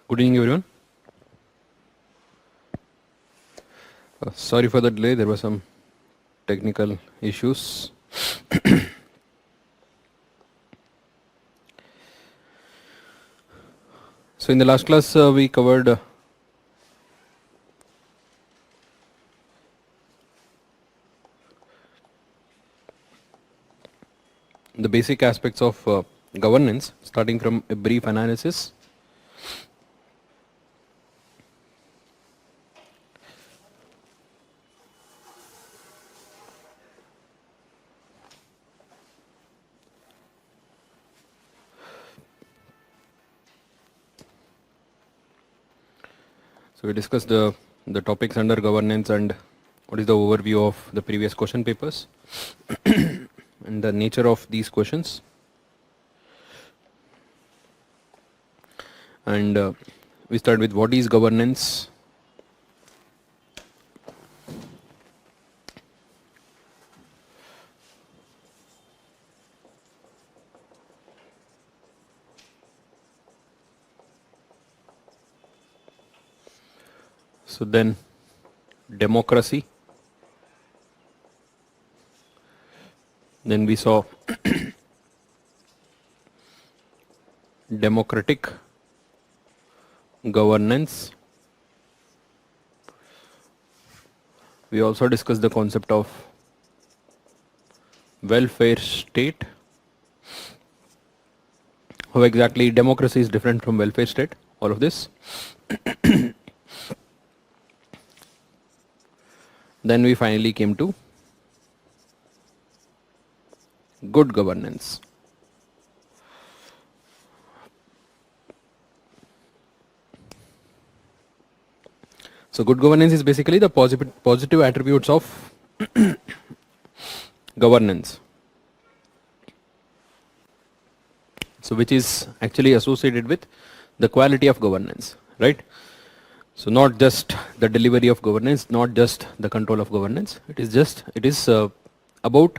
Good evening, everyone. Sorry for the delay. There were some technical issues. So in the last class, we covered the basic aspects of governance, starting from a brief analysis. So we discussed the topics under governance and what is the overview of the previous question papers and the nature of these questions. And we start with what is governance. So then democracy. Then we saw democratic governance. We also discussed the concept of welfare state. How exactly democracy is different from welfare state, all of this. Then we finally came to good governance. So good governance is basically the positive attributes of governance. So which is actually associated with the quality of governance, right? So not just the delivery of governance, not just the control of governance. It is about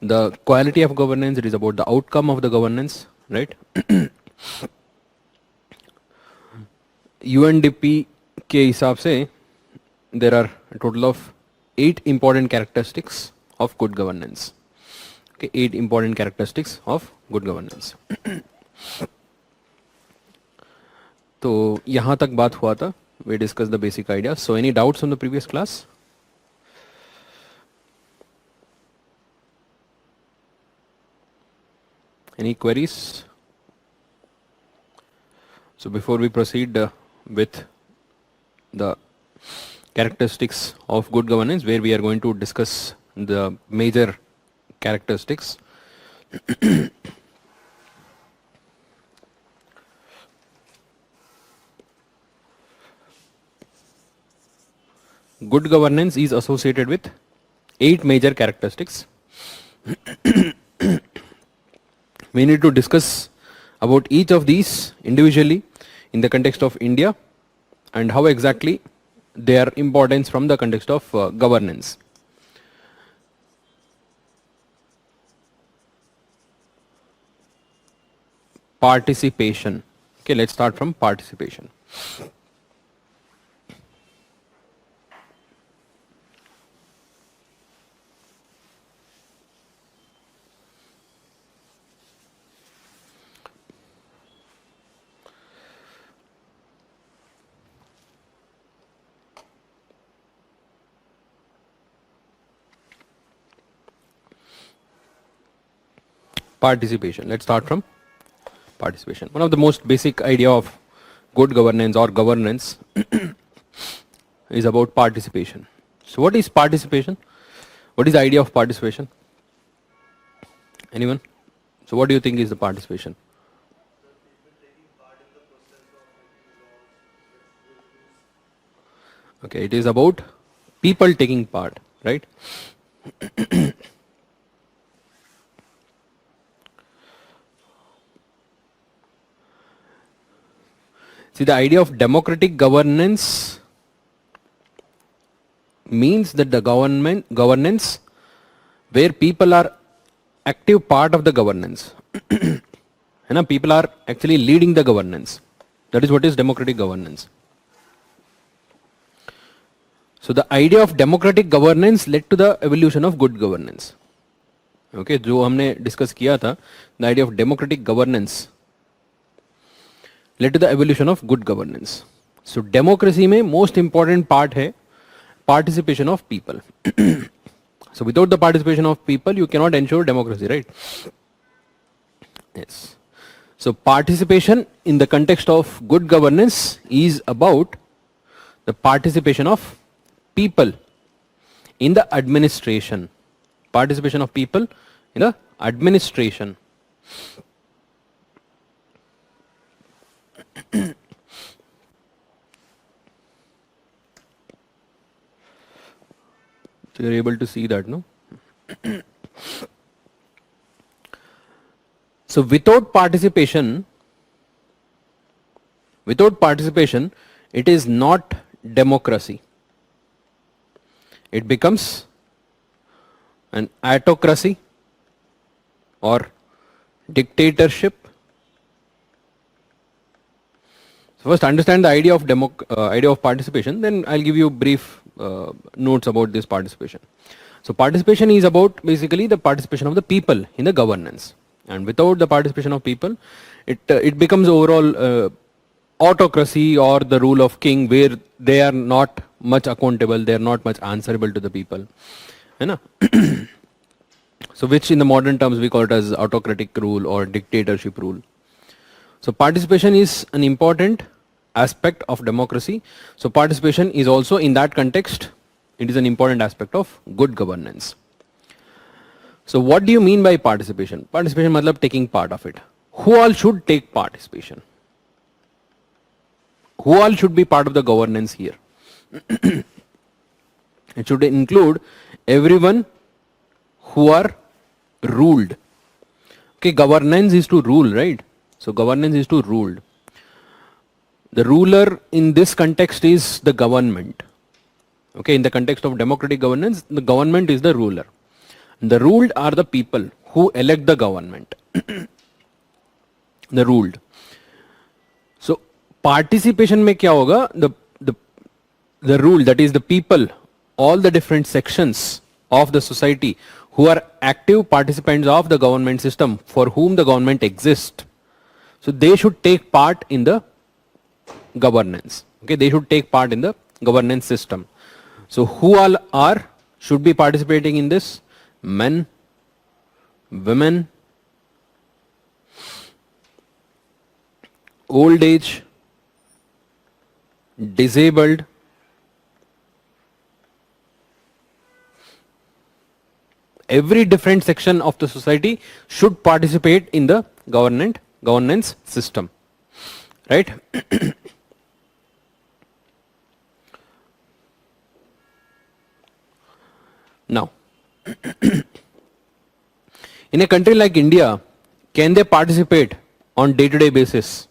the quality of governance. It is about the outcome of the governance, right? UNDP के हिसाब से there are a total of 8 important characteristics of good governance. Okay, 8 important characteristics of good governance. तो यहाँ तक बात हुआ था. We discussed the basic ideas. So any doubts on the previous class? Any queries? So before we proceed with the characteristics of good governance, where we are going to discuss the major characteristics. Good governance is associated with 8 major characteristics. We need to discuss about each of these individually in the context of India and how exactly their importance from the context of governance. Participation. Okay, let's start from participation. Participation. Let's start from participation. One of the most basic idea of good governance or governance is about participation. So what is participation? What is the idea of participation? Anyone? So what do you think is the participation? Okay, it is about people taking part, right? See, the idea of democratic governance means that the governance where people are active part of the governance. है ना, people are actually leading the governance. That is what is democratic governance. So the idea of democratic governance led to the evolution of good governance. Okay, जो हमने discuss किया था, the idea of democratic governance led to the evolution of good governance. So democracy में most important part है participation of people. So without the participation of people, you cannot ensure democracy, right? Yes. So participation in the context of good governance is about the participation of people in the administration. Participation of people in the administration. So you're able to see that, no? So without participation, it is not democracy. It becomes an autocracy or dictatorship. So first understand the idea of participation, then I'll give you brief notes about this participation. So participation is about basically the participation of the people in the governance, and without the participation of people, it becomes overall autocracy or the rule of king, where they are not much accountable, they are not much answerable to the people. है ना? So which in the modern terms we call it as autocratic rule or dictatorship rule. So participation is an important aspect of democracy. So participation is also in that context, it is an important aspect of good governance. So what do you mean by participation? Participation matlab taking part of it. Who all should take participation? Who all should be part of the governance here? It should include everyone who are ruled. Okay, governance is to rule, right? So governance is to rule. The ruler in this context is the government. Okay, in the context of democratic governance, the government is the ruler. The ruled are the people who elect the government. The ruled. So participation में क्या होगा? The rule, that is the people, all the different sections of the society who are active participants of the government system, for whom the government exists. So they should take part in the governance. Okay, they should take part in the governance system. So who all should be participating in this? Men, women, old age, disabled, every different section of the society should participate in the governance system, right? Now, in a country like India, can they participate on day-to-day basis?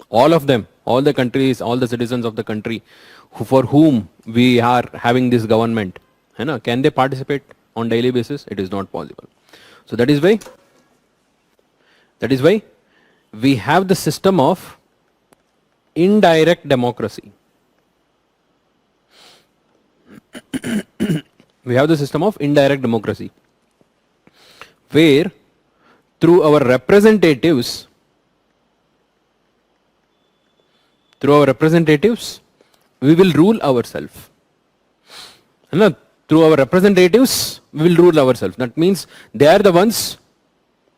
All of them, all the countries, all the citizens of the country for whom we are having this government, can they participate on daily basis? It is not possible. So that is why we have the system of indirect democracy. We have the system of indirect democracy, where through our representatives, we will rule ourselves. Through our representatives, we will rule ourselves. That means they are the ones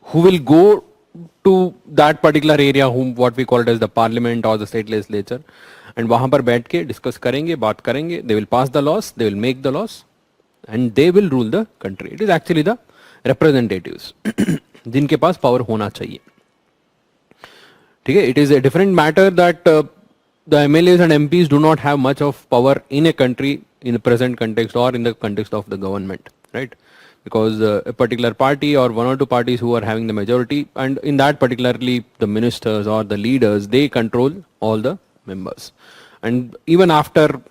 who will go to that particular area, whom what we call it as the parliament or the state legislature, and वहाँ पर बैठ के discuss करेंगे, बात करेंगे. They will pass the laws, they will make the laws, and they will rule the country. It is actually the representatives जिनके पास power होना चाहिए. ठीक है? It is a different matter that the MLAs and MPs do not have much of power in a country in the present context or in the context of the government, right? Because a particular party or one or two parties who are having the majority, and in that particularly the ministers or the leaders, they control all the members. And even after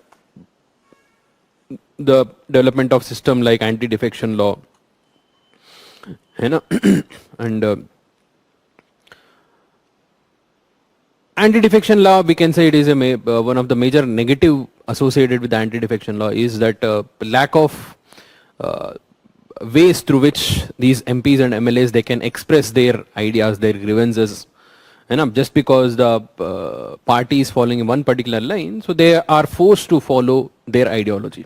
the development of system like anti-defection law, है ना, and anti-defection law, we can say it is one of the major negative associated with the anti-defection law is that lack of ways through which these MPs and MLAs they can express their ideas, their grievances, and just because the party is following in one particular line, so they are forced to follow their ideology.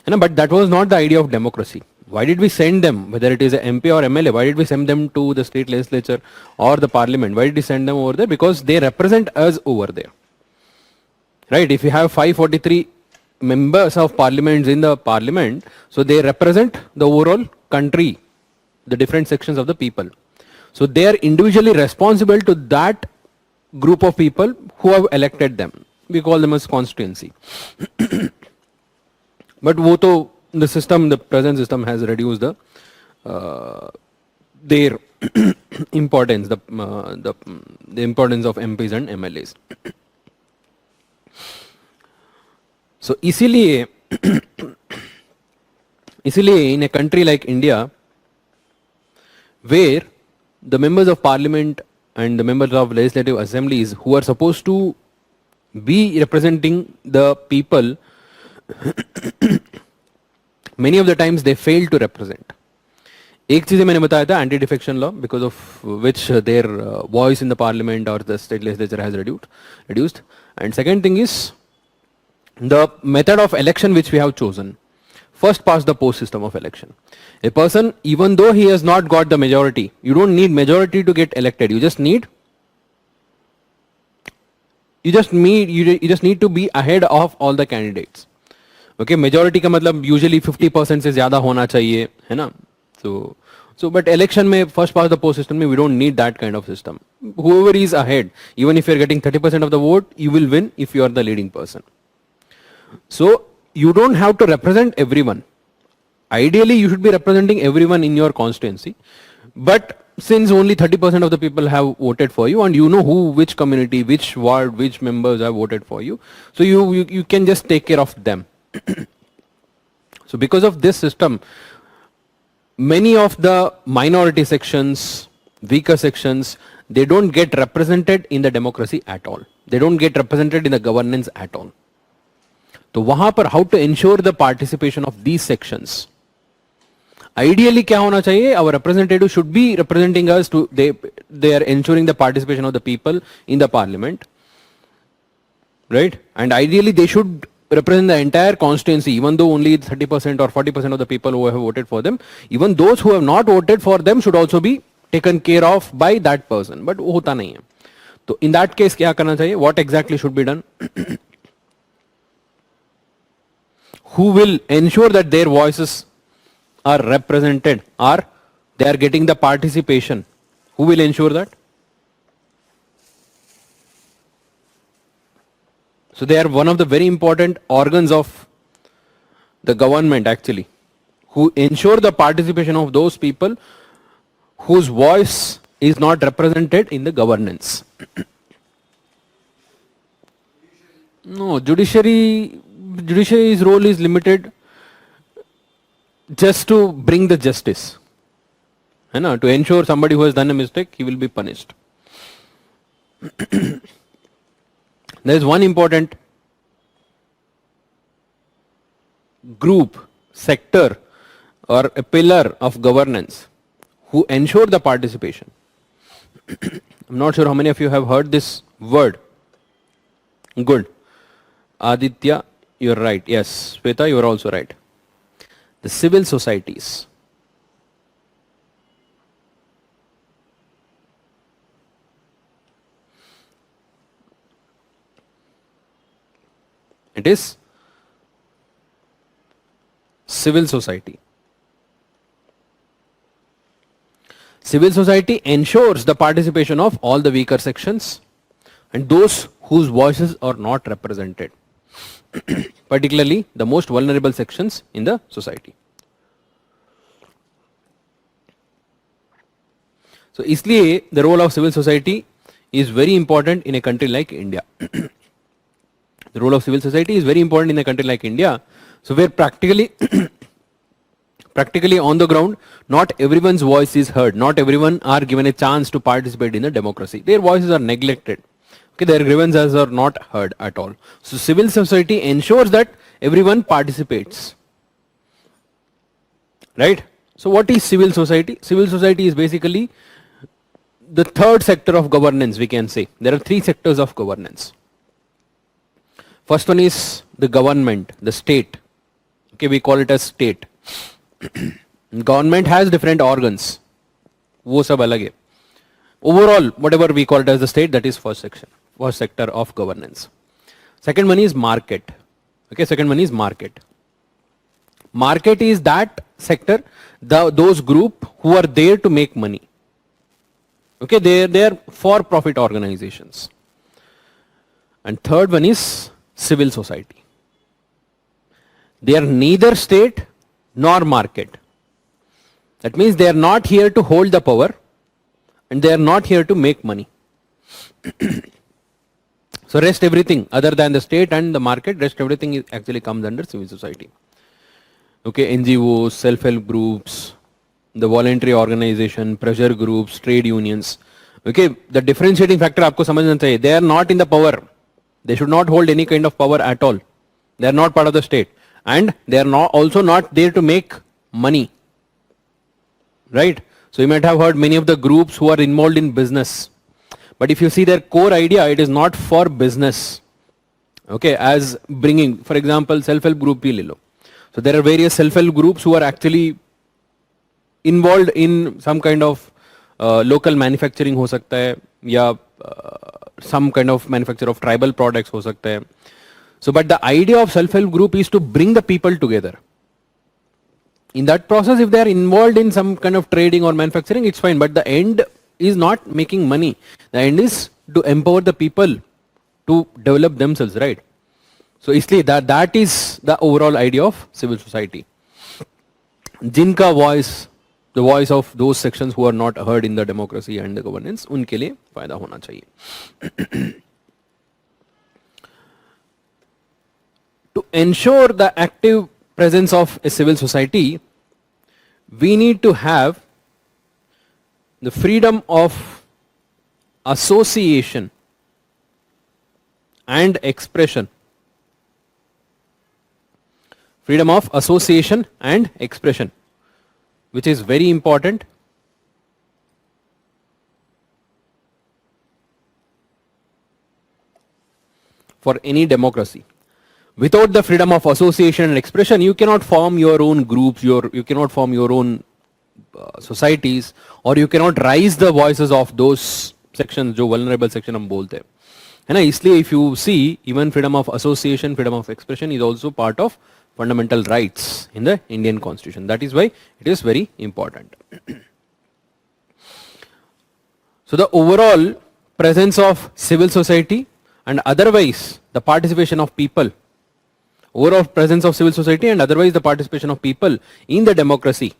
But that was not the idea of democracy. Why did we send them, whether it is an MP or MLA, why did we send them to the state legislature or the parliament? Why did we send them over there? Because they represent us over there. Right? If you have 543 members of parliaments in the parliament, so they represent the overall country, the different sections of the people. So they are individually responsible to that group of people who have elected them. We call them as constituency. But wo to, the system, the present system has reduced their importance, the importance of MPs and MLAs. So इसीलिए in a country like India, where the members of parliament and the members of legislative assemblies who are supposed to be representing the people, many of the times they fail to represent. एक चीज़ मैंने बताया था anti-defection law, because of which their voice in the parliament or the state legislature has reduced. And second thing is the method of election which we have chosen. First past the post system of election. A person, even though he has not got the majority, you don't need majority to get elected. You just need to be ahead of all the candidates. Okay, majority का मतलब usually 50% से ज़्यादा होना चाहिए, है ना? So but election में first past the post system में we don't need that kind of system. Whoever is ahead, even if you are getting 30% of the vote, you will win if you are the leading person. So you don't have to represent everyone. Ideally, you should be representing everyone in your constituency. But since only 30% of the people have voted for you, and you know which community, which ward, which members have voted for you, so you can just take care of them. So because of this system, many of the minority sections, weaker sections, they don't get represented in the democracy at all. They don't get represented in the governance at all. तो वहां पर how to ensure the participation of these sections? Ideally क्या होना चाहिए? Our representative should be representing us to, they are ensuring the participation of the people in the parliament, right? And ideally they should represent the entire constituency, even though only 30% or 40% of the people who have voted for them, even those who have not voted for them should also be taken care of by that person. But वो होता नहीं है. तो in that case क्या करना चाहिए? What exactly should be done? Who will ensure that their voices are represented, or they are getting the participation? Who will ensure that? So they are one of the very important organs of the government actually, who ensure the participation of those people whose voice is not represented in the governance. No, judiciary's role is limited just to bring the justice. To ensure somebody who has done a mistake, he will be punished. There is one important group, sector, or a pillar of governance who ensure the participation. I'm not sure how many of you have heard this word. Good. Aditya, you're right. Yes. Shweta, you're also right. The civil societies. It is civil society. Civil society ensures the participation of all the weaker sections and those whose voices are not represented, particularly the most vulnerable sections in the society. So, इसलिए the role of civil society is very important in a country like India. The role of civil society is very important in a country like India So where practically on the ground, not everyone's voice is heard. Not everyone are given a chance to participate in the democracy. Their voices are neglected. Okay, their grievances are not heard at all. So civil society ensures that everyone participates. Right? So what is civil society? Civil society is basically the third sector of governance, we can say. There are three sectors of governance. First one is the government, the state. Okay, we call it as state. Government has different organs. वो सब अलग है. Overall, whatever we call it as the state, that is first sector of governance. Second one is market. Okay, second one is market. Market is that sector, those group who are there to make money. Okay, they are for-profit organizations. And third one is civil society. They are neither state nor market. That means they are not here to hold the power and they are not here to make money. So rest everything other than the state and the market, rest everything actually comes under civil society. Okay, NGOs, self-help groups, the voluntary organization, pressure groups, trade unions. Okay, the differentiating factor आपको समझना चाहिए. They are not in the power. They should not hold any kind of power at all. They are not part of the state. And they are also not there to make money. Right? So you might have heard many of the groups who are involved in business. But if you see their core idea, it is not for business. Okay, as bringing, for example, self-help group ही ले लो. So there are various self-help groups who are actually involved in some kind of local manufacturing हो सकता है या some kind of manufacture of tribal products हो सकता है. So but the idea of self-help group is to bring the people together. In that process, if they are involved in some kind of trading or manufacturing, it's fine. But the end is not making money. The end is to empower the people to develop themselves, right? So इसलिए that is the overall idea of civil society. जिनका voice, the voice of those sections who are not heard in the democracy and the governance, उनके लिए फायदा होना चाहिए. To ensure the active presence of a civil society, we need to have the freedom of association and expression. Freedom of association and expression, which is very important. For any democracy. Without the freedom of association and expression, you cannot form your own groups, you cannot form your own societies, or you cannot raise the voices of those sections, जो vulnerable section हम बोलते हैं, है ना? इसलिए if you see, even freedom of association, freedom of expression is also part of fundamental rights in the Indian Constitution. That is why it is very important. So the overall presence of civil society and otherwise the participation of people, overall presence of civil society and otherwise the participation of people in the democracy.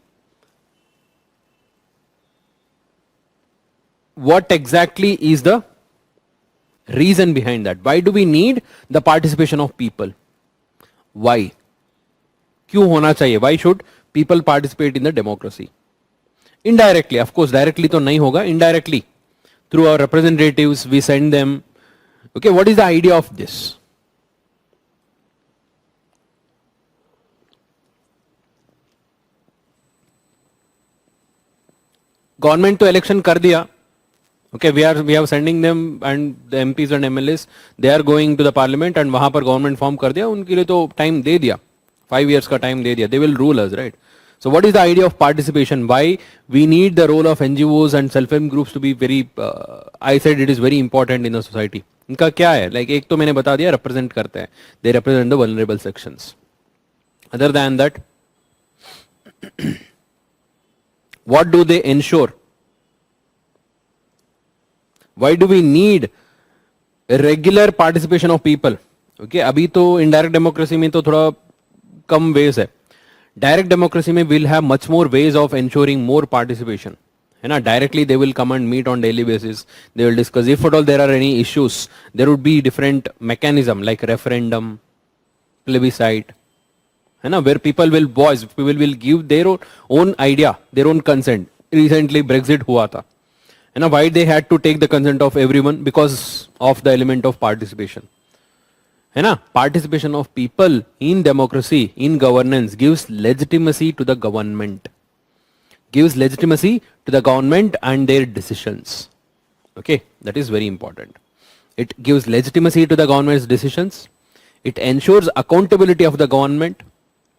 What exactly is the reason behind that? Why do we need the participation of people? Why? क्यों होना चाहिए? Why should people participate in the democracy? Indirectly, of course, directly तो नहीं होगा. Indirectly, through our representatives, we send them. Okay, what is the idea of this? Government to election कर दिया. Okay, we are sending them and the MPs and MLAs, they are going to the parliament and वहाँ पर government form कर दिया. उनके लिए तो time दे दिया. 5 years का time दे दिया. They will rule us, right? So what is the idea of participation? Why we need the role of NGOs and self-help groups to be very, I said it is very important in the society. इनका क्या है? Like एक तो मैंने बता दिया, represent करते हैं. They represent the vulnerable sections. Other than that, what do they ensure? Why do we need a regular participation of people? Okay, अभी तो indirect democracy में तो थोड़ा कम ways है. Direct democracy में will have much more ways of ensuring more participation. है ना? Directly they will come and meet on daily basis. They will discuss. If at all there are any issues, there would be different mechanism like referendum, plebiscite. है ना, where people will voice, people will give their own idea, their own consent. Recently Brexit हुआ था, है ना, why they had to take the consent of everyone? Because of the element of participation, है ना. Participation of people in democracy, in governance, gives legitimacy to the government, gives legitimacy to the government and their decisions. Okay, that is very important. It gives legitimacy to the government's decisions. It ensures accountability of the government.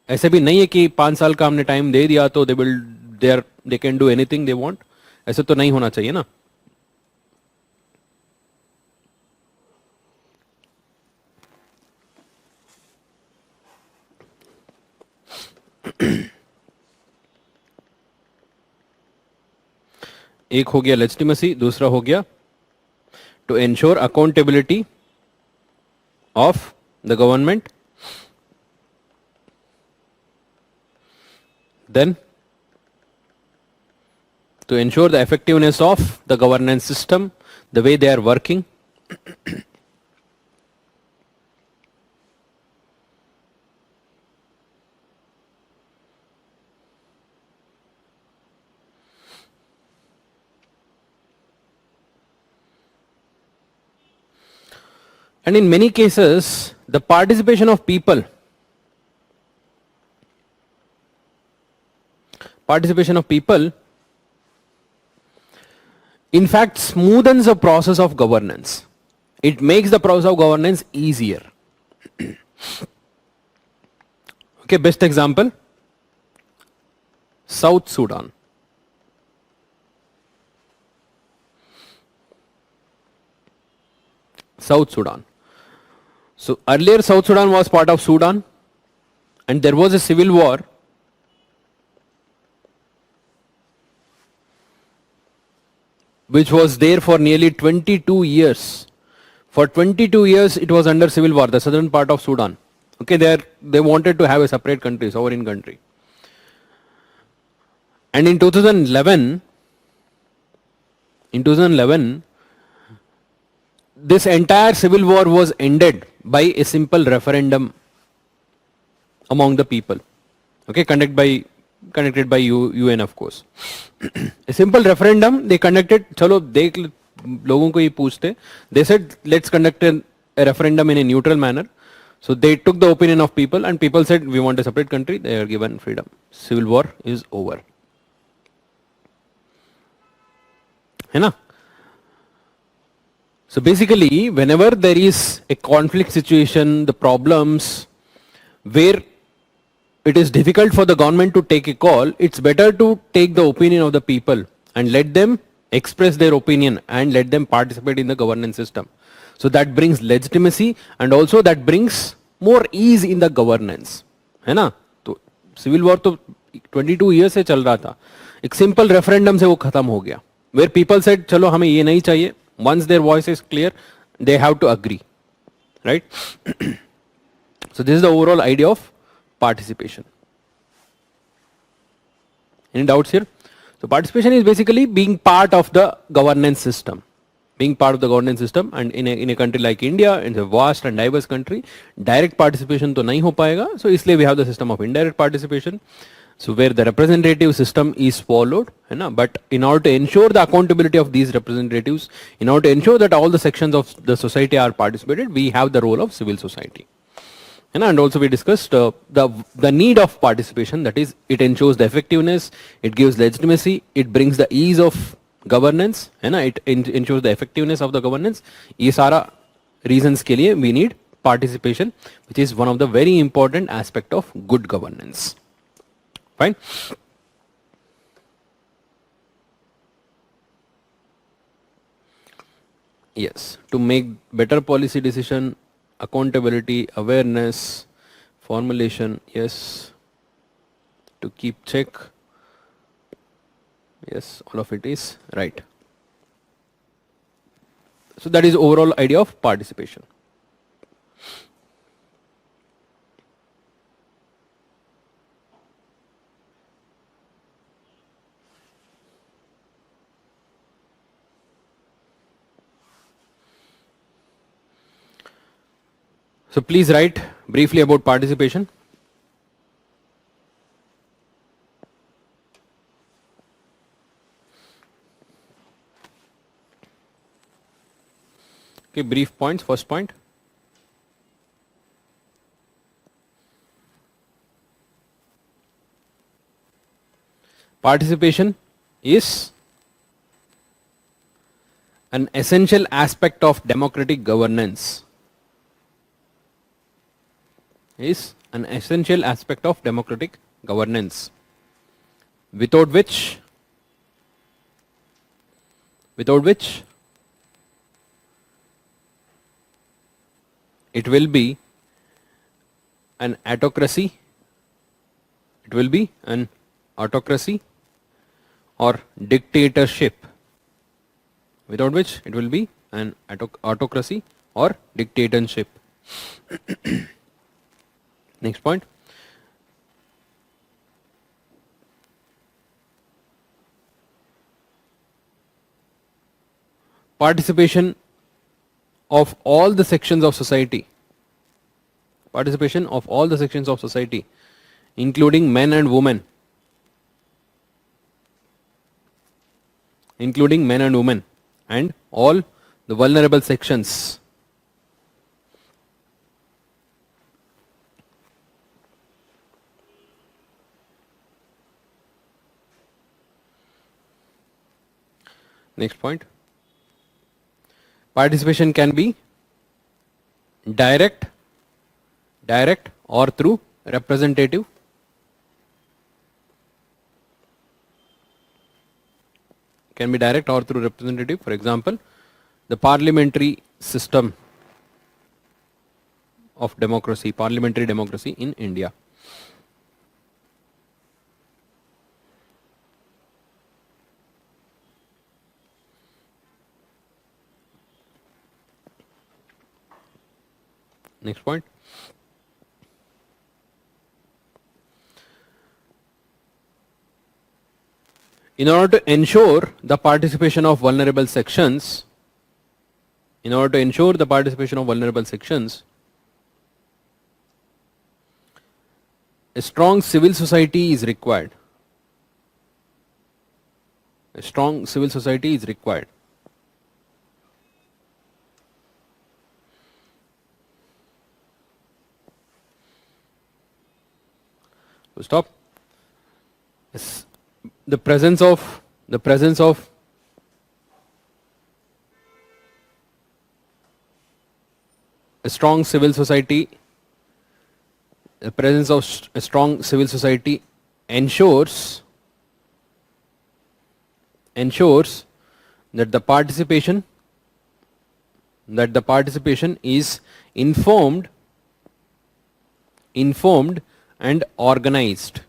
ऐसे भी नहीं है कि 5 साल का हमने time दे दिया तो they can do anything they want. ऐसे तो नहीं होना चाहिए ना. एक हो गया लेजिटिमेसी, दूसरा हो गया to ensure accountability of the government. Then to ensure the effectiveness of the governance system, the way they are working. And in many cases, the participation of people, in fact smoothens the process of governance. It makes the process of governance easier. Okay, best example, South Sudan. South Sudan. So earlier South Sudan was part of Sudan and there was a civil war which was there for nearly 22 years. For 22 years it was under civil war, the southern part of Sudan. Okay, they wanted to have a separate country, sovereign country. And in 2011, this entire civil war was ended by a simple referendum among the people. Okay, conducted by UN of course. A simple referendum they conducted. चलो देख लोगों को ये पूछते. They said let's conduct a referendum in a neutral manner. So they took the opinion of people and people said we want a separate country. They are given freedom. Civil war is over. है ना? So basically, whenever there is a conflict situation, the problems where it is difficult for the government to take a call, it's better to take the opinion of the people and let them express their opinion and let them participate in the governance system. So that brings legitimacy and also that brings more ease in the governance. है ना? तो civil war तो 22 years से चल रहा था. एक simple referendum से वो खत्म हो गया. Where people said चलो हमें ये नहीं चाहिए. Once their voice is clear, they have to agree, right? So this is the overall idea of participation. Any doubts here? So participation is basically being part of the governance system. Being part of the governance system, and in a country like India, in a vast and diverse country, direct participation तो नहीं हो पाएगा. So इसलिए we have the system of indirect participation. So where the representative system is followed, है ना? But in order to ensure the accountability of these representatives, in order to ensure that all the sections of the society are participated, we have the role of civil society. And also we discussed the need of participation, that is it ensures the effectiveness, it gives legitimacy, it brings the ease of governance, it ensures the effectiveness of the governance. ये सारा reasons के लिए we need participation, which is one of the very important aspect of good governance. Fine. Yes, to make better policy decision, accountability, awareness, formulation, yes, to keep check, yes, all of it is right. So that is overall idea of participation. So please write briefly about participation. Okay, brief points. First point. Participation is an essential aspect of democratic governance. Is an essential aspect of democratic governance. Without which it will be an autocracy. It will be an autocracy or dictatorship. Without which it will be an autocracy or dictatorship. Next point. Participation of all the sections of society. Participation of all the sections of society, including men and women. Including men and women and all the vulnerable sections. Next point. Participation can be direct or through representative. Can be direct or through representative. For example, the parliamentary system of democracy, parliamentary democracy in India. Next point. In order to ensure the participation of vulnerable sections, a strong civil society is required. A strong civil society is required. So stop. Yes. The presence of a strong civil society, the presence of a strong civil society ensures that the participation is informed and organized.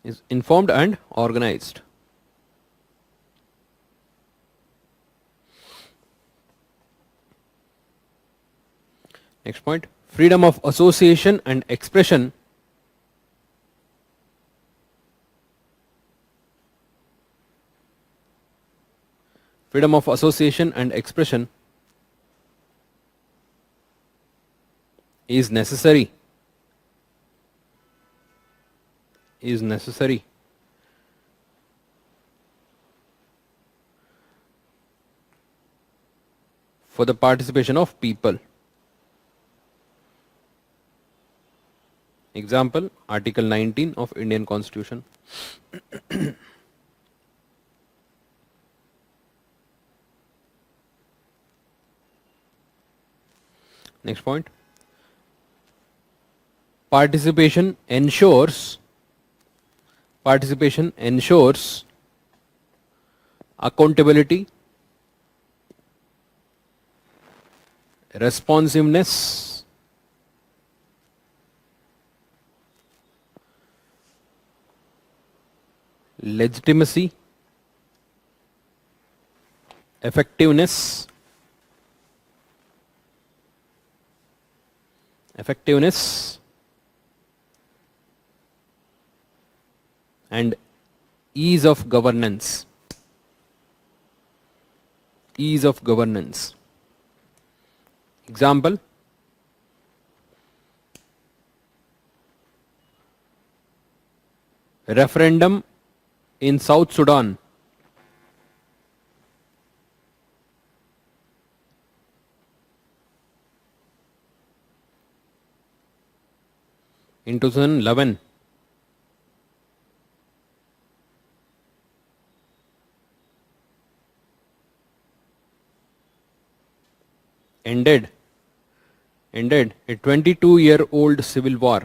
Is informed and organized. Next point. Freedom of association and expression is necessary for the participation of people. Example, Article 19 of Indian Constitution. Next point. Participation ensures accountability, responsiveness, legitimacy, effectiveness, and ease of governance. Example, referendum in South Sudan in 2011 ended a 22-year-old civil war.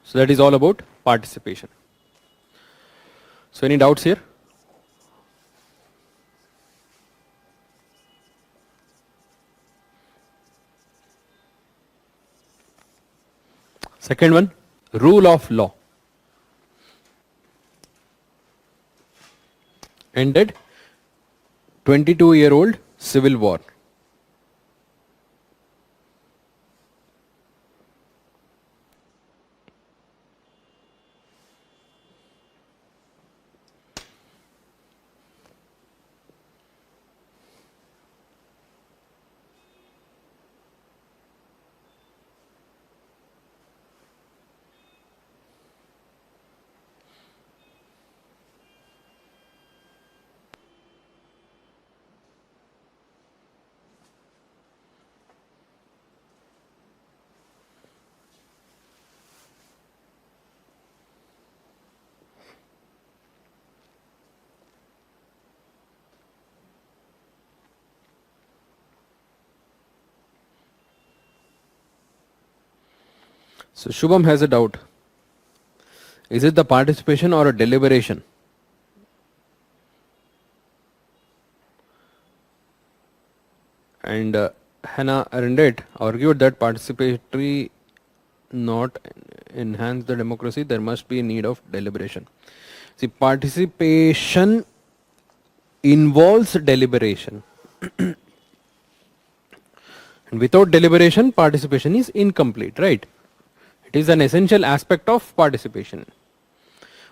So that is all about participation. So any doubts here? Second one, rule of law. Ended 22-year-old civil war. So Shubham has a doubt. Is it the participation or a deliberation? And Hannah Arendt argued that participatory not enhance the democracy, there must be a need of deliberation. See, participation involves deliberation. And without deliberation, participation is incomplete, right? It is an essential aspect of participation.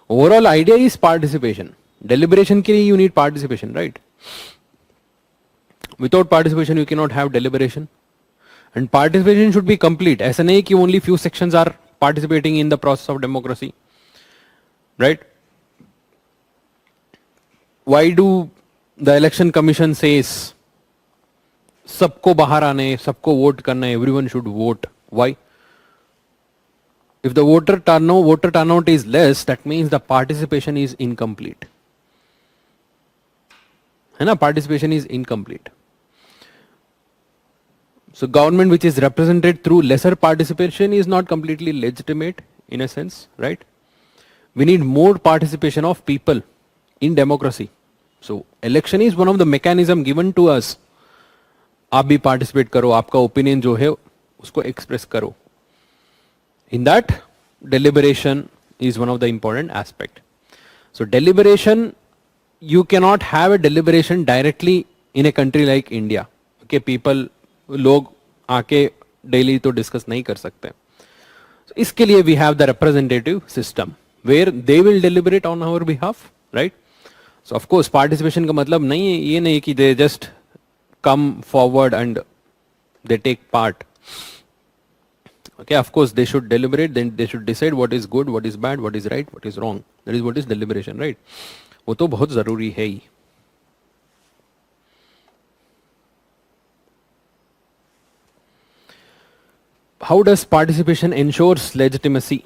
Overall idea is participation. Deliberation ke liye you need participation, right? Without participation, you cannot have deliberation. And participation should be complete. ऐसा नहीं कि only few sections are participating in the process of democracy, right? Why do the election commission says सबको बाहर आने, सबको vote करना, everyone should vote? Why? If the voter turnout is less, that means the participation is incomplete. है ना? Participation is incomplete. So government which is represented through lesser participation is not completely legitimate in a sense, right? We need more participation of people in democracy. So election is one of the mechanism given to us. आप भी participate करो, आपका opinion जो है उसको express करो. In that, deliberation is one of the important aspect. So deliberation, you cannot have a deliberation directly in a country like India. Okay, people, लोग आके daily तो discuss नहीं कर सकते. So इसके लिए we have the representative system where they will deliberate on our behalf, right? So of course participation का मतलब नहीं है ये नहीं कि they just come forward and they take part. Okay, of course they should deliberate, then they should decide what is good, what is bad, what is right, what is wrong. That is what is deliberation, right? वो तो बहुत जरूरी है ही. How does participation ensures legitimacy?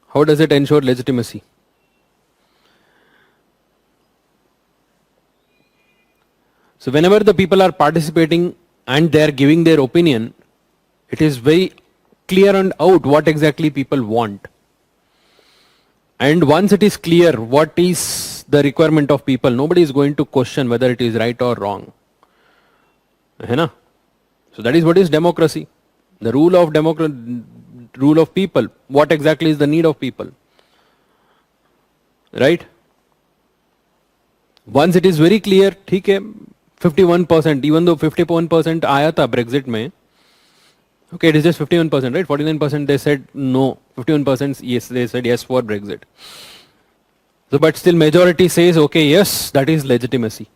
How does it ensure legitimacy? So whenever the people are participating and they are giving their opinion, it is very clear and out what exactly people want. And once it is clear what is the requirement of people, nobody is going to question whether it is right or wrong. है ना? So that is what is democracy. The rule of people. What exactly is the need of people? Right? Once it is very clear, ठीक है, 51%, even though 51% आया था Brexit में, Okay, it is just 51%, right? 49% they said no, 51% yes, they said yes for Brexit. So, but still majority says, okay, yes, that is legitimacy.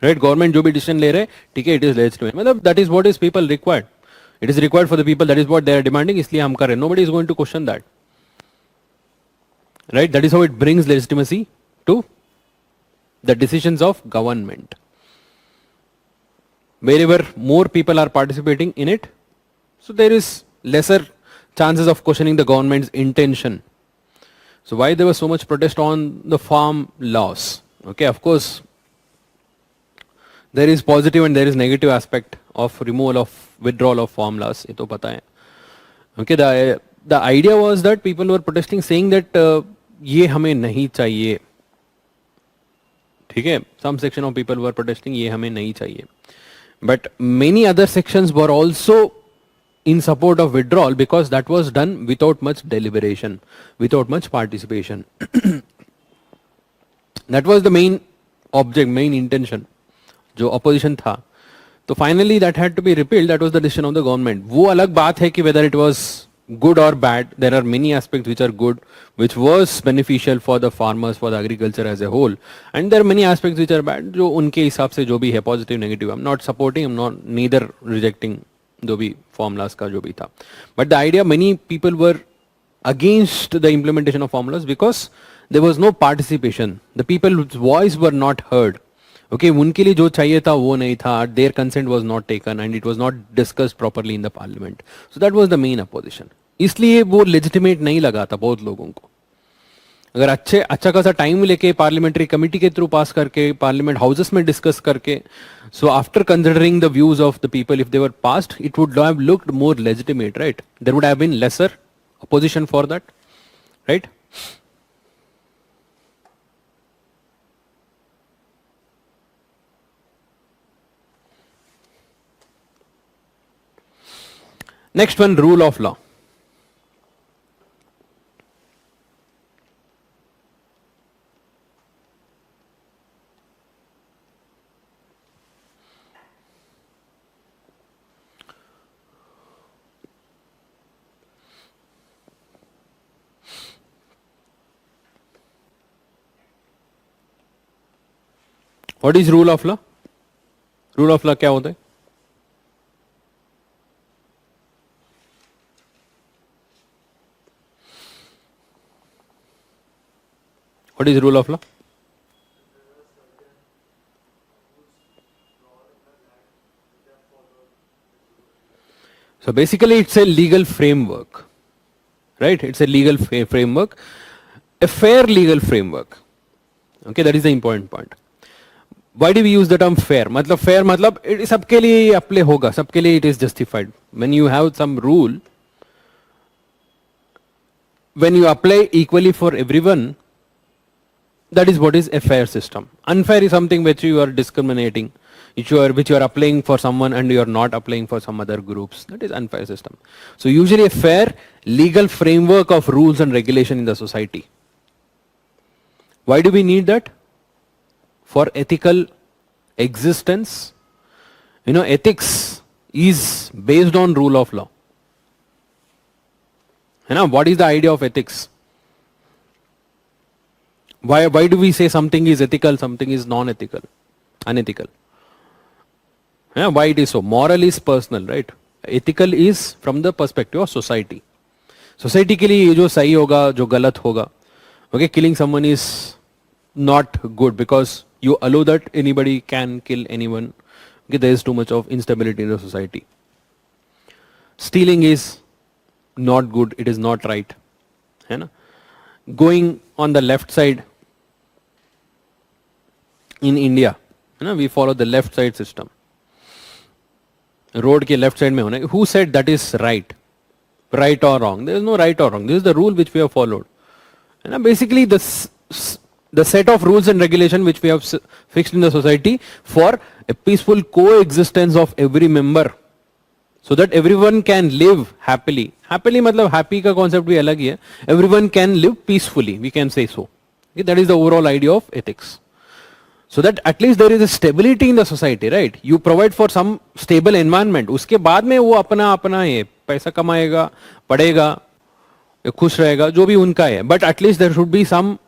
Right? Government जो भी decision ले रहे हैं, ठीक है, it is legitimate. मतलब that is what is people required. It is required for the people. That is what they are demanding. इसलिए हम कर रहे हैं. Nobody is going to question that. Right? That is how it brings legitimacy to the decisions of government. Wherever more people are participating in it, so there is lesser chances of questioning the government's intention. So why there was so much protest on the farm laws? Okay, of course, there is positive and there is negative aspect of removal of withdrawal of farm laws. ये तो पता है. Okay, the idea was that people were protesting saying that ये हमें नहीं चाहिए. ठीक है, some section of people were protesting ये हमें नहीं चाहिए. But many other sections were also in support of withdrawal because that was done without much deliberation, without much participation. That was the main object, main intention. जो opposition था. तो finally that had to be repealed. That was the decision of the government. वो अलग बात है कि whether it was good or bad. There are many aspects which are good, which was beneficial for the farmers, for the agriculture as a whole. And there are many aspects which are bad. जो उनके हिसाब से जो भी है positive, negative. I'm not supporting, I'm not neither rejecting जो भी formulas का जो भी था. But the idea, many people were against the implementation of formulas because there was no participation. The people's voice were not heard. Okay, उनके लिए जो चाहिए था वो नहीं था. Their consent was not taken and it was not discussed properly in the parliament. So that was the main opposition. इसलिए वो legitimate नहीं लगा था बहुत लोगों को. अगर अच्छा खासा टाइम लेके पार्लियामेंट्री कमेटी के थ्रू पास करके पार्लियामेंट हाउसेस में डिस्कस करके so after considering the views of the people if they were passed it would have looked more legitimate, right? There would have been lesser opposition for that, right? Next one, rule of law. What is rule of law? Rule of law क्या होता है? What is rule of law? So basically it's a legal framework, right? It's a legal framework, a fair legal framework. Okay, that is the important point. Why do we use the term fair? मतलब fair मतलब सबके लिए apply होगा, सबके लिए it is justified. When you have some rule, when you apply equally for everyone, that is what is a fair system. Unfair is something which you are discriminating, which you are applying for someone and you are not applying for some other groups. That is unfair system. So usually a fair legal framework of rules and regulation in the society. Why do we need that? For ethical existence. You know, ethics is based on rule of law. You know, what is the idea of ethics? Why do we say something is ethical, something is non-ethical, unethical? Yeah, why it is so? Moral is personal, right? Ethical is from the perspective of society. Society के लिए ये जो सही होगा, जो गलत होगा. Okay, killing someone is not good because you allow that anybody can kill anyone. Okay, there is too much of instability in the society. Stealing is not good, it is not right. है ना? Going on the left side in India, you know, we follow the left side system. Road के left side में होना. Who said that is right? Right or wrong? There is no right or wrong. This is the rule which we have followed. You know, basically the set of rules and regulation which we have fixed in the society for a peaceful coexistence of every member, so that everyone can live happily. Happily मतलब happy का concept भी अलग ही है. Everyone can live peacefully, we can say so. Okay, that is the overall idea of ethics. so that at least there is a stability in the society, right? You provide for some stable environment. उसके बाद में वो अपना अपना ये पैसा कमाएगा, पढ़ेगा, खुश रहेगा, जो भी उनका है. But at least there should be some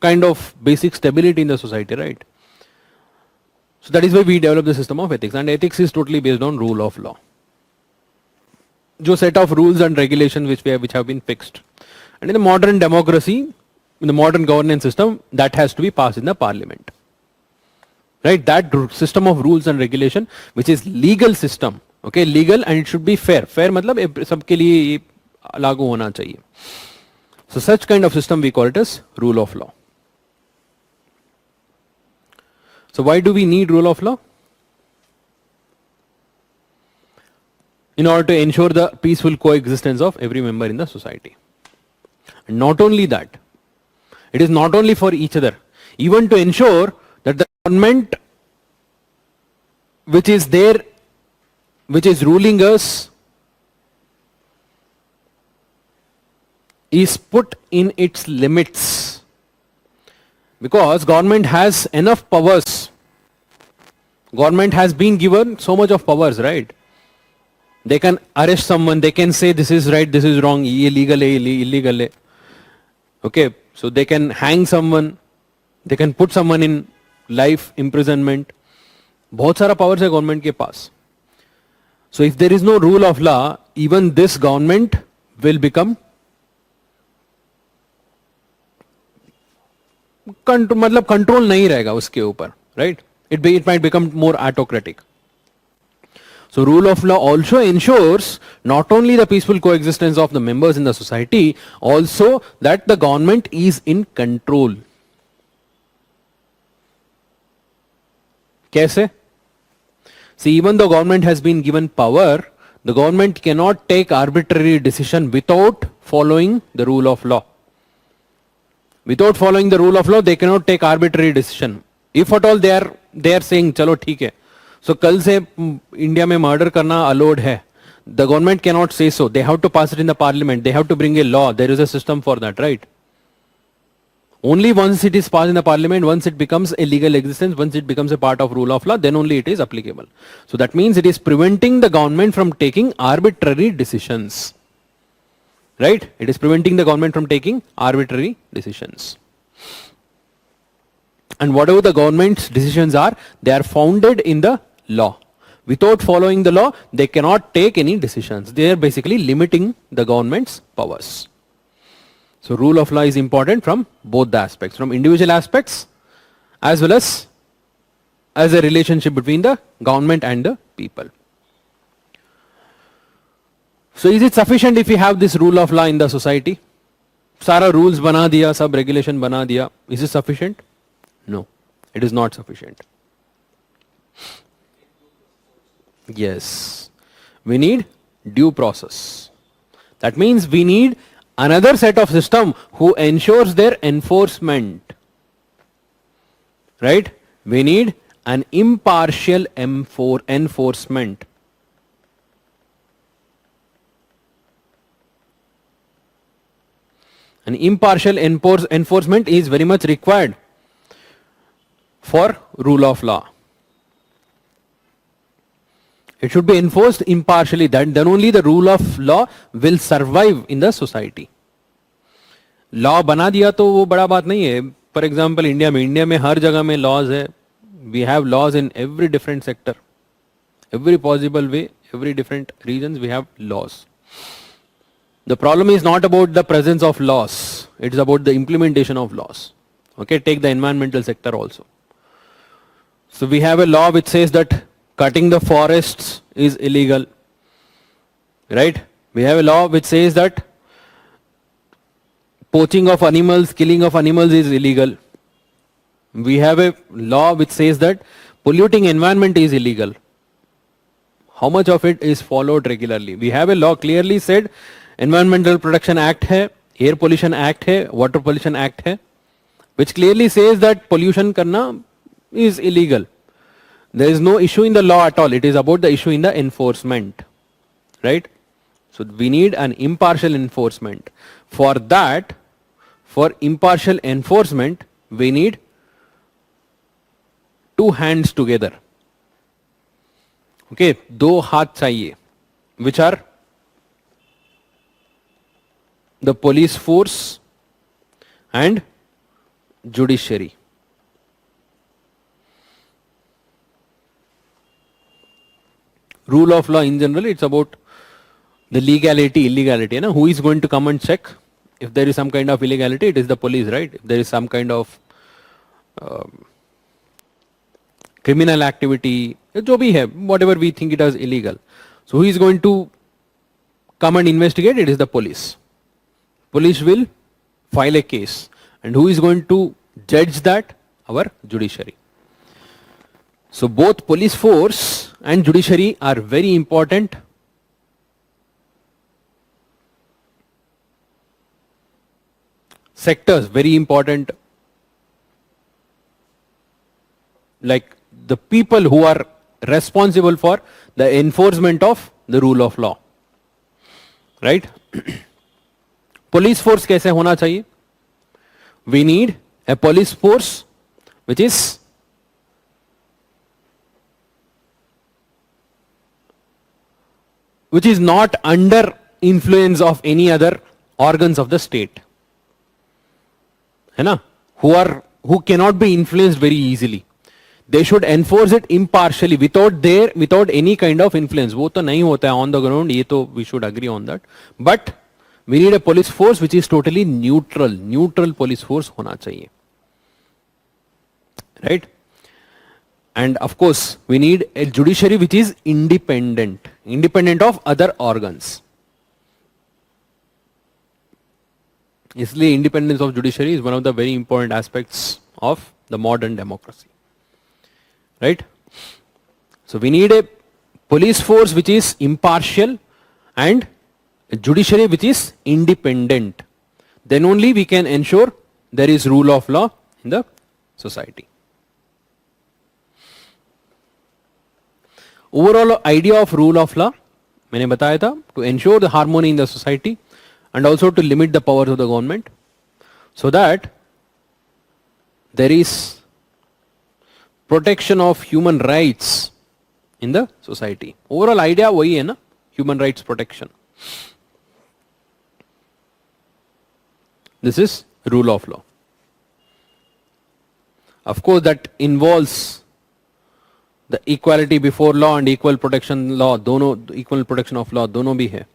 kind of basic stability in the society, right? So that is why we develop the system of ethics, and ethics is totally based on rule of law. जो set of rules and regulations which have been fixed. And in the modern democracy, in the modern governance system, that has to be passed in the parliament. Right? That system of rules and regulation, which is legal system, okay, legal, and it should be fair. Fair मतलब सबके लिए ये लागू होना चाहिए. So such kind of system we call it as rule of law. So why do we need rule of law? In order to ensure the peaceful coexistence of every member in the society. And not only that, it is not only for each other, even to ensure that the government which is there, which is ruling us, is put in its limits. Because government has enough powers. Government has been given so much of powers, right? They can arrest someone, they can say this is right, this is wrong, illegal, illegal. Okay, so they can hang someone, they can put someone in life imprisonment. बहुत सारा powers है government के पास. So if there is no rule of law, even this government will become मतलब control नहीं रहेगा उसके ऊपर, right? It might become more autocratic. So rule of law also ensures not only the peaceful coexistence of the members in the society, also that the government is in control. कैसे? See, even though government has been given power, the government cannot take arbitrary decision without following the rule of law. Without following the rule of law, they cannot take arbitrary decision. If at all they are saying, चलो ठीक है, so कल से India में murder करना allowed है. The government cannot say so. They have to pass it in the parliament. They have to bring a law. There is a system for that, right? Only once it is passed in the parliament, once it becomes a legal existence, once it becomes a part of rule of law, then only it is applicable. So that means it is preventing the government from taking arbitrary decisions. Right? It is preventing the government from taking arbitrary decisions. And whatever the government's decisions are, they are founded in the law. Without following the law, they cannot take any decisions. They are basically limiting the government's powers. So rule of law is important from both the aspects, from individual aspects as well as a relationship between the government and the people. So is it sufficient if we have this rule of law in the society? Sara rules bana diya, sab regulation bana diya. Is it sufficient? No, it is not sufficient. Yes, we need due process. That means we need another set of system who ensures their enforcement. Right? We need an impartial enforcement. An impartial enforcement is very much required for rule of law. It should be enforced impartially, then only the rule of law will survive in the society. Law बना दिया तो वो बड़ा बात नहीं है. For example, India में हर जगह में laws है. We have laws in every different sector. Every possible way, every different regions we have laws. The problem is not about the presence of laws. It is about the implementation of laws. Okay, take the environmental sector also. So we have a law which says that cutting the forests is illegal. Right? We have a law which says that poaching of animals, killing of animals is illegal. We have a law which says that polluting environment is illegal. How much of it is followed regularly? We have a law clearly said Environmental Protection Act hai, Air Pollution Act hai, Water Pollution Act hai, which clearly says that pollution karna is illegal. There is no issue in the law at all. It is about the issue in the enforcement. Right? So we need an impartial enforcement. For that, for impartial enforcement, we need two hands together. Okay, दो हाथ चाहिए, which are the police force and judiciary. Rule of law in general, it's about the legality, illegality. You know, who is going to come and check? If there is some kind of illegality, it is the police, right? If there is some kind of criminal activity, जो भी है, whatever we think it as illegal. So who is going to come and investigate? It is the police. Police will file a case. And who is going to judge that? Our judiciary. So both police force and judiciary are very important sectors, very important, like the people who are responsible for the enforcement of the rule of law, right? Police force कैसे होना चाहिए? We need a police force which is not under influence of any other organs of the state, है ना? Who cannot be influenced very easily. They should enforce it impartially without any kind of influence. वो तो नहीं होता है on the ground, ये तो we should agree on that. But we need a police force which is totally neutral police force होना चाहिए, right? And of course we need a judiciary which is independent of other organs. इसलिए independence of judiciary is one of the very important aspects of the modern democracy, right? So we need a police force which is impartial and a judiciary which is independent. Then only we can ensure there is rule of law in the society. Overall idea of rule of law, मैंने बताया था, to ensure the harmony in the society and also to limit the powers of the government so that there is protection of human rights in the society. Overall idea वही है ना, human rights protection. This is rule of law. Of course that involves the equality before law and equal protection law, दोनों equal protection of law दोनों भी है.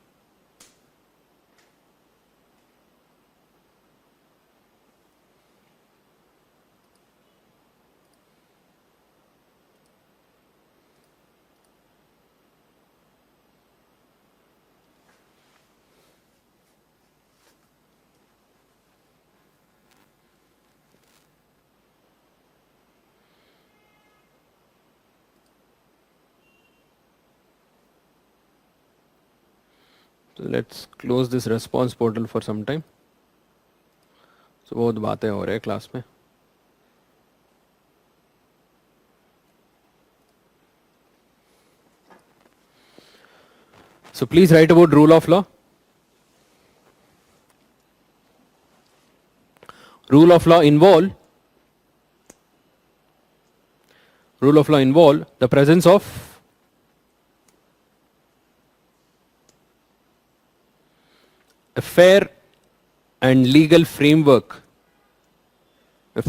So let's close this response portal for some time. So बहुत बातें हो रहे हैं class में. So please write about rule of law. Rule of law involve the presence of a fair and legal framework, to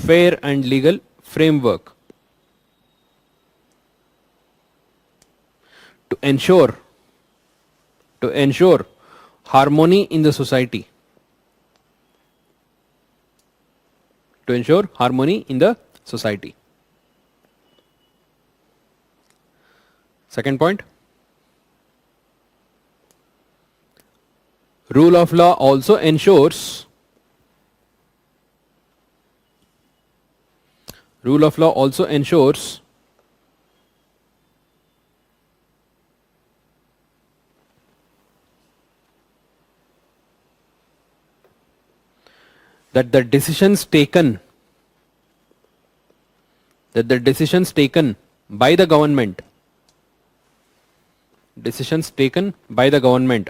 ensure harmony in the society. Second point, rule of law also ensures that the decisions taken by the government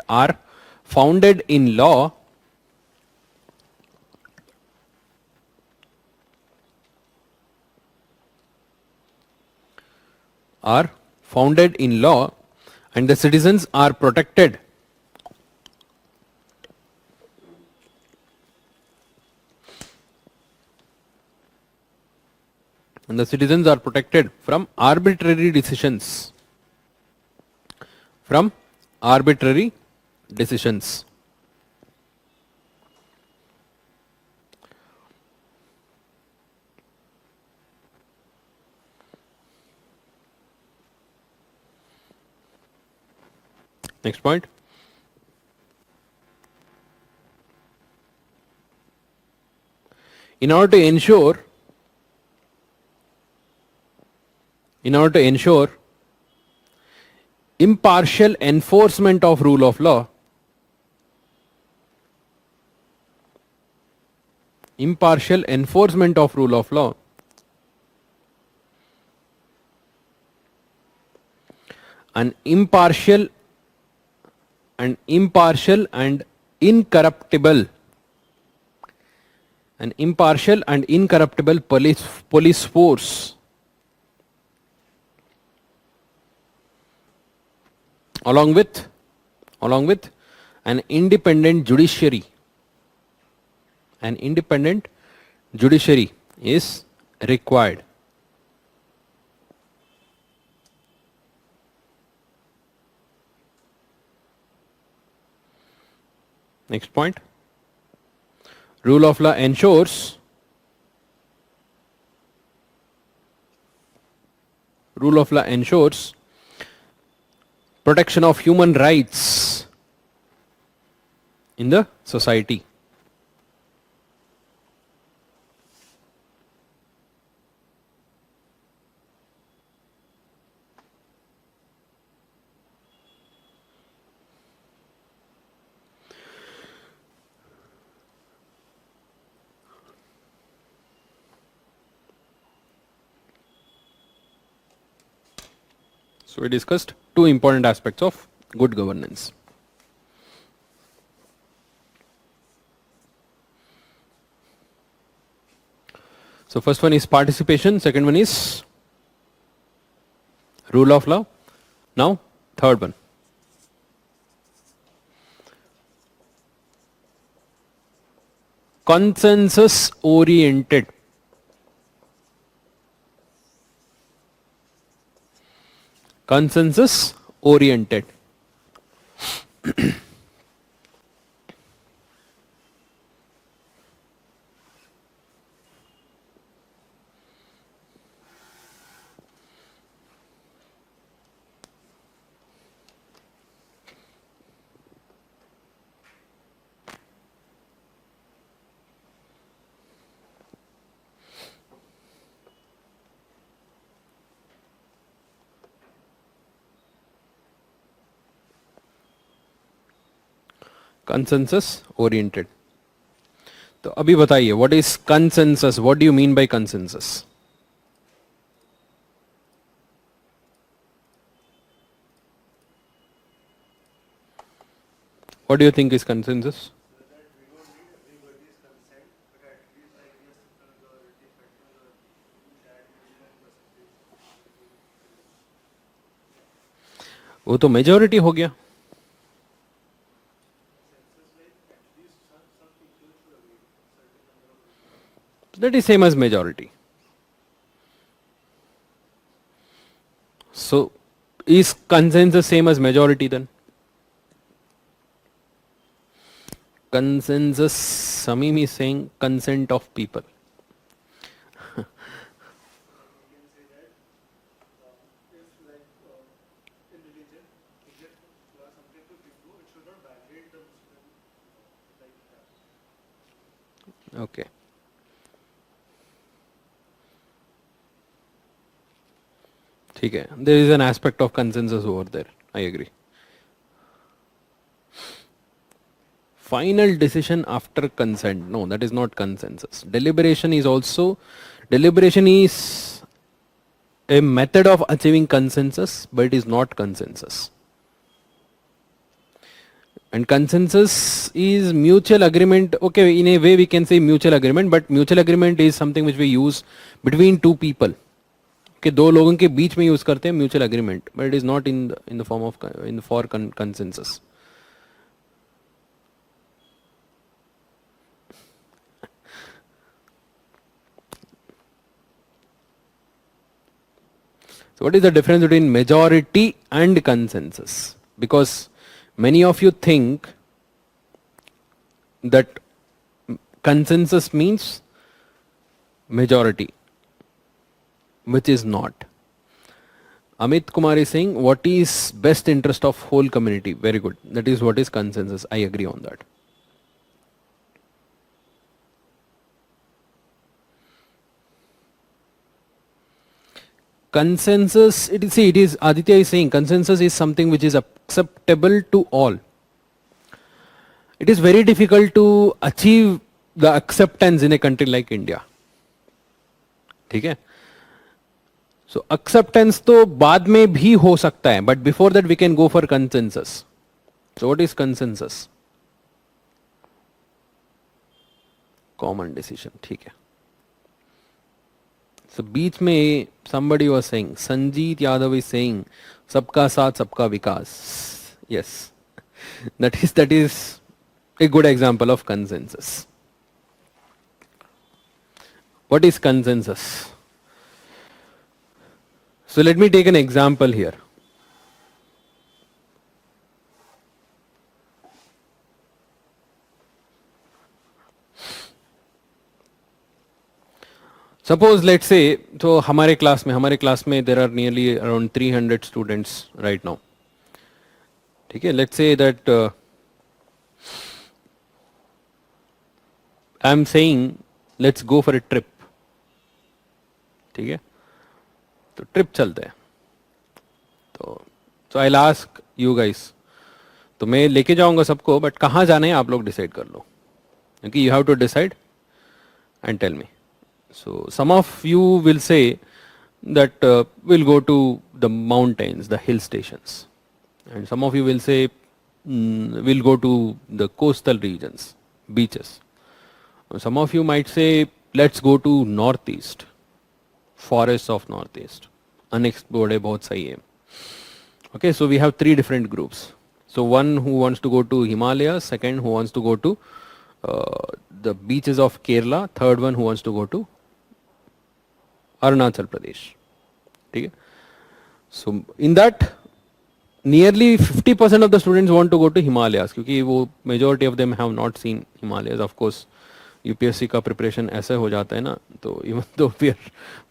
are founded in law are founded in law and the citizens are protected from arbitrary decisions. From arbitrary decisions. Next point. In order to ensure impartial enforcement of rule of law, an impartial and incorruptible police force along with an independent judiciary is required. Next point. Rule of law ensures protection of human rights in the society. So we discussed two important aspects of good governance. So first one is participation, second one is rule of law. Now third one. Consensus oriented. Consensus oriented. Consensus oriented. तो अभी बताइए what is consensus? What do you mean by consensus? What do you think is consensus? वो तो majority हो गया. That is same as majority. So is consensus same as majority then? Consensus, Samim is saying consent of people. Okay. ठीक है. There is an aspect of consensus over there. I agree. Final decision after consent. No, that is not consensus. Deliberation is a method of achieving consensus, but it is not consensus. And consensus is mutual agreement. Okay, in a way we can say mutual agreement, but mutual agreement is something which we use between two people. कि दो लोगों के बीच में use करते हैं mutual agreement, but it is not in the form of in for consensus. So what is the difference between majority and consensus? Because many of you think that consensus means majority, which is not. Amit Kumar is saying what is best interest of whole community. Very good. That is what is consensus. I agree on that. Consensus, it is, Aditya is saying consensus is something which is acceptable to all. It is very difficult to achieve the acceptance in a country like India. ठीक है? So acceptance तो बाद में भी हो सकता है, but before that we can go for consensus. So what is consensus? Common decision. ठीक है. So बीच में somebody was saying, Sanjeet Yadav is saying, सबका साथ सबका विकास. Yes, that is a good example of consensus. What is consensus? So let me take an example here. Suppose let's say, तो हमारे class में there are nearly around 300 students right now. ठीक है, let's say that I am saying let's go for a trip. ठीक है, तो trip चलते हैं. तो so I'll ask you guys, तो मैं लेके जाऊंगा सबको, बट कहाँ जाना है आप लोग डिसाइड कर लो, क्योंकि you have to decide and tell me. So some of you will say that we'll go to the mountains, the hill stations, and some of you will say we'll go to the coastal regions, beaches. Some of you might say let's go to northeast, forests of northeast, unexplored है, बहुत सही है. Okay, so we have three different groups. So one who wants to go to Himalayas, second who wants to go to the beaches of Kerala, third one who wants to go to Arunachal Pradesh. ठीक है? So in that nearly 50% of the students want to go to Himalayas, क्योंकि वो majority of them have not seen Himalayas. Of course UPSC का preparation ऐसे हो जाता है ना, तो even though we are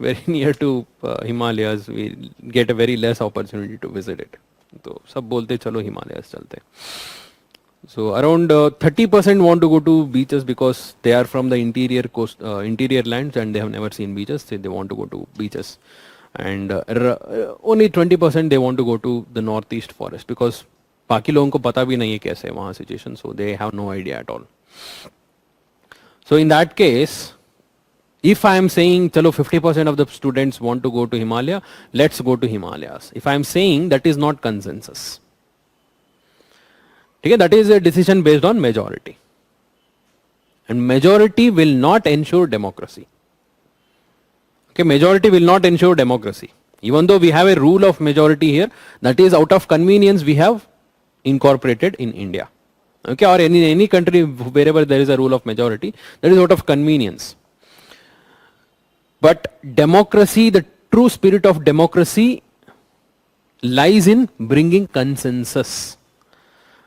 very near to Himalayas, we get a very less opportunity to visit it. तो सब बोलते चलो Himalayas चलते. So around 30% want to go to beaches because they are from the interior coast, interior lands, and they have never seen beaches. So they want to go to beaches, and only 20% they want to go to the northeast forest because बाकी लोगों को पता भी नहीं है कैसे है वहाँ situation, so they have no idea at all. So in that case, if I am saying chalo 50% of the students want to go to Himalaya, let's go to Himalayas. If I am saying that is not consensus. Okay, that is a decision based on majority. And majority will not ensure democracy. Okay, majority will not ensure democracy. Even though we have a rule of majority here, that is out of convenience we have incorporated in India. Okay, or in any country wherever there is a rule of majority, that is out of convenience. But democracy, the true spirit of democracy lies in bringing consensus.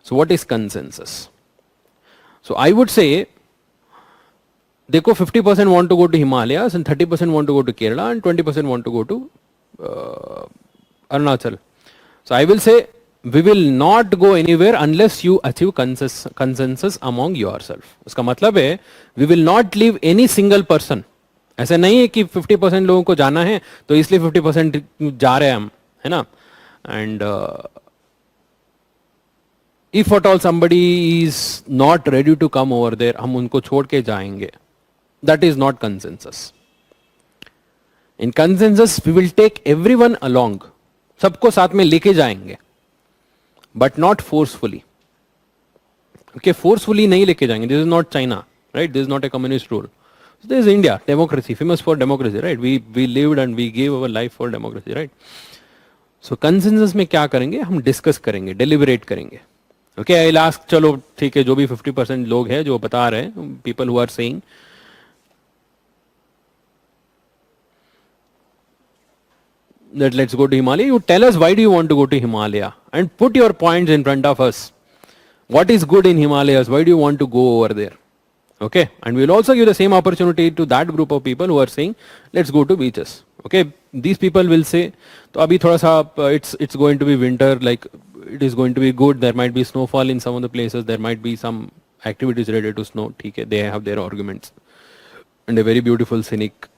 So what is consensus? So I would say, देखो 50% want to go to Himalayas and 30% want to go to Kerala and 20% want to go to Arunachal. So I will say we will not go anywhere unless you achieve consensus among yourself. उसका मतलब है we will not leave any single person. ऐसा नहीं है कि 50% लोगों को जाना है तो इसलिए 50% जा रहे हैं हम, है ना? And if at all somebody is not ready to come over there, हम उनको छोड़ के जाएंगे. That is not consensus. In consensus, we will take everyone along. सबको साथ में लेके जाएंगे, but not forcefully. Okay, forcefully नहीं लेके जाएंगे. This is not China, right? This is not a communist rule. So there is India, democracy, famous for democracy, right? We lived and we gave our life for democracy, right? So consensus में क्या करेंगे, हम discuss करेंगे, deliberate करेंगे. Okay, आई last, चलो ठीक है, जो भी 50% लोग हैं जो बता रहे हैं, people who are saying that let's go to Himalaya, you tell us why do you want to go to Himalaya and put your points in front of us. What is good in Himalayas? Why do you want to go over there? Okay, and we'll also give the same opportunity to that group of people who are saying let's go to beaches. Okay, these people will say तो अभी थोड़ा सा it's going to be winter, like it is going to be good, there might be snowfall in some of the places, there might be some activities related to snow. ठीक है, they have their arguments and a very beautiful scenic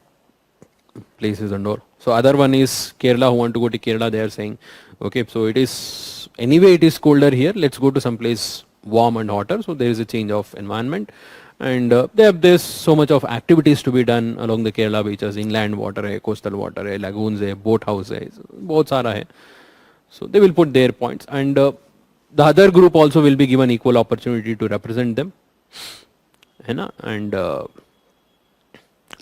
places and all. So other one is Kerala, who want to go to Kerala, they are saying okay, so it is anyway it is colder here, let's go to some place warm and hotter, so there is a change of environment. And there's so much of activities to be done along the Kerala beaches, inland water hai, coastal water hai, lagoons hai, boat house hai, bahut sara hai. So they will put their points, and the other group also will be given equal opportunity to represent them, hai na? And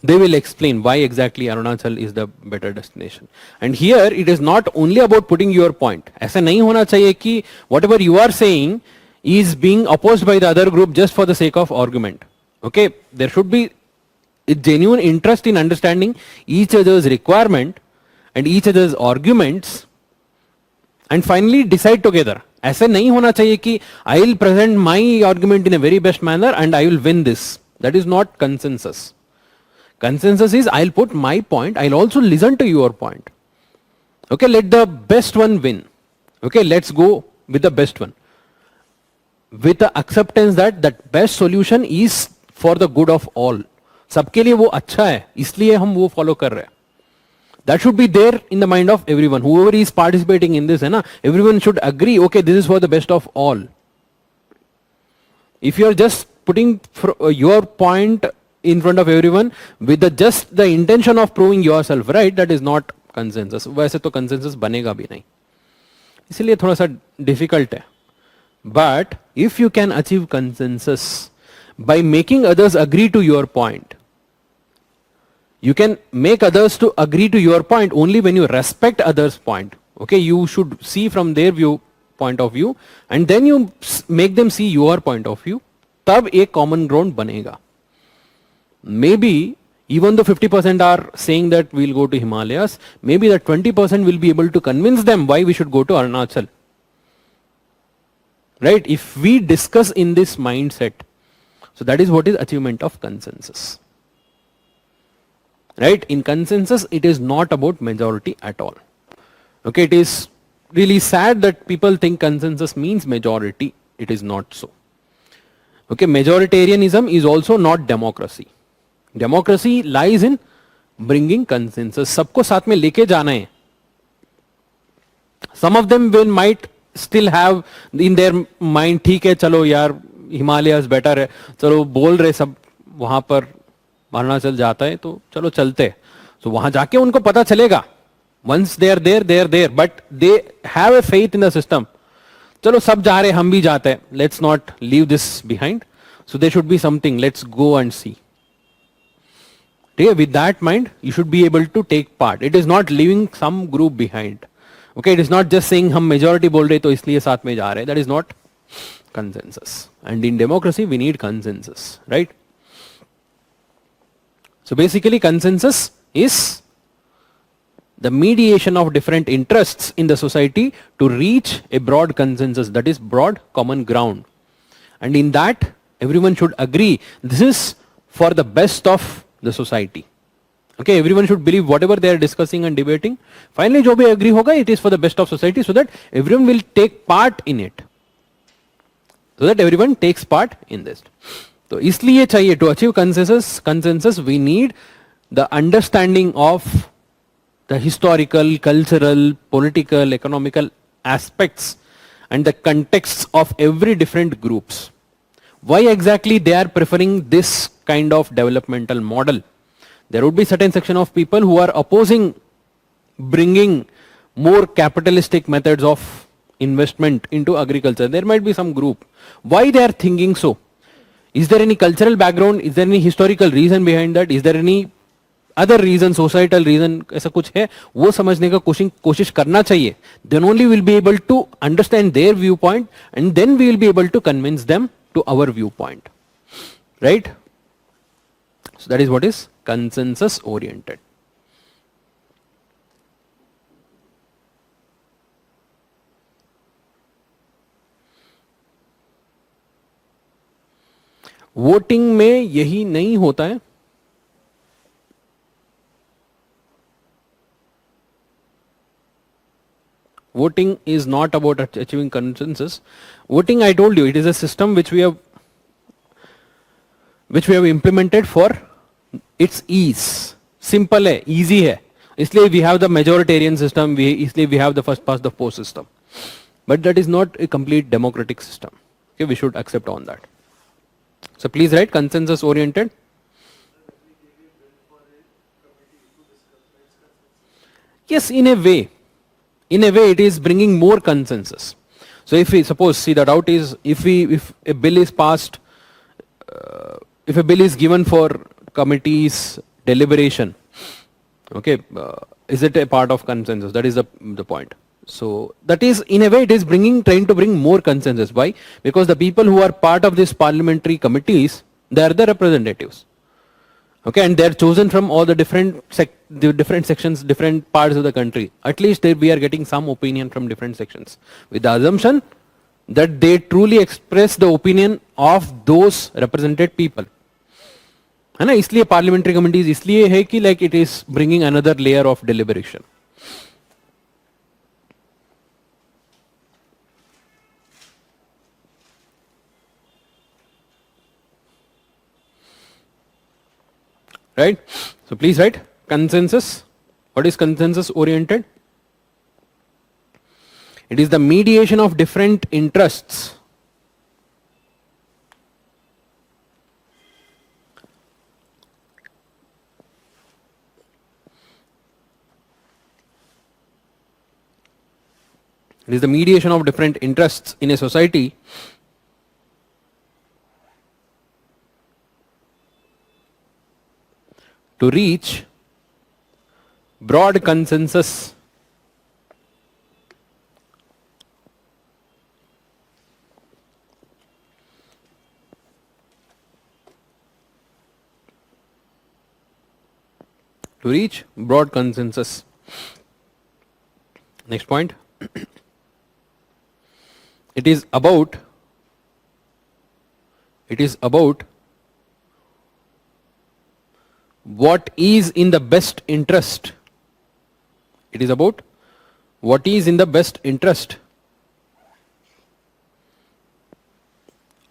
they will explain why exactly Arunachal is the better destination. And here it is not only about putting your point. ऐसा नहीं होना चाहिए कि whatever you are saying is being opposed by the other group just for the sake of argument. Okay, there should be a genuine interest in understanding each other's requirement and each other's arguments, and finally decide together. ऐसे नहीं होना चाहिए कि I will present my argument in a very best manner and I will win this. That is not consensus. Consensus is I'll put my point, I'll also listen to your point. Okay, let the best one win. Okay, let's go with the best one, with the acceptance that that best solution is for the good of all. सबके लिए वो अच्छा है, इसलिए हम वो follow कर रहे हैं. That should be there in the mind of everyone. Whoever is participating in this, है ना, everyone should agree, okay, this is for the best of all. If you are just putting your point in front of everyone with just the intention of proving yourself right, that is not consensus. वैसे तो consensus बनेगा भी नहीं, इसलिए थोड़ा सा difficult है. But if you can achieve consensus by making others agree to your point, you can make others to agree to your point only when you respect others' point. Okay, you should see from their point of view and then you make them see your point of view. तब एक common ground बनेगा. Maybe even though 50% are saying that we'll go to Himalayas, maybe that 20% will be able to convince them why we should go to Arunachal. Right? If we discuss in this mindset, so that is what is achievement of consensus. Right? In consensus, it is not about majority at all. Okay, it is really sad that people think consensus means majority. It is not so. Okay, majoritarianism is also not democracy. Democracy lies in bringing consensus. सबको साथ में लेके जाना है. Some of them might still have in their mind, ठीक है चलो यार हिमालयस बेटर है, चलो बोल रहे सब वहां पर अरुणाचल जाता है तो चलो चलते. So वहां जाके उनको पता चलेगा. Once they are there, but they have a faith in the system. चलो सब जा रहे, हम भी जाते हैं. Let's not leave this behind. So there should be something. Let's go and see. With that mind, you should be able to take part. It is not leaving some group behind. Okay, it is not just saying हम majority बोल रहे तो इसलिए साथ में जा रहे. That is not consensus. And in democracy, we need consensus, right? So basically, consensus is the mediation of different interests in the society to reach a broad consensus, that is broad common ground. And in that, everyone should agree this is for the best of the society. Okay, everyone should believe whatever they are discussing and debating. Finally, जो भी agree होगा, it is for the best of society, so that everyone will take part in it. So that everyone takes part in this. तो इसलिए चाहिए, to achieve consensus, we need the understanding of the historical, cultural, political, economical aspects and the contexts of every different groups. Why exactly they are preferring this kind of developmental model? There would be certain section of people who are opposing bringing more capitalistic methods of investment into agriculture. There might be some group. Why they are thinking so? Is there any cultural background? Is there any historical reason behind that? Is there any other reason, societal reason? ऐसा कुछ है वो समझने का कोशिश करना चाहिए. Then only we'll be able to understand their viewpoint, and then we will be able to convince them to our viewpoint. Right? So that is what is consensus oriented. Voting में यही नहीं होता है. Voting is not about achieving consensus. Voting, I told you, it is a system which we have implemented for its ease. Simple है, easy है. इसलिए we have the majoritarian system. इसलिए we have the first past the post system. But that is not a complete democratic system. Okay, we should accept on that. So please write consensus oriented. Yes, in a way. In a way, it is bringing more consensus. So if we suppose, see, the doubt is if a bill is passed, if a bill is given for committee's deliberation, okay, is it a part of consensus? That is the point. So that is, in a way, it is trying to bring more consensus. Why? Because the people who are part of these parliamentary committees, they are the representatives. Okay, and they are chosen from all the different sections, different parts of the country. At least we are getting some opinion from different sections, with the assumption that they truly express the opinion of those represented people. है ना, इसलिए parliamentary committees इसलिए है कि like it is bringing another layer of deliberation. Right? So please write consensus. What is consensus oriented? It is the mediation of different interests. It is the mediation of different interests in a society to reach broad consensus Next point. It is about what is in the best interest. It is about what is in the best interest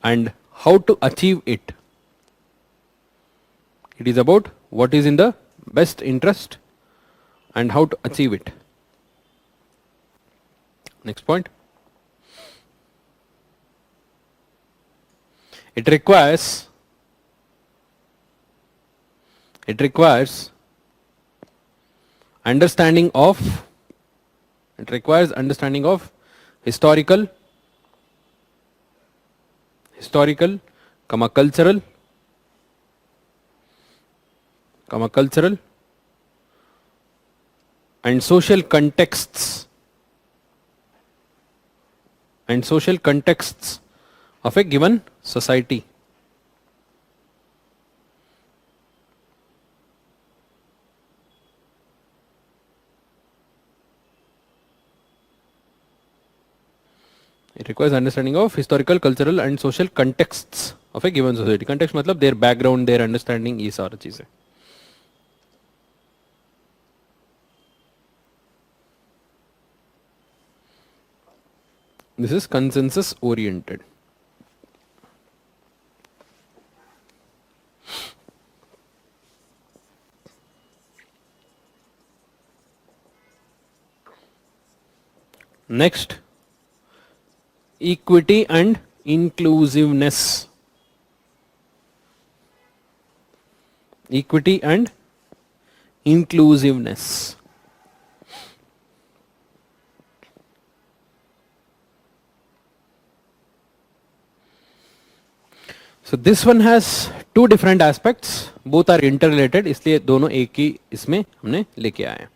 and how to achieve it. It is about what is in the best interest and how to achieve it. Next point. It requires understanding of historical, cultural and social contexts of a given society. It requires understanding of historical, cultural and social contexts of a given society. Context मतलब their background, their understanding, ये सारी चीजें. This is consensus oriented. Next, equity and inclusiveness. Equity and inclusiveness. So this one has two different aspects, both are interrelated, इसलिए दोनों एक ही इसमें हमने लेके आए हैं.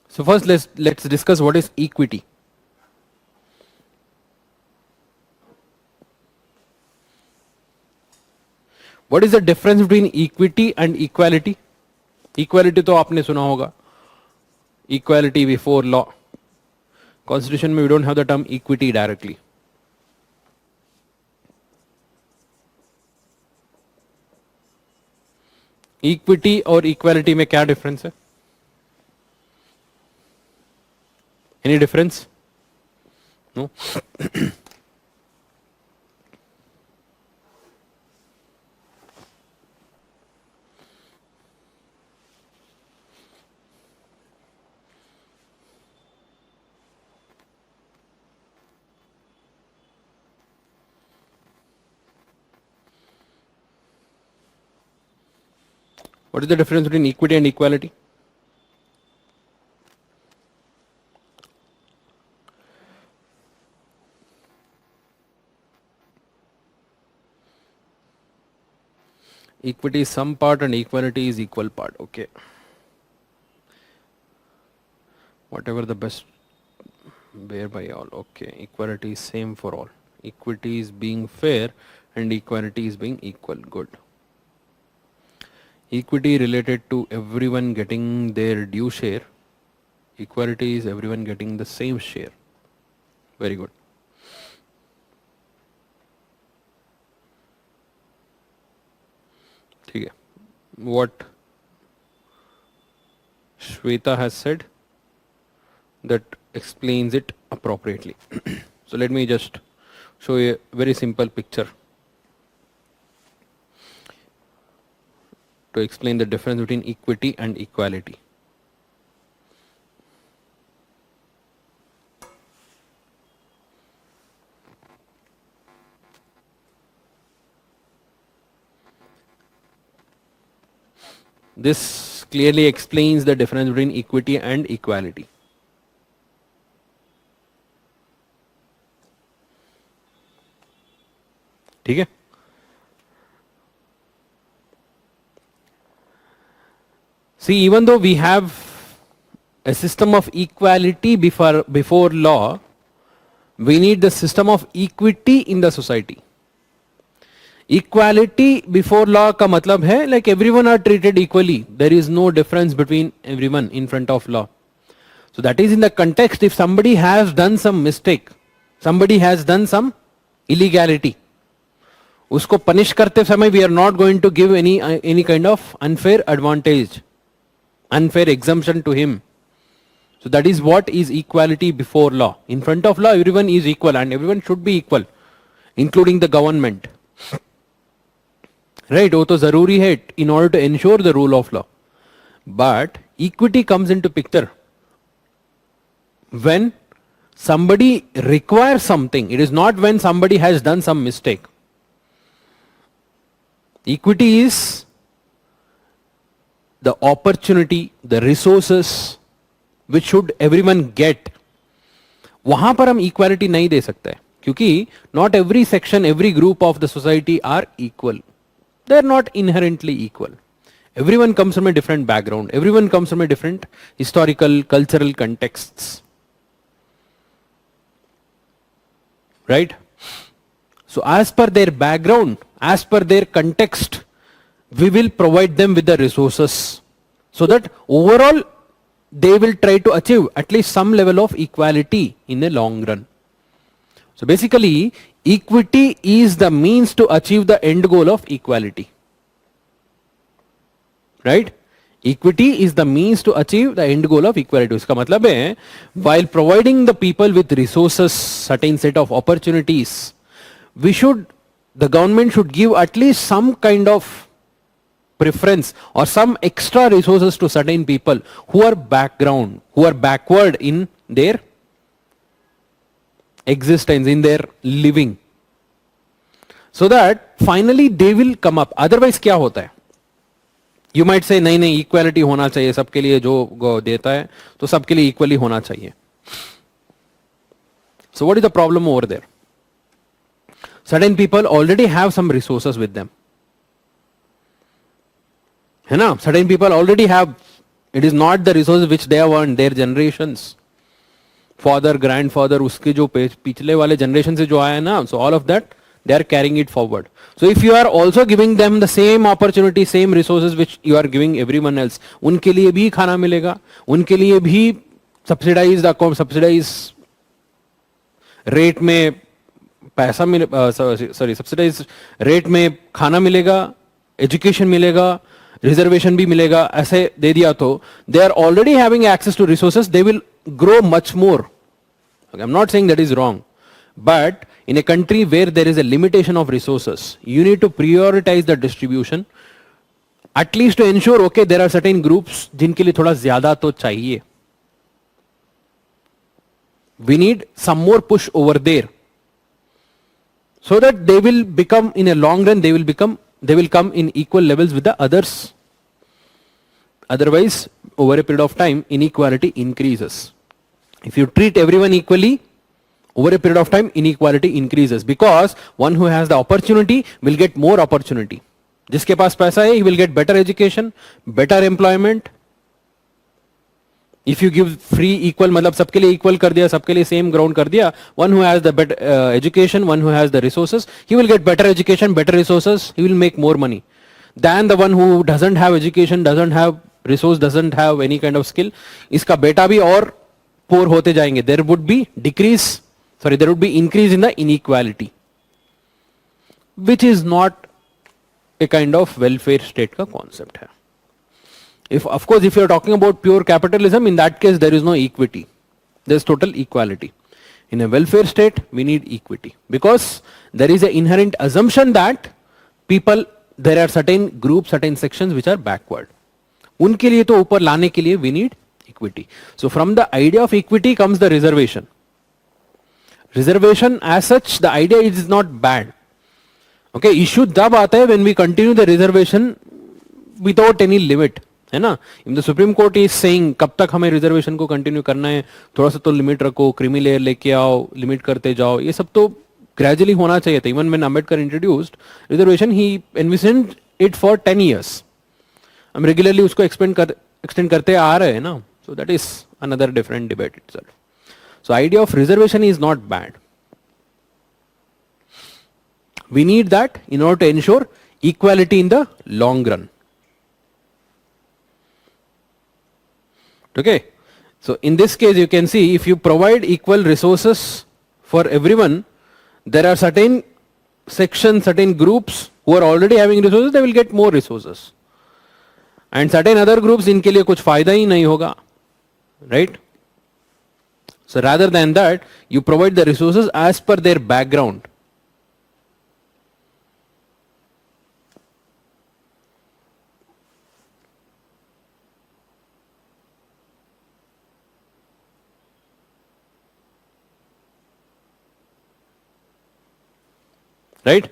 So first let's discuss what is equity. What is the difference between equity and equality? Equality तो आपने सुना होगा, equality before law. Constitution में we don't have the term equity directly. Equity और इक्वालिटी में क्या डिफरेंस है? Any difference? No. What is the difference between equity and equality? Equity is some part and equality is equal part. Okay. Whatever the best bear by all. Okay. Equality is same for all. Equity is being fair and equality is being equal. Good. Equity related to everyone getting their due share. Equality is everyone getting the same share. Very good. ठीक है. What Shweta has said, that explains it appropriately. So let me just show you a very simple picture to explain the difference between equity and equality. This clearly explains the difference between equity and equality. ठीक है? See, even though we have a system of equality before law, we need the system of equity in the society. Equality before law का मतलब है like everyone are treated equally. There is no difference between everyone in front of law. So that is in the context if somebody has done some mistake, somebody has done some illegality, उसको punish करते समय we are not going to give any kind of unfair advantage, unfair exemption to him. So that is what is equality before law. In front of law everyone is equal and everyone should be equal, including the government. Right, वो तो जरूरी है in order to ensure the rule of law. But equity comes into picture when somebody requires something. It is not when somebody has done some mistake. Equity is the opportunity, the resources which should everyone get. वहां पर हम equality नहीं दे सकते क्योंकि not every section, every group of the society are equal. They are not inherently equal. Everyone comes from a different background. Everyone comes from a different historical, cultural contexts. Right? So as per their background, as per their context, we will provide them with the resources so that overall they will try to achieve at least some level of equality in the long run. So basically, equity is the means to achieve the end goal of equality. Right? Equity is the means to achieve the end goal of equality. उसका मतलब है, while providing the people with resources, certain set of opportunities, the government should give at least some kind of preference or some extra resources to certain people who are backward in their existence, in their living, so that finally they will come up. Otherwise क्या होता है? You might say नहीं equality होना चाहिए सबके लिए, जो देता है तो सबके लिए equally होना चाहिए. So what is the problem over there? certain people already have some resources with them, है ना? Certain people already have, it is not the resources which they have earned, their generations, father, grandfather, उसके जो पिछले वाले generation से जो आया है ना, so all of that they are carrying it forward. So if you are also giving them the same opportunity, same resources which you are giving everyone else, उनके लिए भी खाना मिलेगा, उनके लिए भी subsidized rate में पैसा मिले, sorry, subsidized rate में खाना मिलेगा, education मिलेगा, reservation भी मिलेगा, ऐसे दे दिया तो they are already having access to resources, they will grow much more. Okay, I'm not saying that is wrong, but in a country where there is a limitation of resources, you need to prioritize the distribution, at least to ensure, okay, there are certain groups जिनके लिए थोड़ा ज़्यादा तो चाहिए. We need some more push over there, so that they will become, in a long run, they will come in equal levels with the others. Otherwise, over a period of time, inequality increases. If you treat everyone equally, over a period of time, inequality increases, because one who has the opportunity will get more opportunity. जिसके पास पैसा है, he will get better education, better employment. If you give free equal, मतलब सबके लिए equal कर दिया, सबके लिए same ground कर दिया, one who has the better education, one who has the resources, he will get better education, better resources, he will make more money than the one who doesn't have education, doesn't have resource, doesn't have any kind of skill. इसका बेटा भी और poor होते जाएंगे. There would be increase in the inequality, which is not a kind of welfare state का concept है. Of course, if you are talking about pure capitalism, in that case there is no equity. There is total equality. In a welfare state, we need equity, because there is an inherent assumption that there are certain groups, certain sections which are backward. उनके लिए तो ऊपर लाने के लिए we need equity. So from the idea of equity comes the reservation. Reservation as such, the idea is not bad. Okay, issue तब आता है when we continue the reservation without any limit, है ना? If the Supreme Court is saying कब तक हमें reservation को continue करना है, थोड़ा सा तो लिमिट रखो, क्रीमी लेयर लेके आओ, लिमिट करते जाओ, ये सब तो ग्रेजुअली होना चाहिए था. Even when Ambedkar introduced reservation, he envisioned it for 10 years. हम रेगुलरली उसको एक्सटेंड करते आ रहे हैं ना. So that is another different debate itself. So idea of reservation is not bad. We need that in order to ensure equality in the long run. Okay, so in this case you can see, if you provide equal resources for everyone, there are certain sections, certain groups who are already having resources, they will get more resources, and certain other groups इनके लिए कुछ फायदा ही नहीं होगा, right? So rather than that, you provide the resources as per their background. Right?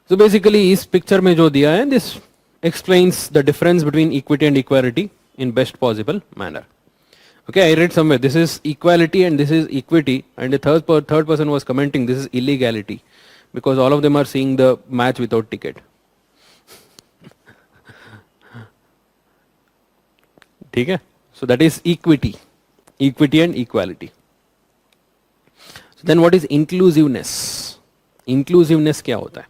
So basically इस picture में जो दिया है, this explains the difference between equity and equality in best possible manner. Okay, I read somewhere this is equality and this is equity, and the third person was commenting this is illegality, because all of them are seeing the match without ticket. ठीक है? So that is equity and equality. So then what is inclusiveness? Inclusiveness क्या होता है?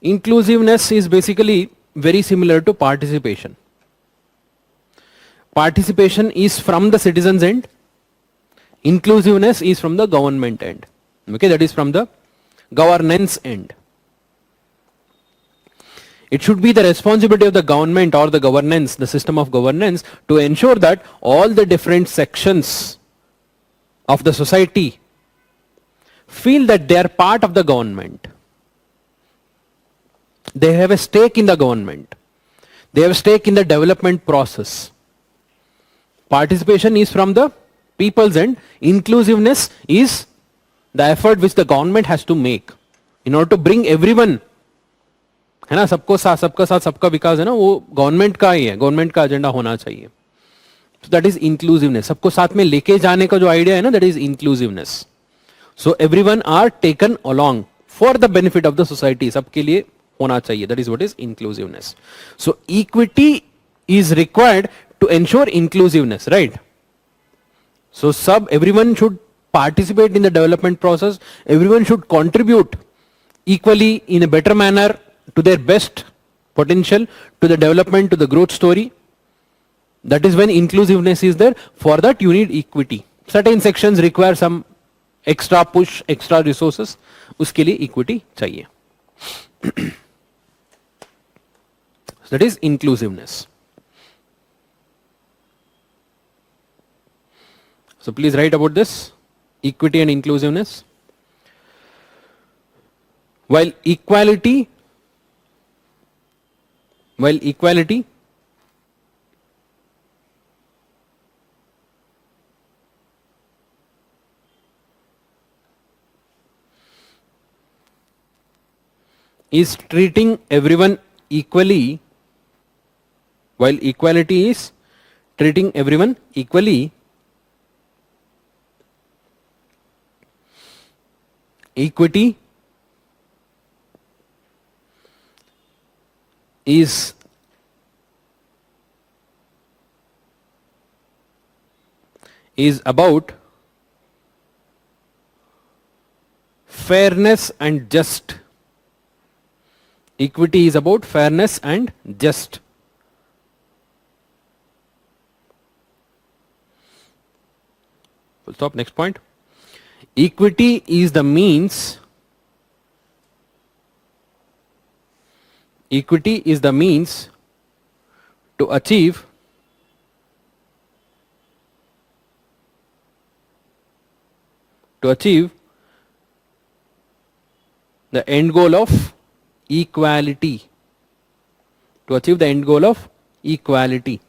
Inclusiveness is basically very similar to participation. Participation is from the citizens' end. Inclusiveness is from the government end. Okay, that is from the governance end. It should be the responsibility of the government or the governance, the system of governance, to ensure that all the different sections of the society feel that they are part of the government. They have a stake in the government. They have a stake in the development process. Participation is from the people's end. Inclusiveness is the effort which the government has to make in order to bring everyone, है ना? सबको साथ, सबका साथ सबका विकास है ना, वो गवर्नमेंट का ही है, गवर्नमेंट का एजेंडा होना चाहिए. So that is inclusiveness. सबको साथ में लेके जाने का जो idea है ना, that is inclusiveness. So everyone are taken along for the benefit of the society. सबके लिए होना चाहिए. That is what is inclusiveness. So equity is required to ensure inclusiveness, right? So everyone should participate in the development process. Everyone should contribute equally in a better manner to their best potential, to the development, to the growth story. That is when inclusiveness is there. For that you need equity. Certain sections require some extra push, extra resources. उसके लिए equity चाहिए. That is inclusiveness. So please write about this, equity and inclusiveness. While equality is treating everyone equally, while equality is treating everyone equally, equity is about fairness and just. Equity is about fairness and just. Full stop. Next point. Equity is the means. Equity is the means to achieve the end goal of equality. To achieve the end goal of equality.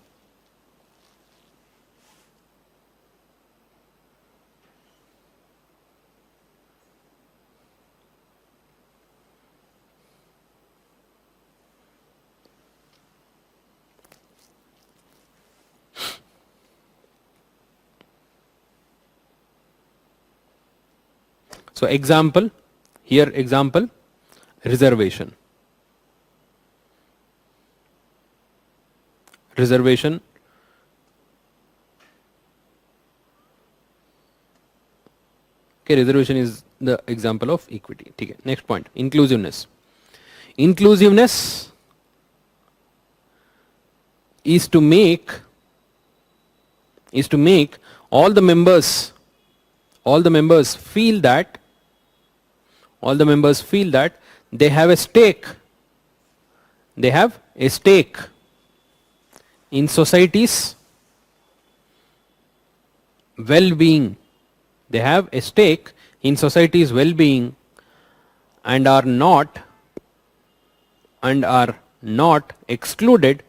So example, here example, reservation. Reservation. Okay, reservation is the example of equity. Okay. Next point, inclusiveness. Inclusiveness is to make all the members feel that they have a stake. They have a stake in society's well-being. They have a stake in society's well-being and are not excluded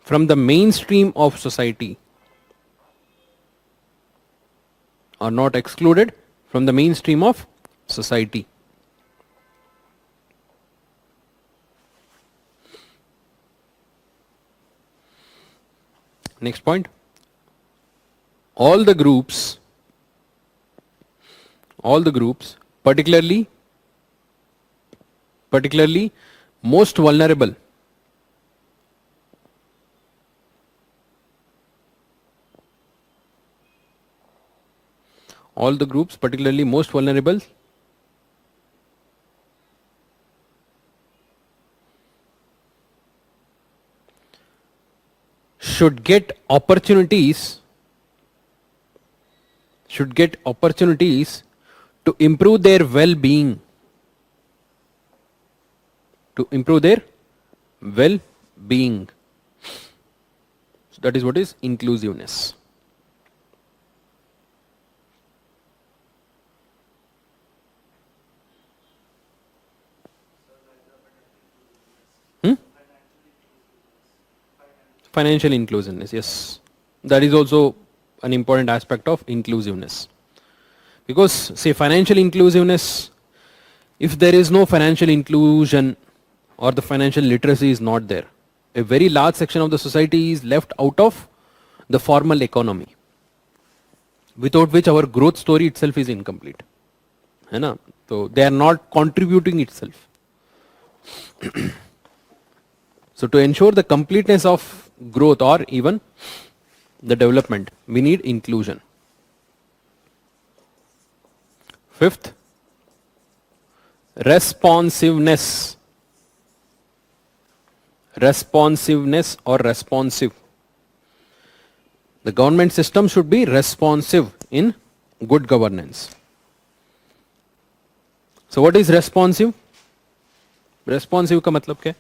from the mainstream of society. Are not excluded from the mainstream of society. Next point. All the groups, particularly most vulnerable, all the groups particularly most vulnerable should get opportunities to improve their well-being. So that is what is inclusiveness. Financial inclusiveness, yes. That is also an important aspect of inclusiveness. Because say financial inclusiveness, if there is no financial inclusion or the financial literacy is not there. A very large section of the society is left out of the formal economy, without which our growth story itself is incomplete. है ना? So they are not contributing itself. So to ensure the completeness of growth or even the development, we need inclusion. Fifth, responsiveness. Responsiveness or responsive. The government system should be responsive in good governance. So what is responsive? Responsive का मतलब क्या?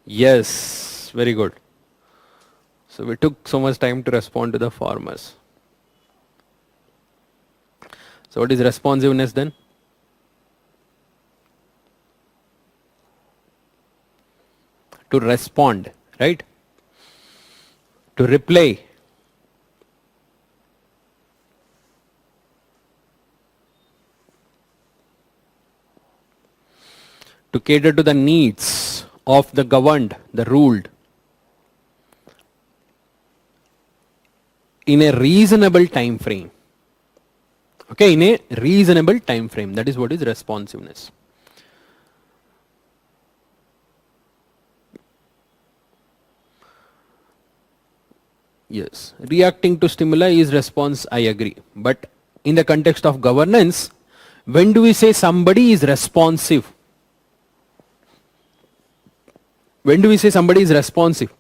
Yes, very good. So we took so much time to respond to the farmers. So what is responsiveness then? To respond, right? To reply. To cater to the needs of the governed, the ruled, in a reasonable time frame. Okay, in a reasonable time frame. That is what is responsiveness. Yes, reacting to stimuli is response, I agree. But in the context of governance, when do we say somebody is responsive? When do we say somebody is responsive?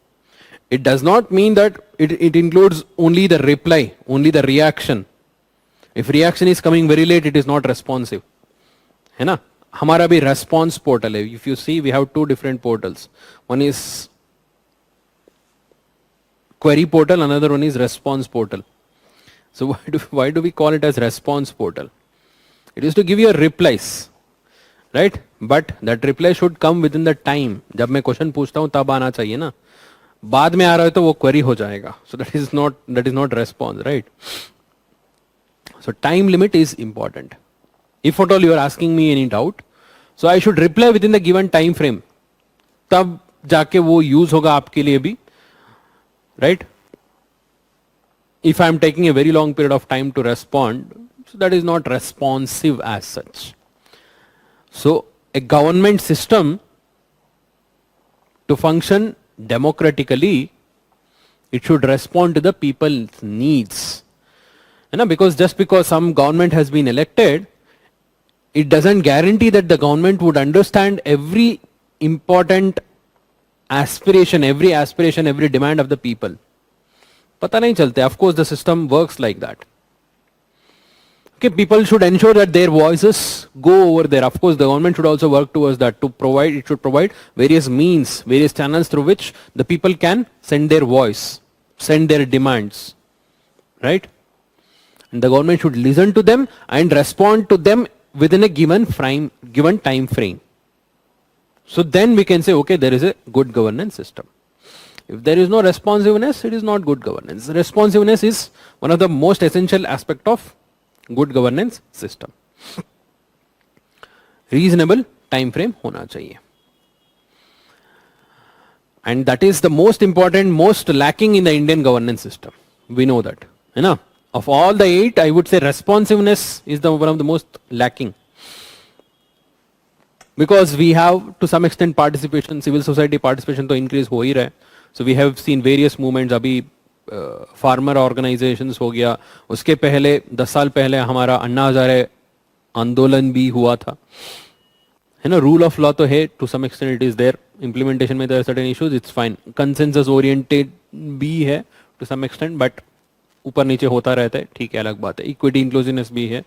It does not mean that it includes only the reply, only the reaction. If reaction is coming very late, it is not responsive. है ना? हमारा भी response portal है. If you see, we have two different portals. One is query portal, another one is response portal. So why do we call it as response portal? It is to give you a replies, right? But that reply should come within the time. जब मैं question पूछता हूँ तब आना चाहिए ना. बाद में आ रहा है तो वो query हो जाएगा. So that is not response, right? So time limit is important. If at all you are asking me any doubt, so I should reply within the given time frame. तब जाके वो use होगा आपके लिए भी, right? If I am taking a very long period of time to respond, so that is not responsive as such. So a government system to function democratically, it should respond to the people's needs. Because just because some government has been elected, it doesn't guarantee that the government would understand every important aspiration, every demand of the people. पता नहीं चलते. Of course, the system works like that. Okay, people should ensure that their voices go over there. Of course, the government should also work towards that. It should provide various means, various channels through which the people can send their voice, send their demands, right? And the government should listen to them and respond to them within a given time frame. So then we can say, okay, there is a good governance system. If there is no responsiveness, it is not good governance. Responsiveness is one of the most essential aspect of good governance system. Reasonable time frame होना चाहिए. And that is the most important, most lacking in the Indian governance system. We know that. है ना? Of all the 8, I would say responsiveness is one of the most lacking. Because we have to some extent participation, civil society participation to increase हो ही रहा है. So we have seen various movements. अभी farmer organisations हो गया. उसके पहले 10 साल पहले हमारा अन्ना हजारे आंदोलन भी हुआ था. है ना? रूल ऑफ लॉ तो है, to some extent it is there. Implementation में there are certain issues, it's fine. Consensus oriented भी है टू सम एक्सटेंट, बट ऊपर नीचे होता रहता है, ठीक है, अलग बात है. इक्विटी इंक्लूसिवनेस भी है,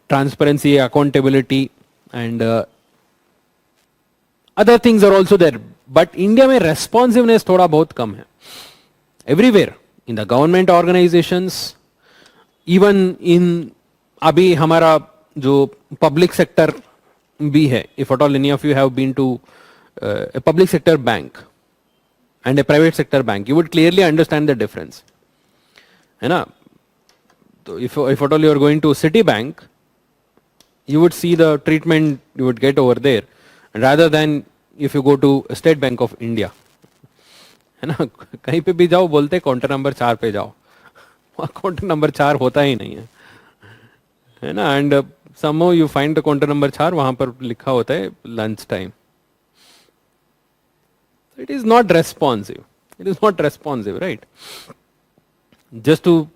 transparency, accountability and other things are also there. But India में रेस्पॉन्सिवनेस थोड़ा बहुत कम है. Everywhere in the government organisations, even in अभी हमारा जो पब्लिक सेक्टर भी है, if at all any of you have been to a public sector bank and a private sector bank, you would clearly understand the difference. है ना? तो if at all you are going to Citibank, you would see the treatment you would get over there, rather than if you go to State Bank of India. है ना, कहीं पे भी जाओ बोलते काउंटर नंबर 4 पे जाओ, वहाँ काउंटर नंबर 4 होता ही नहीं है ना. And somehow you find the counter number 4, वहाँ पर लिखा होता है lunch time. It is not responsive. It is not responsive, right? Just to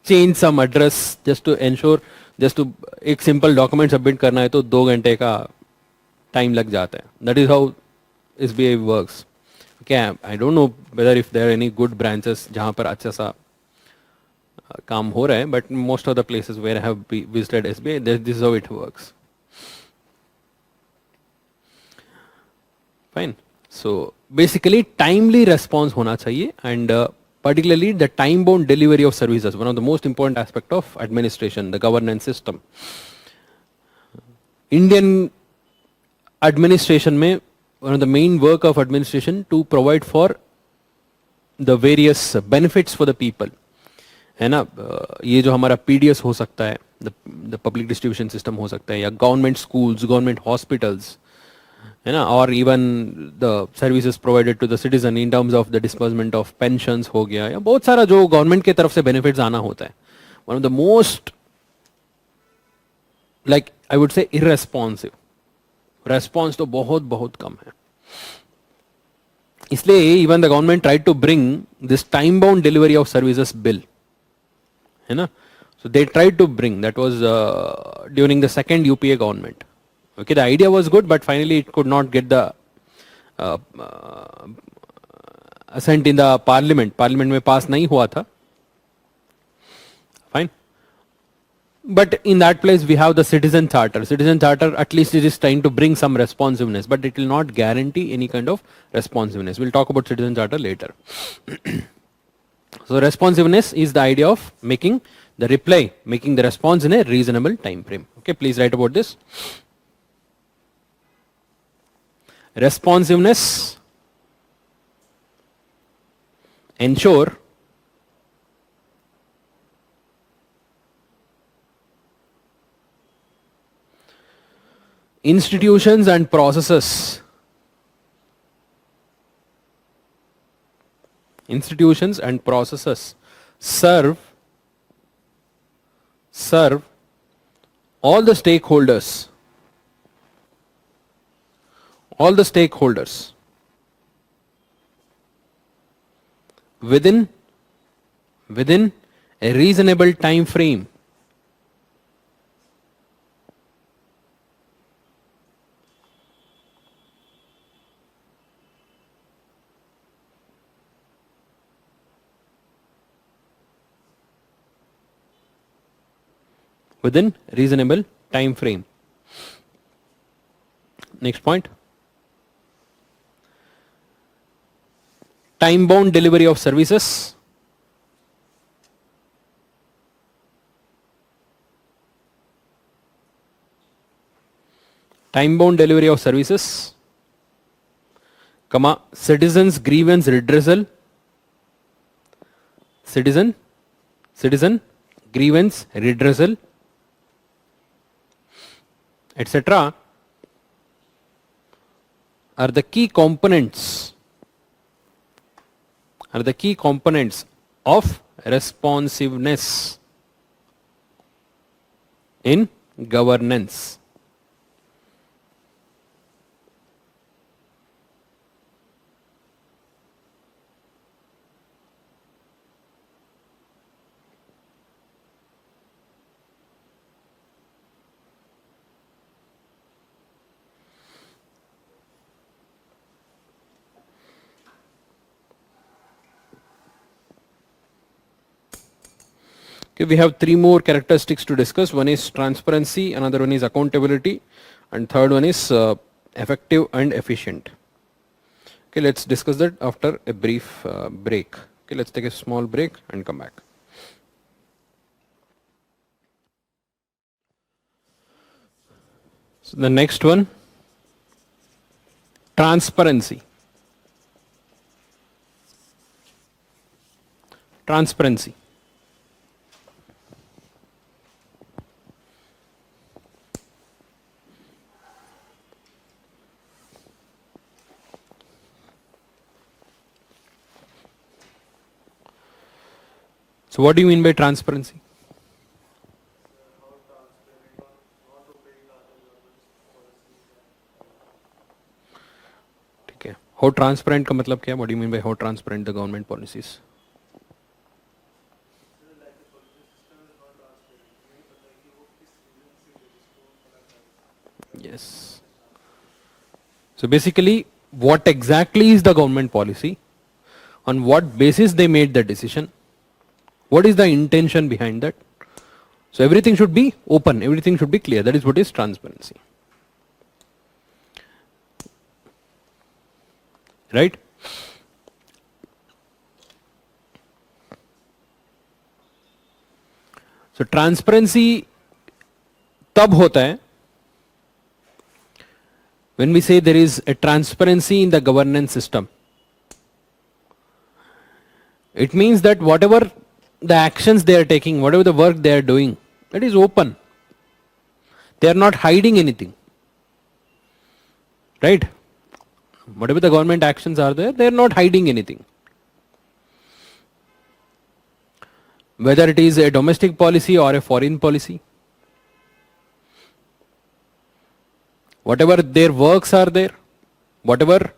change some address, just to ensure, just to एक simple document submit करना है तो 2 घंटे का time लग जाता है. That is how SBI works. Okay, I don't know whether if there are any good branches जहाँ पर अच्छा सा काम हो रहा है, but most of the places where I have visited SBI, this is how it works. Fine. So basically timely response होना चाहिए, and particularly the time bound delivery of services, one of the most important aspect of administration, the governance system. Indian administration में one of the main work of administration to provide for the various benefits for the people, है ना. ये जो हमारा PDS हो सकता है, the public distribution system हो सकता है, या government schools, government hospitals, है ना, और even the services provided to the citizen in terms of the disbursement of pensions हो गया, या बहुत सारा जो government के तरफ से benefits आना होता है. One of the most, like I would say, irresponsive. Response तो बहुत बहुत कम है. इसलिए even the government tried to bring this time bound delivery of services bill, है ना. So they tried to bring, that was during the second UPA government. Okay, the idea was good, but finally it could not get the assent in the parliament. Parliament में pass नहीं हुआ था. Fine. But in that place we have the citizen charter. Citizen charter at least it is trying to bring some responsiveness, but it will not guarantee any kind of responsiveness. We'll talk about citizen charter later. So responsiveness is the idea of making the reply, making the response in a reasonable time frame. Okay, please write about this. Responsiveness ensure institutions and processes serve all the stakeholders within a reasonable time frame. Within reasonable time frame. Next point. Time bound delivery of services. Time bound delivery of services, comma, citizens grievance redressal, citizen grievance redressal, etc. are the key components of responsiveness in governance. Okay, we have 3 more characteristics to discuss. One is transparency, another one is accountability, and third one is effective and efficient. Okay, let's discuss that after a brief break. Okay, let's take a small break and come back. So the next one, transparency. Transparency. So what do you mean by transparency? ठीक है, how transparent का मतलब क्या? What do you mean by how transparent the government policies? Yes. So basically, what exactly is the government policy? On what basis they made the decision? What is the intention behind that? So everything should be open, everything should be clear. That is what is transparency. Right? So transparency तब होता है when we say there is a transparency in the governance system. It means that whatever the actions they are taking, whatever the work they are doing, it is open. They are not hiding anything. Right? Whatever the government actions are there, they are not hiding anything. Whether it is a domestic policy or a foreign policy. Whatever their works are there, whatever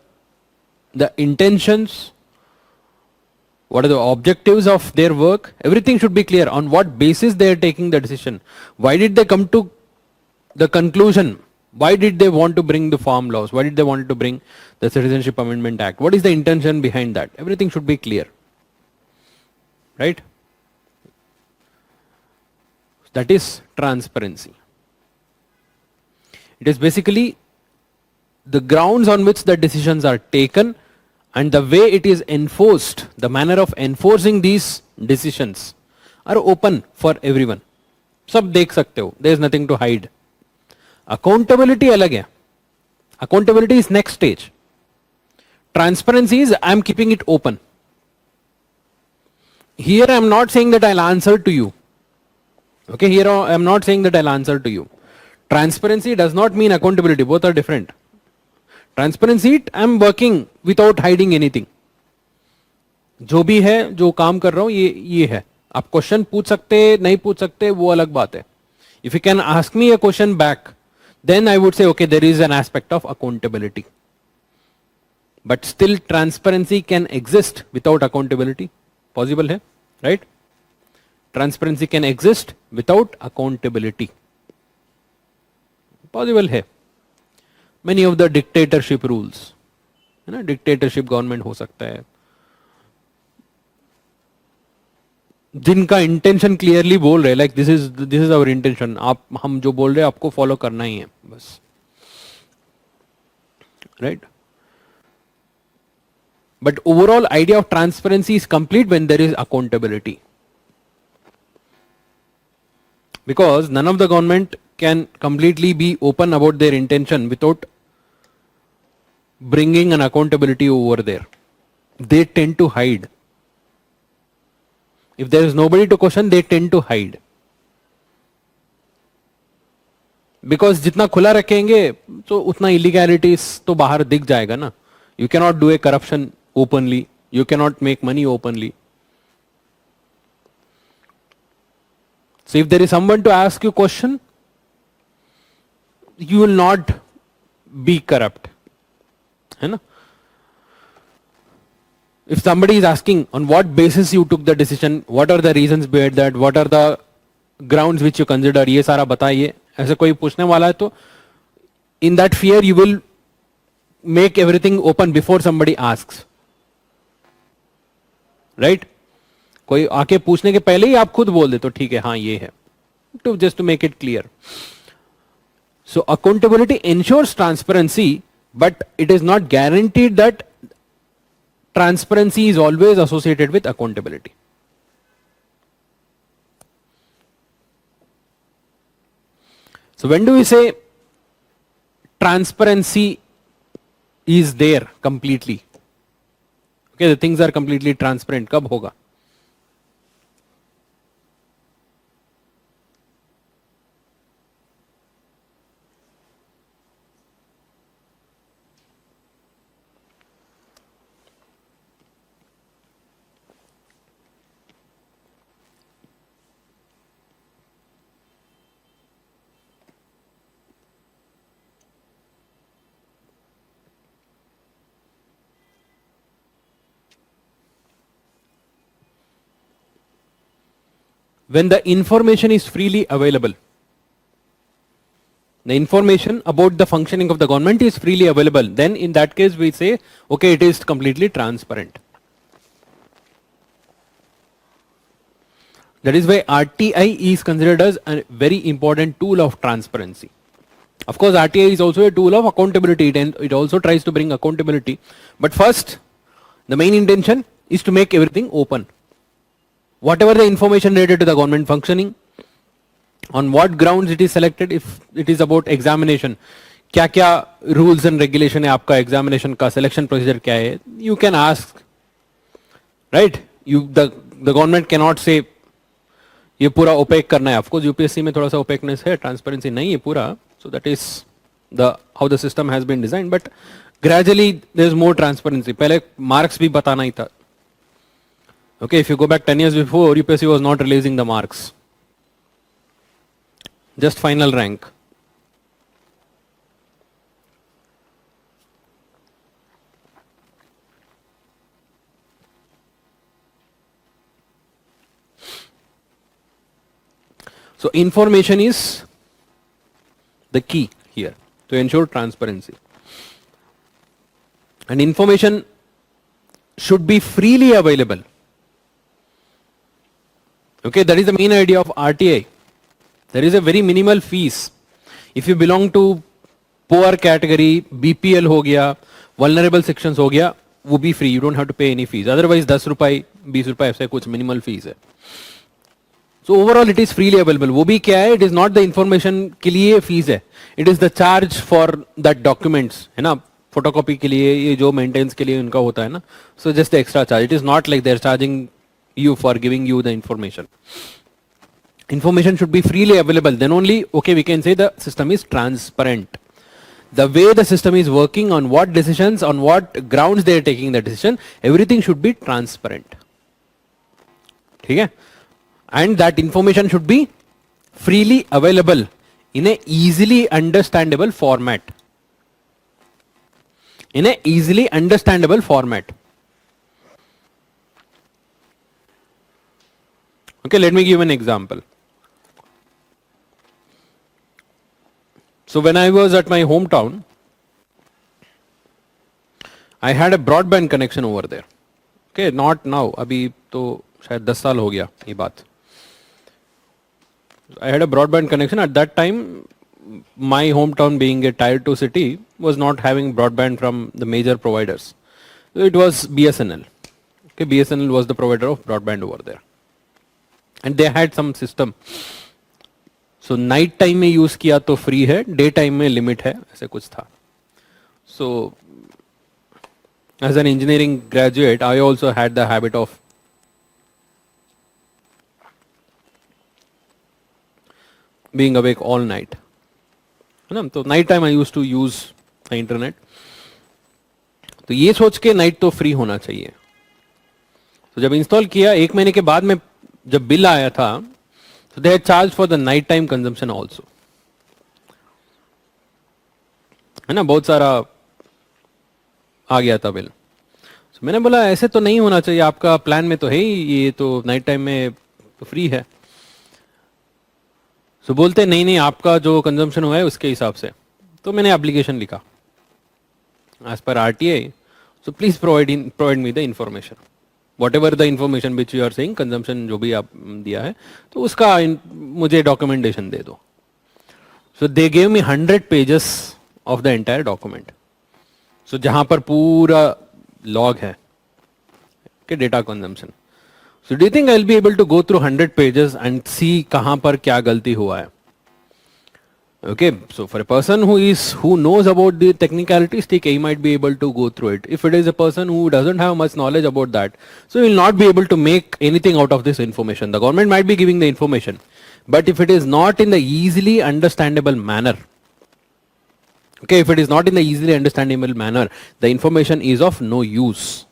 the intentions, what are the objectives of their work, everything should be clear on what basis they are taking the decision. Why did they come to the conclusion? Why did they want to bring the farm laws? Why did they want to bring the Citizenship Amendment Act? What is the intention behind that? Everything should be clear. Right? That is transparency. It is basically the grounds on which the decisions are taken and the way it is enforced, the manner of enforcing these decisions are open for everyone. सब देख सकते हो. There is nothing to hide. Accountability अलग है. Accountability is next stage. Transparency is I am keeping it open. Here I am not saying that I'll answer to you. Okay, here I am not saying that I'll answer to you. Transparency does not mean accountability. Both are different. Transparency, I am working without hiding anything. जो भी है, जो काम कर रहा हूँ, ये है. आप क्वेश्चन पूछ सकते, नहीं पूछ सकते, वो अलग बात है. If you can ask me a question back, then I would say, okay, there is an aspect of accountability. But still, transparency can exist without accountability. Possible है, right? Transparency can exist without accountability. Possible है. Many of the dictatorship rules, है ना, dictatorship government हो सकता है, जिनका intention clearly बोल रहे, like this is our intention, आप हम जो बोल रहे हैं आपको फॉलो करना ही है बस. Right? But overall idea of transparency is complete when there is accountability. Because none of the government can completely be open about their intention without bringing an accountability over there. They tend to hide. If there is nobody to question, they tend to hide. Because जितना खुला रखेंगे तो उतना illegalities तो बाहर दिख जाएगा ना. You cannot do a corruption openly. You cannot make money openly. So if there is someone to ask you question, you will not be corrupt. है ना? If somebody is asking on what basis you took the decision, what are the reasons behind that, what are the grounds which you consider, ये सारा बताइए, ऐसे कोई पूछने वाला है तो in that fear you will make everything open before somebody asks. Right? कोई आके पूछने के पहले ही आप खुद बोल दे तो ठीक है, हाँ ये है, to just to make it clear. So accountability ensures transparency, but it is not guaranteed that transparency is always associated with accountability. So when do we say transparency is there completely? Okay, the things are completely transparent. कब होगा? when the information is freely available, the information about the functioning of the government is freely available, then in that case we say, okay, it is completely transparent. That is why RTI is considered as a very important tool of transparency. Of course, RTI is also a tool of accountability, and it also tries to bring accountability. But first, the main intention is to make everything open. Whatever the information related to the government functioning, on what grounds it is selected, if it is about examination, क्या क्या rules and regulation है आपका examination का, selection procedure क्या है, you can ask, right? The government cannot say ये पूरा opaque करना है. Of course, UPSC में थोड़ा सा opaqueness है, transparency नहीं है पूरा. So that is how the system has been designed. But gradually there is more transparency. पहले marks भी बताना ही था. Okay, if you go back 10 years before, UPSC was not releasing the marks. Just final rank. So information is the key here to ensure transparency. And information should be freely available. Okay, that is the main idea of RTI. There is a very minimal fees. If you belong to poor category, BPL हो गया, vulnerable sections हो गया, वो भी free. You don't have to pay any fees. Otherwise 10 रुपए, 20 रुपए ऐसे कुछ minimal fees है. So overall it is freely available. वो भी क्या है? It is not the information के लिए fees है. It is the charge for that documents, है ना? Photocopy के लिए, ये जो maintenance के लिए उनका होता है ना? So just the extra charge. It is not like they are charging you for giving you the information. Information should be freely available. Then only, okay, we can say the system is transparent. The way the system is working, on what decisions, on what grounds they are taking the decision, everything should be transparent. ठीक है? And that information should be freely available in a easily understandable format. In a easily understandable format. Okay, let me give an example. So when I was at my hometown, I had a broadband connection over there. Okay, not now. अभी तो शायद 10 साल हो गया ये बात. I had a broadband connection at that time. My hometown, being a tier 2 city, was not having broadband from the major providers. So it was BSNL. Okay, BSNL was the provider of broadband over there, and they had some system. So night time में use किया तो free है, day time में limit है, ऐसे कुछ था. So as an engineering graduate, I also had the habit of being awake all night. है ना? तो night time I used to use the internet. तो ये सोच के night तो free होना चाहिए. तो जब install किया, 1 महीने के बाद में जब बिल आया था, so they had charged for the night time consumption also. है ना? बहुत सारा आ गया था बिल. So मैंने बोला ऐसे तो नहीं होना चाहिए, आपका प्लान में तो है ही, ये तो नाइट टाइम में तो फ्री है. So बोलते नहीं नहीं, आपका जो कंजम्पशन हुआ है उसके हिसाब से. तो मैंने एप्लीकेशन लिखा as per RTI. So please provide me the information. Whatever the information which you are saying, consumption जो भी आप दिया है, तो उसका मुझे documentation दे दो. So they gave me 100 pages of the entire document. So जहाँ पर पूरा log है के data consumption. So do you think I'll be able to go through 100 pages and see कहाँ पर क्या गलती हुआ है? Okay, so for a person who knows about the technicalities, he might be able to go through it. If it is a person who doesn't have much knowledge about that, so he will not be able to make anything out of this information. The government might be giving the information, but if it is not in the easily understandable manner, okay, if it is not in the easily understandable manner, the information is of no use.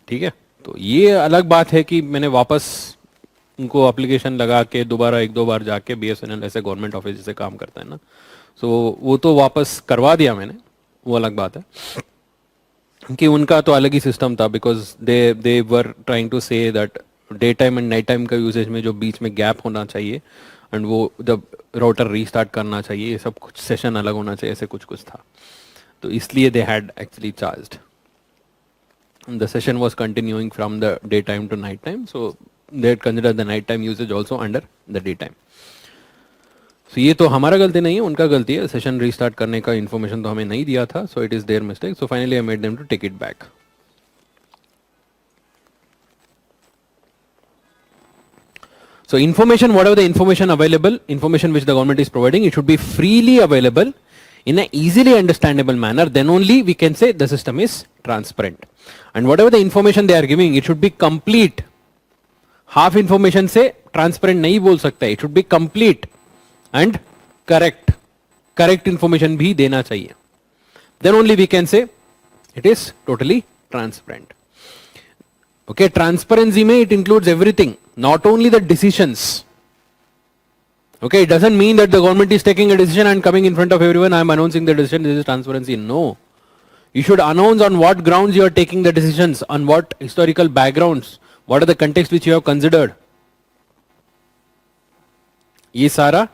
ठीक है? तो ये अलग बात है कि मैंने वापस उनको एप्लीकेशन लगा के दोबारा 1-2 बार जाके, BSNL ऐसे गवर्नमेंट ऑफिस जैसे काम करता है ना, सो वो तो वापस करवा दिया मैंने, वो अलग बात है कि उनका तो अलग ही सिस्टम था, because they were trying to say that day time and night time का यूसेज में जो बीच में गैप होना चाहिए एंड वो जब राउटर रीस्टार्ट करना चाहिए, ये सब कुछ सेशन अलग होना चाहिए, ऐसे कुछ कुछ था. तो इसलिए they had actually charged. The session was continuing from the daytime to night time, so they had considered the night time usage also under the daytime. So ये तो हमारा गलती नहीं है, उनका गलती है. सेशन रीस्टार्ट करने का इन्फॉर्मेशन तो हमें नहीं दिया था, so it is their mistake. So finally I made them to take it back. So information, whatever the information available, information which the government is providing, it should be freely available in a easily understandable manner. Then only we can say the system is transparent. And whatever the information they are giving, it should be complete. Half information से transparent नहीं बोल सकता. It should be complete and correct. Correct information भी देना चाहिए. Then only we can say it is totally transparent. Okay, transparency में it includes everything, not only the decisions. Okay, it doesn't mean that the government is taking a decision and coming in front of everyone, I am announcing the decision, this is transparency. No. You should announce on what grounds you are taking the decisions, on what historical backgrounds, what are the contexts which you have considered. ये सारा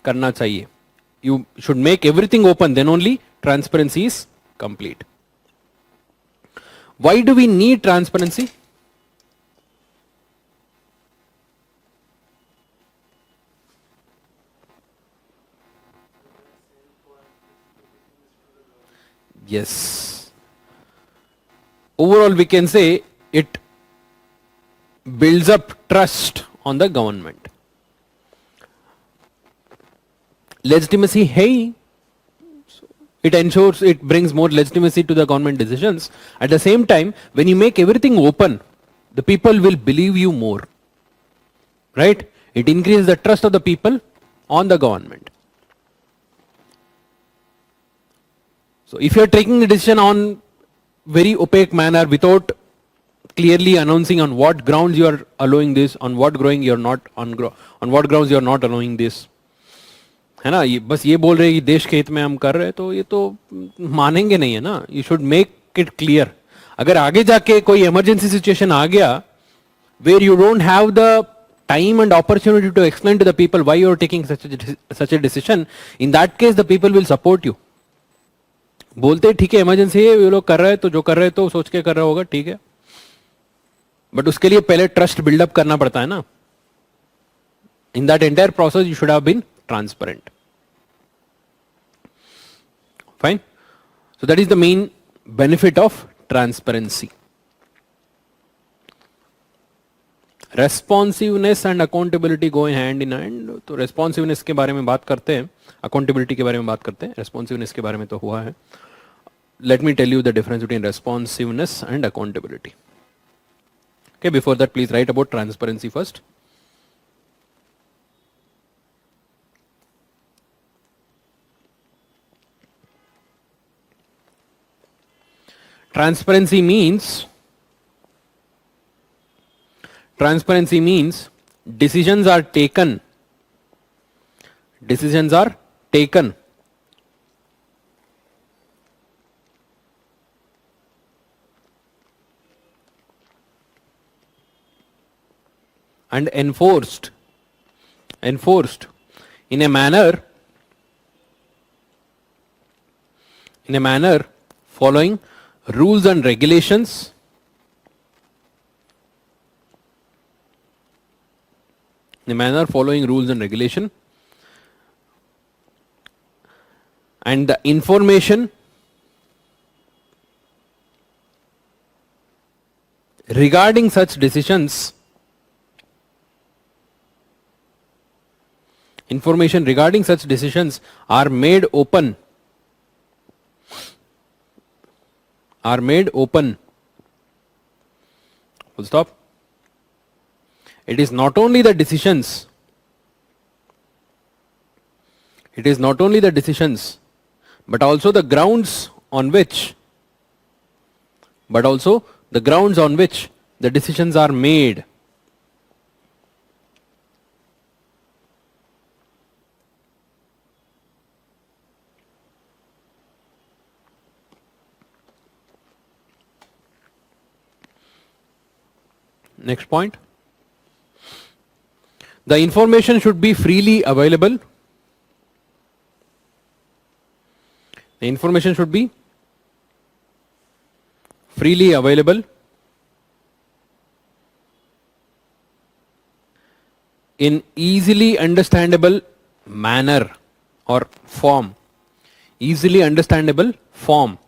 करना चाहिए. You should make everything open, then only transparency is complete. Why do we need transparency? Yes. Overall, we can say it builds up trust on the government. Legitimacy है. It ensures, it brings more legitimacy to the government decisions. At the same time, when you make everything open, the people will believe you more. Right? It increases the trust of the people on the government. So if you are taking the decision on very opaque manner without clearly announcing on what grounds you are allowing this, on what grounds you are not on what grounds you are not allowing this, है ना, ये बस ये बोल रहे हैं कि देश के हित में हम कर रहे हैं, तो ये तो मानेंगे नहीं, है ना. You should make it clear. अगर आगे जाके कोई इमरजेंसी सिचुएशन आ गया where you don't have the time and opportunity to explain to the people why you are taking such a decision, in that case the people will support you. बोलते ठीक है emergency है, ये लोग कर रहे हैं तो जो कर रहे हैं तो सोच के कर रहा होगा, ठीक है, बट उसके लिए पहले ट्रस्ट बिल्डअप करना पड़ता है ना. In that entire process you should have been transparent. Fine. So that is the main benefit of transparency. Responsiveness and accountability go hand in hand. तो responsiveness के बारे में बात करते हैं, accountability के बारे में बात करते हैं. Responsiveness के बारे में तो हुआ है. Let me tell you the difference between responsiveness and accountability. Okay, before that please write about transparency first. Transparency means decisions are taken and enforced in a manner following rules and regulations and the information regarding such decisions are made open full stop. It is not only the decisions but also the grounds on which the decisions are made. Next point. The information should be freely available. The information should be freely available in easily understandable manner or form. Easily understandable form.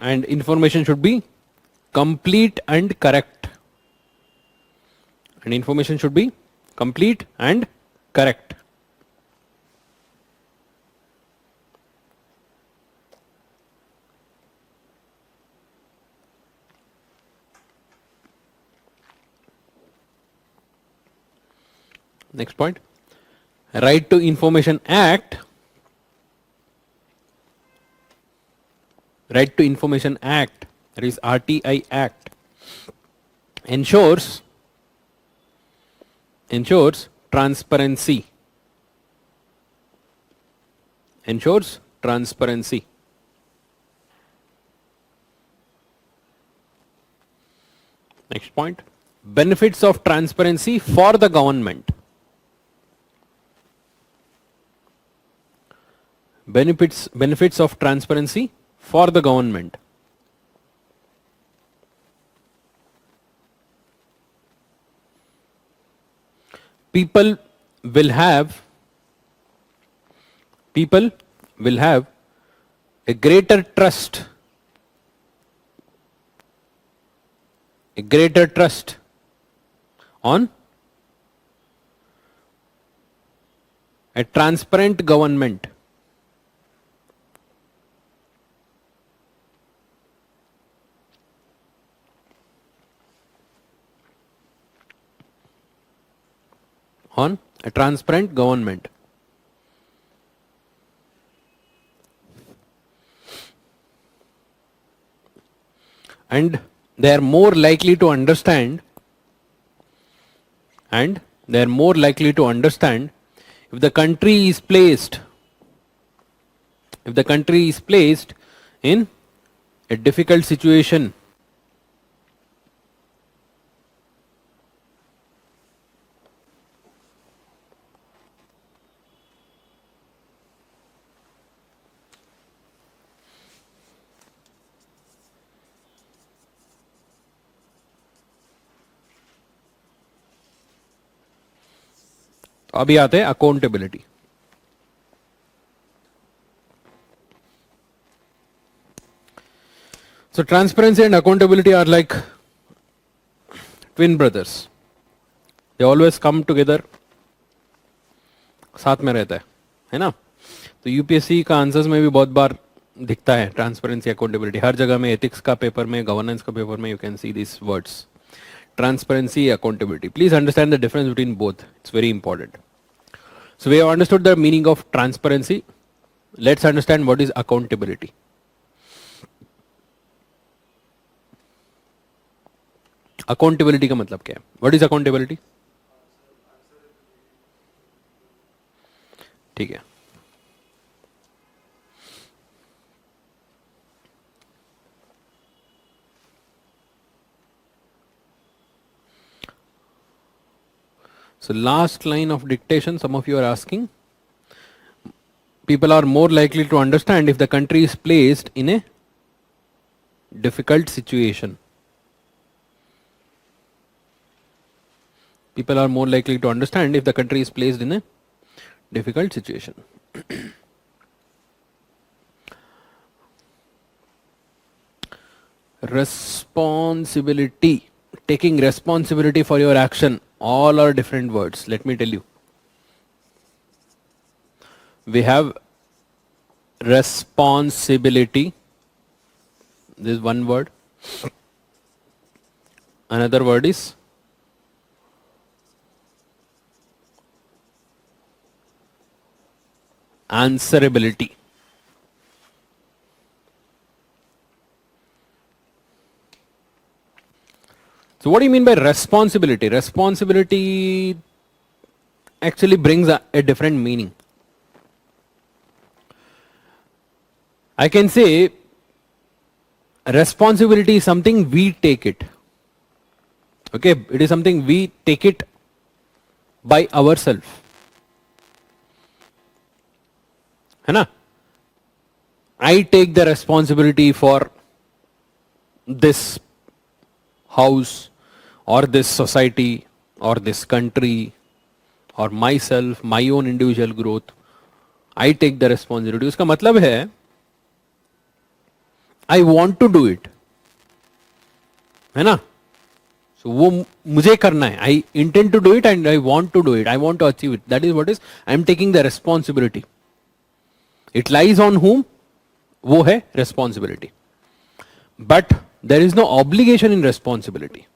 And information should be complete and correct. And information should be complete and correct. Next point. Right to Information Act. Right to Information Act, that is RTI Act, ensures transparency. Ensures transparency. Next point. Benefits of transparency for the government. Benefits of transparency for the government. People will have a greater trust on a transparent government. On a transparent government. And they are more likely to understand if the country is placed in a difficult situation. अभी आते हैं accountability. So transparency and accountability are like twin brothers. They always come together. साथ में रहता है ना. तो UPSC का आंसर्स में भी बहुत बार दिखता है ट्रांसपेरेंसी अकाउंटेबिलिटी. हर जगह में एथिक्स का पेपर में, गवर्नेंस का पेपर में you can see this words. Transparency, accountability. Please understand the difference between both. It's very important. So we have understood the meaning of transparency. Let's understand what is accountability. Accountability का मतलब क्या है? What is accountability? ठीक है. So last line of dictation, some of you are asking. People are more likely to understand if the country is placed in a difficult situation. People are more likely to understand if the country is placed in a difficult situation. Responsibility. Taking responsibility for your action. All are different words. Let me tell you. We have responsibility. This is one word. Another word is answerability. So what do you mean by responsibility? Responsibility actually brings a different meaning. I can say responsibility is something we take it. Okay, it is something we take it by ourselves. है ना? I take the responsibility for this house or this society or this country or myself, my own individual growth. I take the responsibility. उसका मतलब है I want to do it. है ना? So वो मुझे करना है. I intend to do it and I want to do it. I want to achieve it. That is what is I am taking the responsibility. It lies on whom? वो है responsibility. But there is no obligation in responsibility.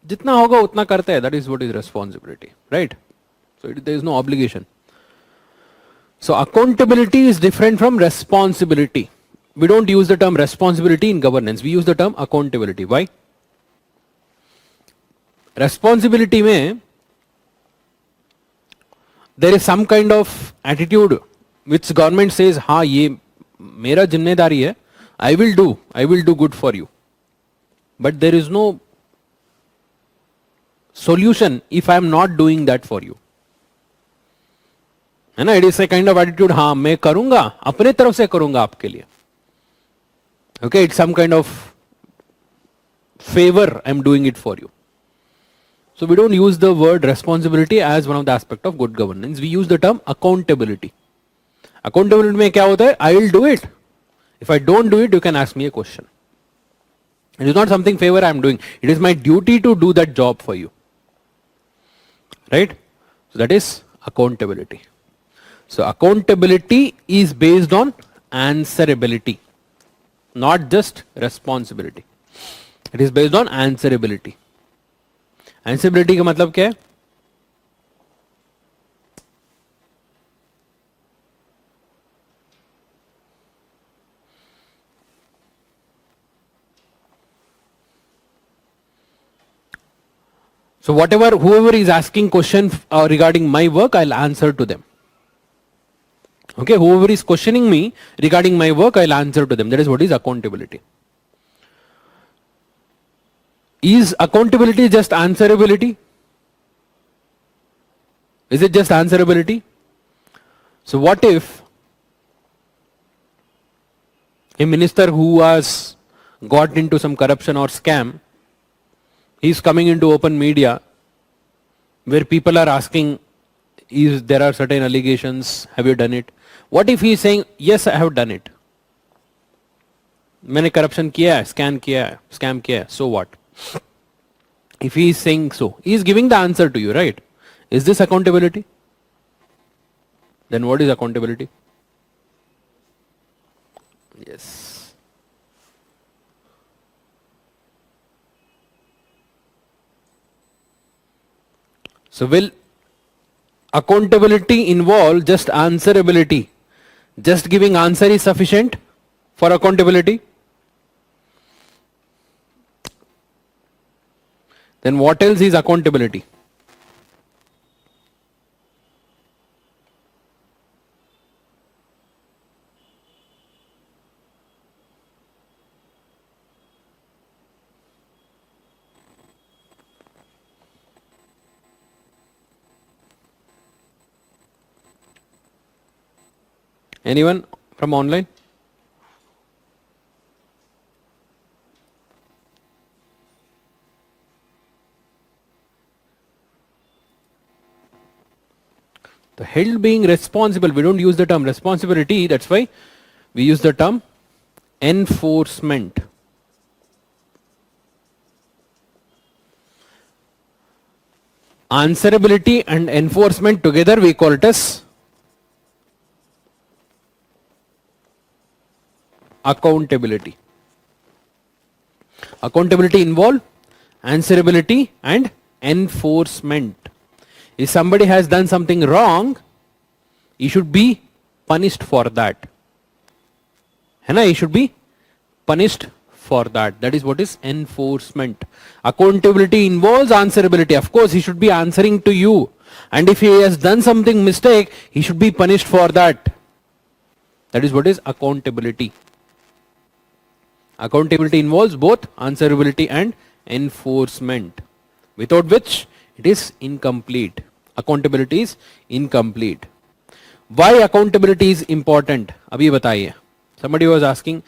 जितना होगा उतना करते हैं. That is what is responsibility, right? So there is no obligation. So accountability is different from responsibility. We don't use the term responsibility in governance. We use the term accountability. Why? Responsibility में there is some kind of attitude which government says, हाँ ये मेरा जिम्मेदारी है. I will do good for you. But there is no solution if I am not doing that for you. है ना? It is a kind of attitude, हाँ मैं करूंगा, अपने तरफ से करूंगा आपके लिए. Okay, it's some kind of favor I am doing it for you. So we don't use the word responsibility as one of the aspects of good governance. We use the term accountability. Accountability में क्या होता है? I will do it. If I don't do it, you can ask me a question. It is not something favor I am doing. It is my duty to do that job for you. Right? So that is accountability. So accountability is based on answerability, not just responsibility. It is based on answerability. Answerability का मतलब क्या है? So whoever is asking question regarding my work, I'll answer to them. Okay, whoever is questioning me regarding my work, I'll answer to them. That is what is accountability. Is accountability just answerability? Is it just answerability? So what if a minister who has got into some corruption or scam, he is coming into open media where people are asking, there are certain allegations, have you done it? What if he is saying, yes, I have done it. मैंने corruption किया है, scam किया है, so what? If he is saying so, he is giving the answer to you, right? Is this accountability? Then what is accountability? Yes. So will accountability involve just answerability? Just giving answer is sufficient for accountability? Then what else is accountability? Anyone from online? The held being responsible, we don't use the term responsibility, that's why we use the term enforcement. Answerability and enforcement together we call it as accountability. Accountability involve answerability and enforcement. If somebody has done something wrong, he should be punished for that. है ना? He should be punished for that. That is what is enforcement. Accountability involves answerability. Of course, he should be answering to you. And if he has done something mistake, he should be punished for that. That is what is accountability. Accountability involves both answerability and enforcement, without which it is incomplete. Accountability is incomplete. Why accountability is important? Abhi bataiye. Somebody was asking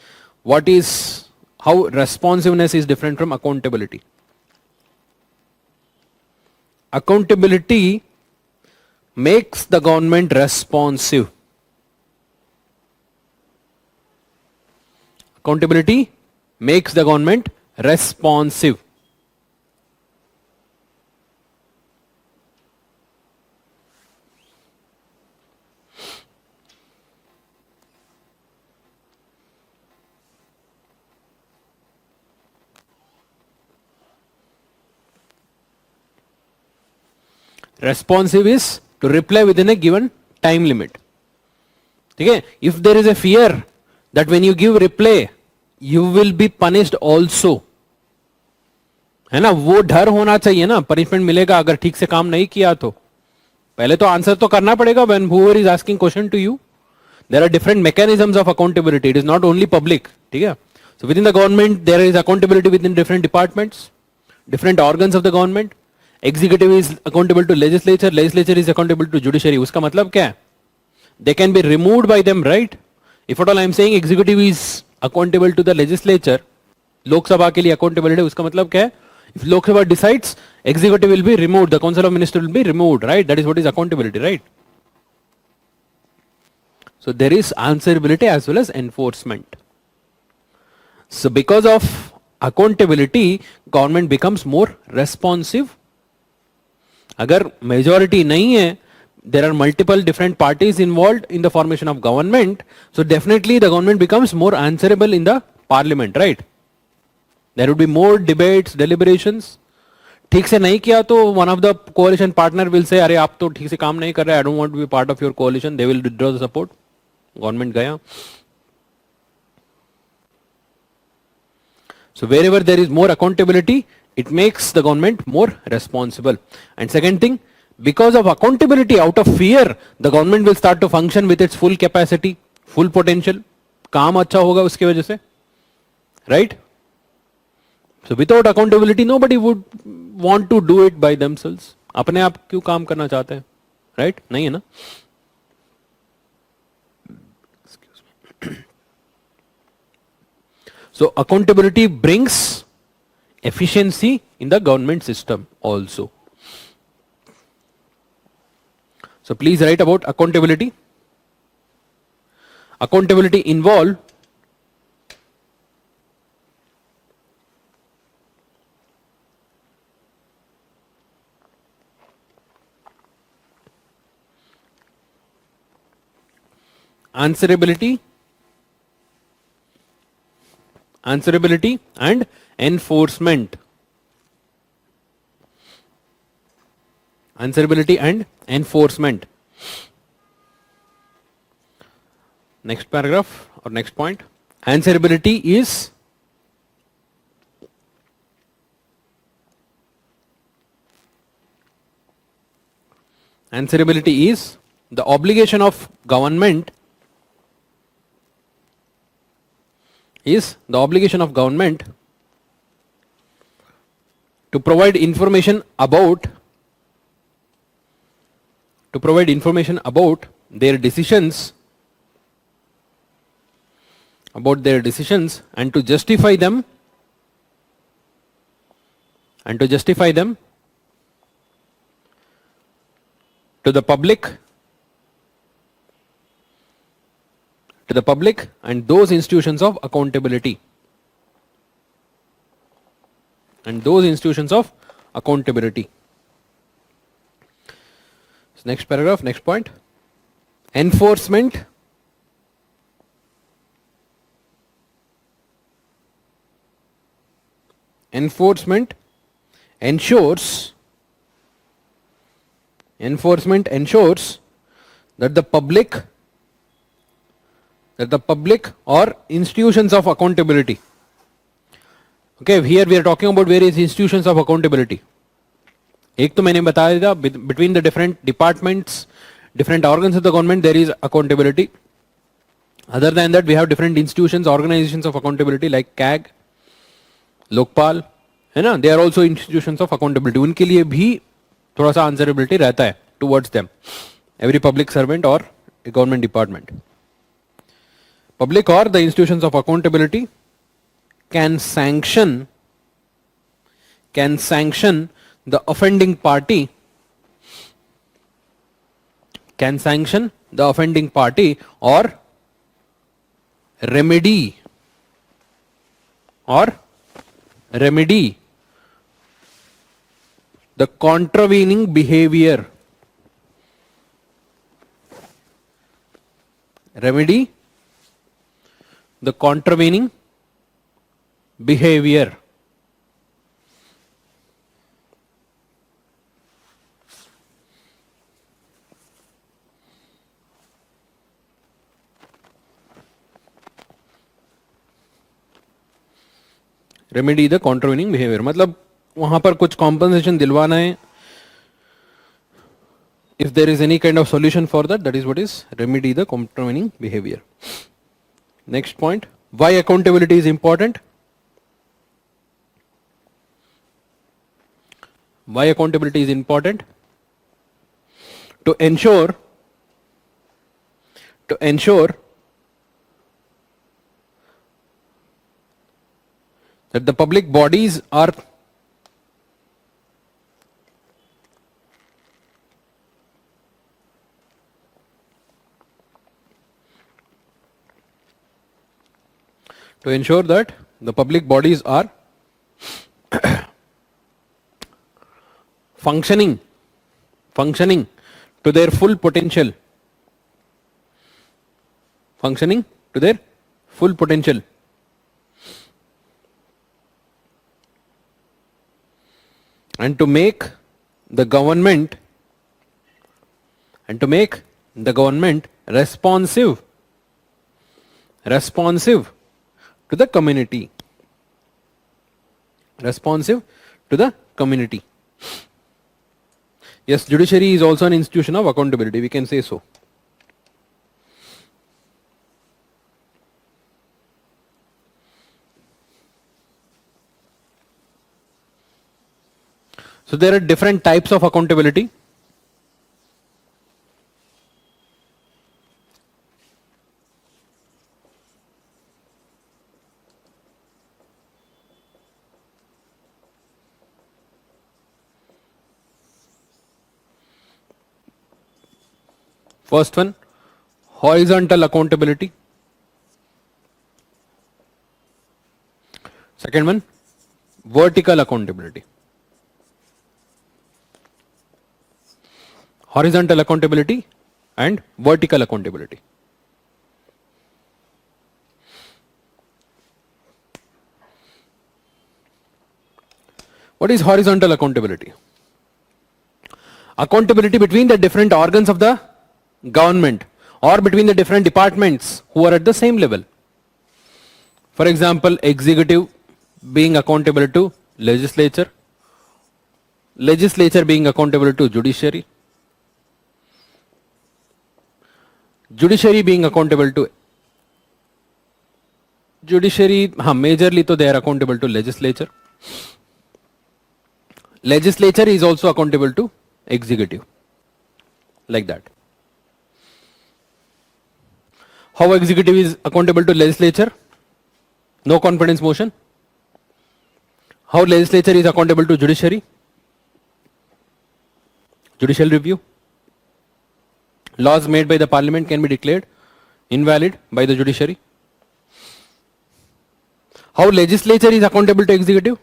how responsiveness is different from accountability. Accountability makes the government responsive. Accountability makes the government responsive. Responsive is to reply within a given time limit. Okay? If there is a fear that when you give reply, you will be punished also, है ना, वो डर होना चाहिए ना, punishment मिलेगा अगर ठीक से काम नहीं किया तो. पहले तो आंसर तो करना पड़ेगा when whoever is asking question to you. There are different mechanisms of accountability. It is not only public. ठीक है? So within the government there is accountability within different departments, different organs of the government. Executive is accountable to legislature, legislature is accountable to judiciary. उसका मतलब क्या है? They can be removed by them, right? If at all I am saying executive is accountable to the legislature, Lok Sabha के लिए accountable है, उसका मतलब क्या है? If Lok Sabha decides, executive will be removed, the council of ministers will be removed, right? That is what is accountability, right? So there is answerability as well as enforcement. So because of accountability, government becomes more responsive. अगर majority नहीं है, there are multiple different parties involved in the formation of government, so definitely the government becomes more answerable in the parliament, right? There would be more debates, deliberations. ठीक से नहीं किया तो one of the coalition partner will say, अरे आप तो ठीक से काम नहीं कर रहे, I don't want to be part of your coalition. They will withdraw the support. Government गया. So wherever there is more accountability, it makes the government more responsible. And second thing, because of accountability, out of fear, the government will start to function with its full capacity, full potential. काम अच्छा होगा उसकी वजह से, right? So without accountability, nobody would want to do it by themselves. अपने आप क्यों काम करना चाहते हैं, right? नहीं है ना? So accountability brings efficiency in the government system also. So please write about accountability. Accountability involve answerability and enforcement. Answerability and enforcement. Next paragraph or next point. Answerability is the obligation of government to provide information about their decisions and to justify them to the public and those institutions of accountability. So next paragraph, next point. Enforcement ensures that the public or institutions of accountability. Okay, here we are talking about various institutions of accountability. एक तो मैंने बताया था, between the different departments, different organs of the government, there is accountability. Other than that, we have different institutions, organizations of accountability like CAG, Lokpal, है ना, they are also institutions of accountability. उनके लिए भी थोड़ा सा answerability रहता है towards them, every public servant or a government department. Public or the institutions of accountability can sanction the offending party, or remedy the contravening behavior. Remedy the contravening behavior. Remedy the contravening behaviour, मतलब वहां पर कुछ compensation दिलवाना है. If there is any kind of solution for that is what is remedy the contravening behaviour. Next point, why accountability is important. Why accountability is important? To ensure that the public bodies are functioning to their full potential. Functioning to their full potential. And to make the government responsive to the community. Responsive to the community. Yes, judiciary is also an institution of accountability, we can say so. So there are different types of accountability. First one, horizontal accountability. Second one, vertical accountability. Horizontal accountability and vertical accountability. What is horizontal accountability? Accountability between the different organs of the government or between the different departments who are at the same level. For example, executive being accountable to legislature, legislature being accountable to judiciary, judiciary being accountable to judiciary, majorly to they are accountable to legislature. Legislature is also accountable to executive, like that. How executive is accountable to legislature? No confidence motion. How legislature is accountable to judiciary? Judicial review. Laws made by the parliament can be declared invalid by the judiciary. How legislature is accountable to executive?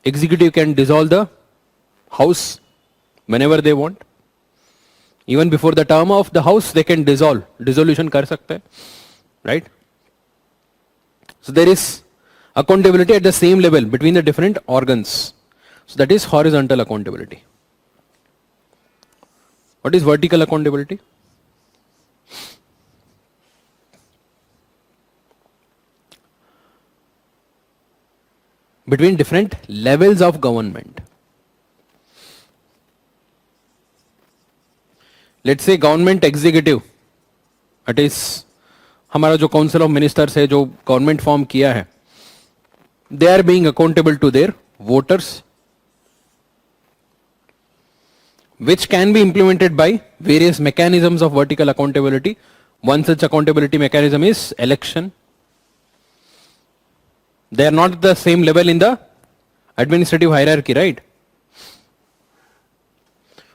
Executive can dissolve the house whenever they want. Even before the term of the house, they can dissolve. Dissolution kar sakte hai, right? So there is accountability at the same level between the different organs. So that is horizontal accountability. What is vertical accountability? between different levels of government. Let's say government executive, it is हमारा जो council of ministers है जो government form किया है, they are being accountable to their voters, which can be implemented by various mechanisms of vertical accountability. One such accountability mechanism is election. They are not at the same level in the administrative hierarchy, right?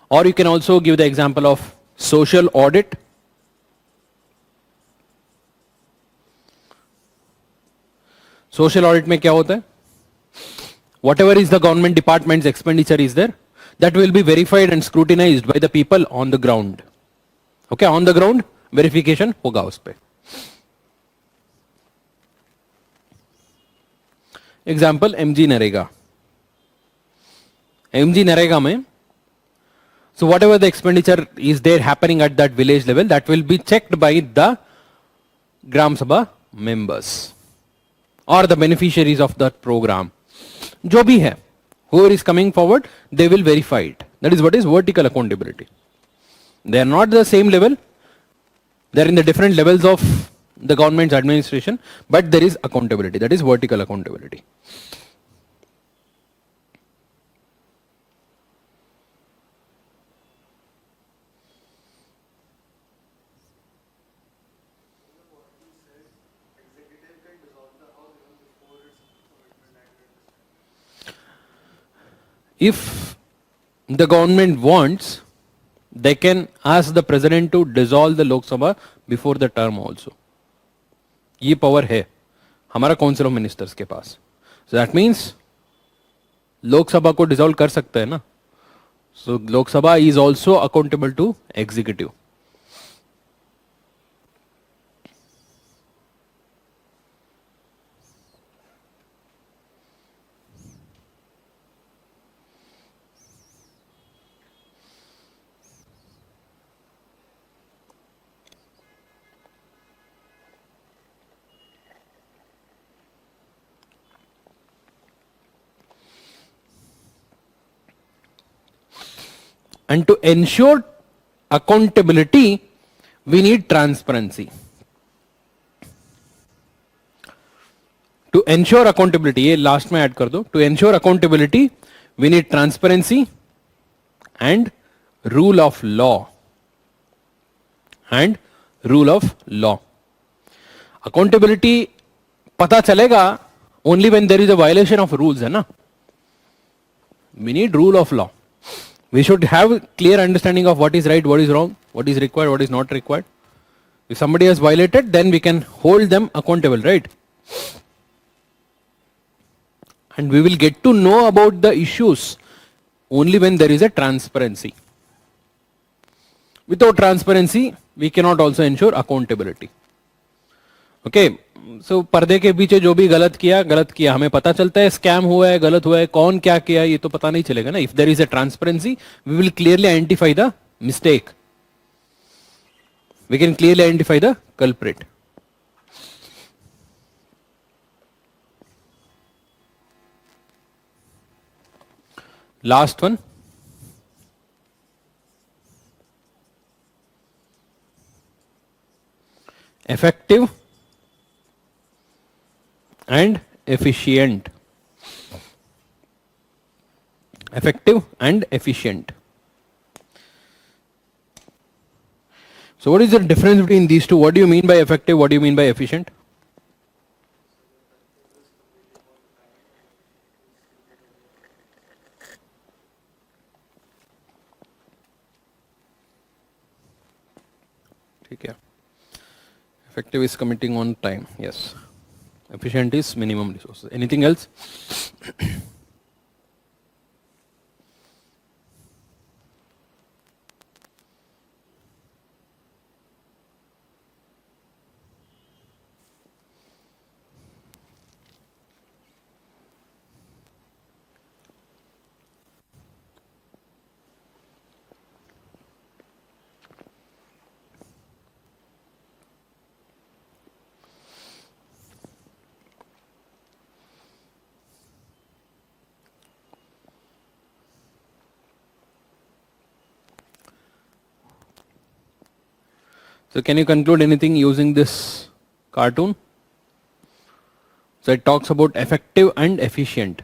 Or you can also give the example of social audit. Social audit में क्या होता है? Whatever is the government department's expenditure is there, that will be verified and scrutinized by the people on the ground. Okay, on the ground verification होगा उस पे. Example MG Narega. MG Narega में, so whatever the expenditure is there happening at that village level, that will be checked by the Gram Sabha members or the beneficiaries of that program. जो भी है, whoever is coming forward, they will verify it. That is what is vertical accountability. They are not the same level. They are in the different levels of the government's administration, but there is accountability. That is vertical accountability. If the government wants, they can ask the president to dissolve the Lok Sabha before the term also. ये power है हमारा council of ministers के पास. So that means Lok Sabha को dissolve कर सकते हैं ना. So Lok Sabha is also accountable to executive. And to ensure accountability, we need transparency. To ensure accountability, ये last में add कर दो. To ensure accountability, we need transparency and rule of law. And rule of law. Accountability पता चलेगा only when there is a violation of rules, है ना? We need rule of law. We should have a clear understanding of what is right, what is wrong, what is required, what is not required. If somebody has violated, then we can hold them accountable, right? And we will get to know about the issues only when there is a transparency. Without transparency, we cannot also ensure accountability. Okay, so पर्दे के पीछे जो भी गलत किया हमें पता चलता है. स्कैम हुआ है, गलत हुआ है, कौन क्या किया ये तो पता नहीं चलेगा ना. If there is a transparency, we will clearly identify the mistake. We can clearly identify the culprit. Last one. Effective and efficient. Effective and efficient. So what is the difference between these two? What do you mean by effective? What do you mean by efficient? ठीक है. Effective is committing on time. Yes. Efficient is minimum resources. Anything else? So can you conclude anything using this cartoon? So it talks about effective and efficient.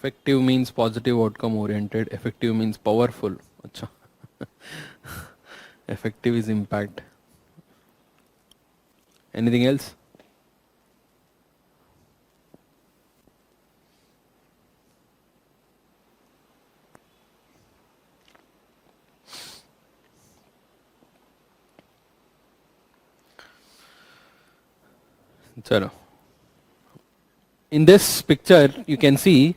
Effective means positive outcome oriented. Effective means powerful. Acha. Effective is impact. Anything else? Chalo. In this picture, you can see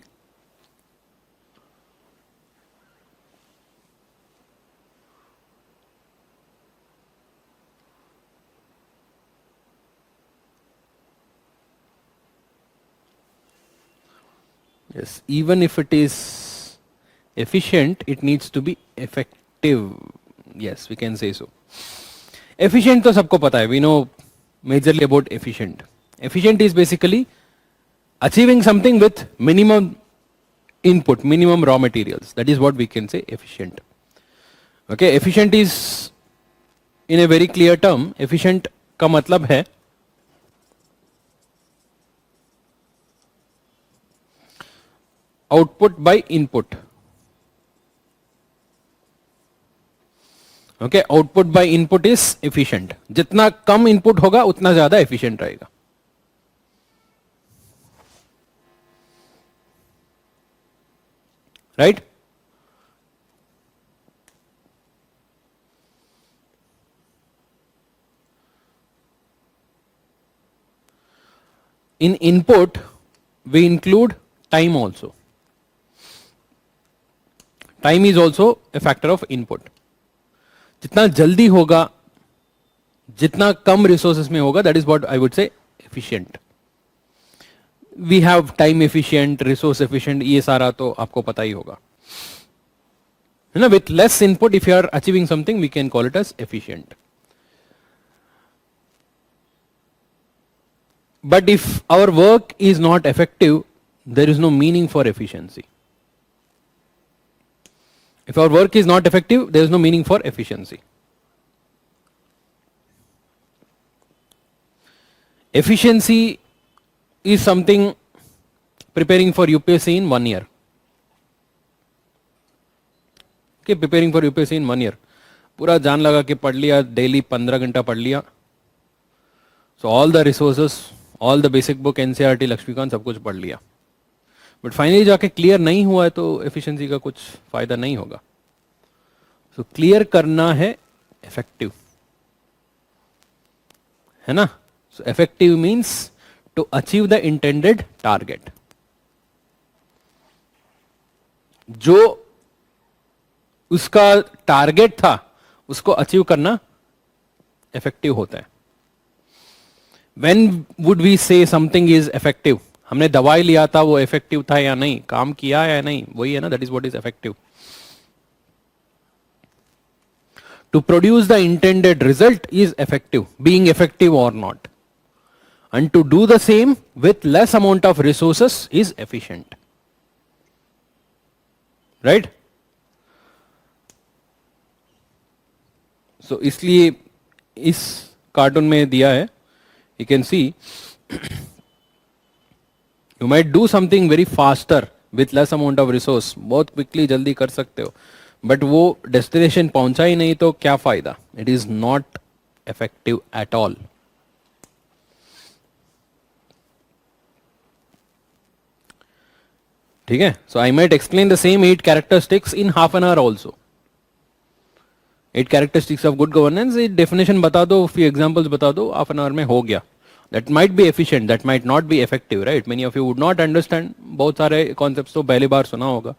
yes, even if it is efficient, it needs to be effective. Yes, we can say so. Efficient तो सबको पता है. We know majorly about efficient. Efficient is basically achieving something with minimum input, minimum raw materials. That is what we can say efficient. Okay, efficient is in a very clear term. Efficient का मतलब है output by input. Okay, output by input is efficient. जितना कम input होगा उतना ज्यादा efficient रहेगा. Right? In input, we include time also. Time is also a factor of input. जितना जल्दी होगा, जितना कम resources में होगा, that is what I would say efficient. We have time efficient, resource efficient, ये सारा तो आपको पता ही होगा. है ना? With less input, if you are achieving something, we can call it as efficient. But if our work is not effective, there is no meaning for efficiency. If our work is not effective, there is no meaning for efficiency. Efficiency is something preparing for UPSC in 1 year. Okay, preparing for UPSC in 1 year. पूरा जान लगा के पढ़ लिया, daily 15 घंटा पढ़ लिया. So all the resources, all the basic book, NCERT, Laxmikant सब कुछ पढ़ लिया. बट फाइनली जाके क्लियर नहीं हुआ है तो एफिशिएंसी का कुछ फायदा नहीं होगा. सो क्लियर करना है इफेक्टिव, है ना? So effective means to achieve the intended target. जो उसका टारगेट था उसको अचीव करना इफेक्टिव होता है. When would we say something is effective? हमने दवाई लिया था वो इफेक्टिव था या नहीं, काम किया या नहीं, वही है ना. That is what is effective. To produce the intended result is effective, being effective और not. And to do the same with less amount of resources is efficient. Right? So इसलिए इस कार्टून में दिया है, you can see you might do something very faster with less amount of resource. बहुत quickly जल्दी कर सकते हो, but वो destination पहुंचा ही नहीं तो क्या फायदा? It is not effective at all. ठीक है? So I might explain the same 8 characteristics in half an hour also. 8 characteristics of good governance. Definition बता दो, few examples बता दो, half an hour में हो गया. That might be efficient, that might not be effective, right? Many of you would not understand. बहुत सारे concepts तो पहली बार सुना होगा.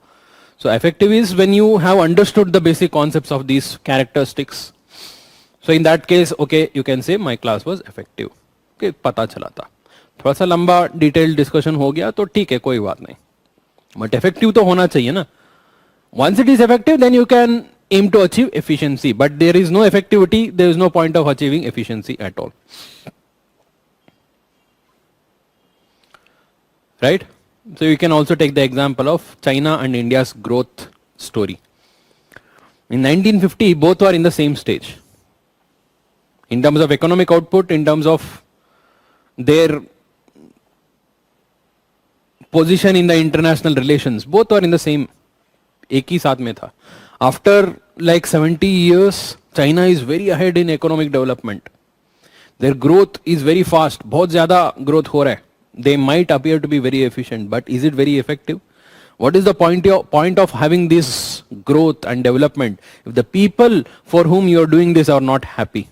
So effective is when you have understood the basic concepts of these characteristics. So in that case, okay, you can say my class was effective. कि पता चला था. थोड़ा सा लंबा डिटेल्ड डिस्कशन हो गया तो ठीक है, कोई बात नहीं, बट इफेक्टिव तो होना चाहिए ना. Once it is effective, then you can aim to achieve efficiency. But there is no effectivity, there is no point of achieving efficiency at all. Right? So you can also take the example of China and India's growth story. In 1950, both were in the same stage. In terms of economic output, in terms of their position in the international relations, both were in the same. एक ही साथ में था. After like 70 years China is very ahead in economic development. Their growth is very fast, बहुत ज्यादा growth हो रहा है. They might appear to be very efficient, but is it very effective? What is the point of having this growth and development if the people for whom you are doing this are not happy?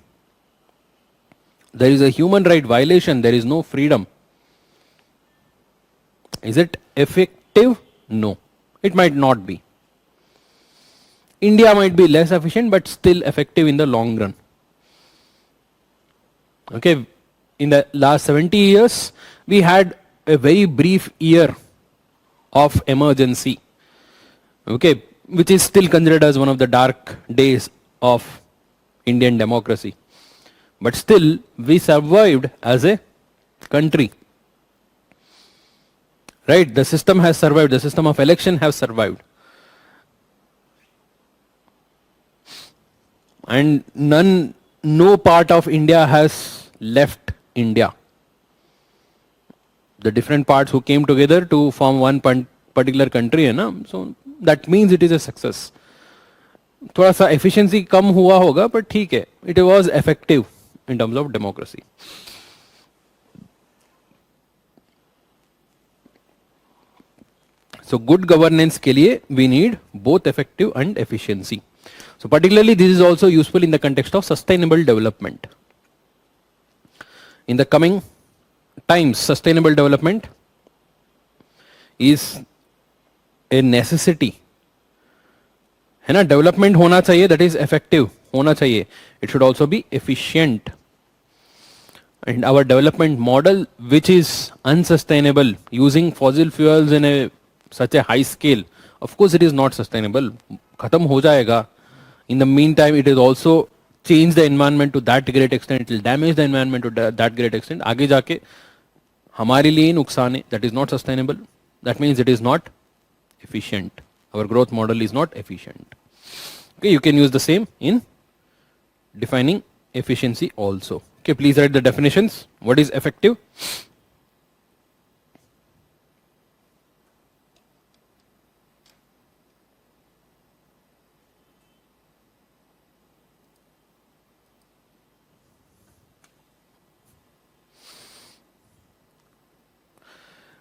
There is a human right violation, there is no freedom. Is it effective? No, it might not be. India might be less efficient but still effective in the long run. Okay, in the last 70 years we had a very brief year of emergency, okay, which is still considered as one of the dark days of Indian democracy, but still we survived as a country, right? The system has survived, the system of election has survived, and no part of India has left India. The different parts who came together to form one particular country है ना, so that means it is a success. थोड़ा सा efficiency कम हुआ होगा, but ठीक है, it was effective in terms of democracy. So good governance के लिए we need both effective and efficiency. So particularly this is also useful in the context of sustainable development. In the coming times, sustainable development is a necessity. है ना, development होना चाहिए, that is effective होना चाहिए. It should also be efficient. And our development model, which is unsustainable, using fossil fuels in such a high scale, of course it is not sustainable. खत्म हो जाएगा. In the meantime, it is also change the environment to that great extent. It will damage the environment to that great extent. आगे जाके हमारे लिए नुकसान है. That is not sustainable. That means it is not efficient. Our growth model is not efficient. Okay, you can use the same in defining efficiency also. Okay, please write the definitions. What is effective?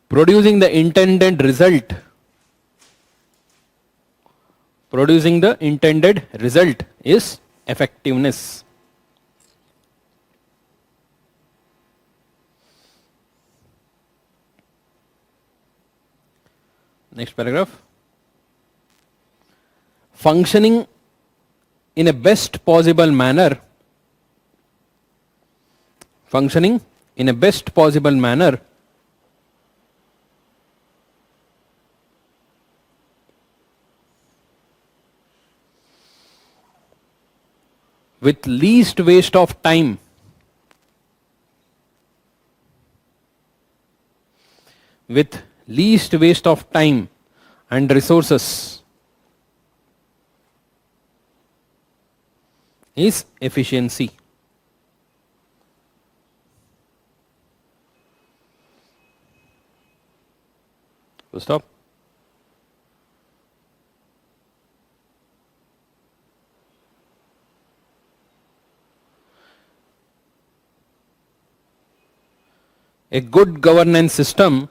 Producing the intended result. Producing the intended result is effectiveness. Next paragraph. Functioning in a best possible manner. Functioning in a best possible manner with least waste of time, with least waste of time and resources is efficiency. Full stop. A good governance system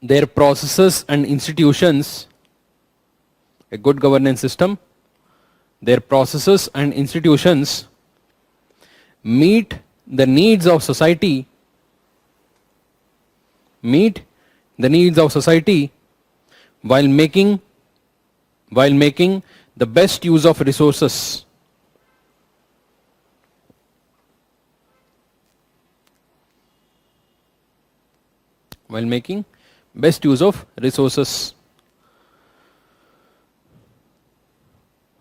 their processes and institutions, a good governance system their processes and institutions meet the needs of society, meet the needs of society while making the best use of resources. While making best use of resources.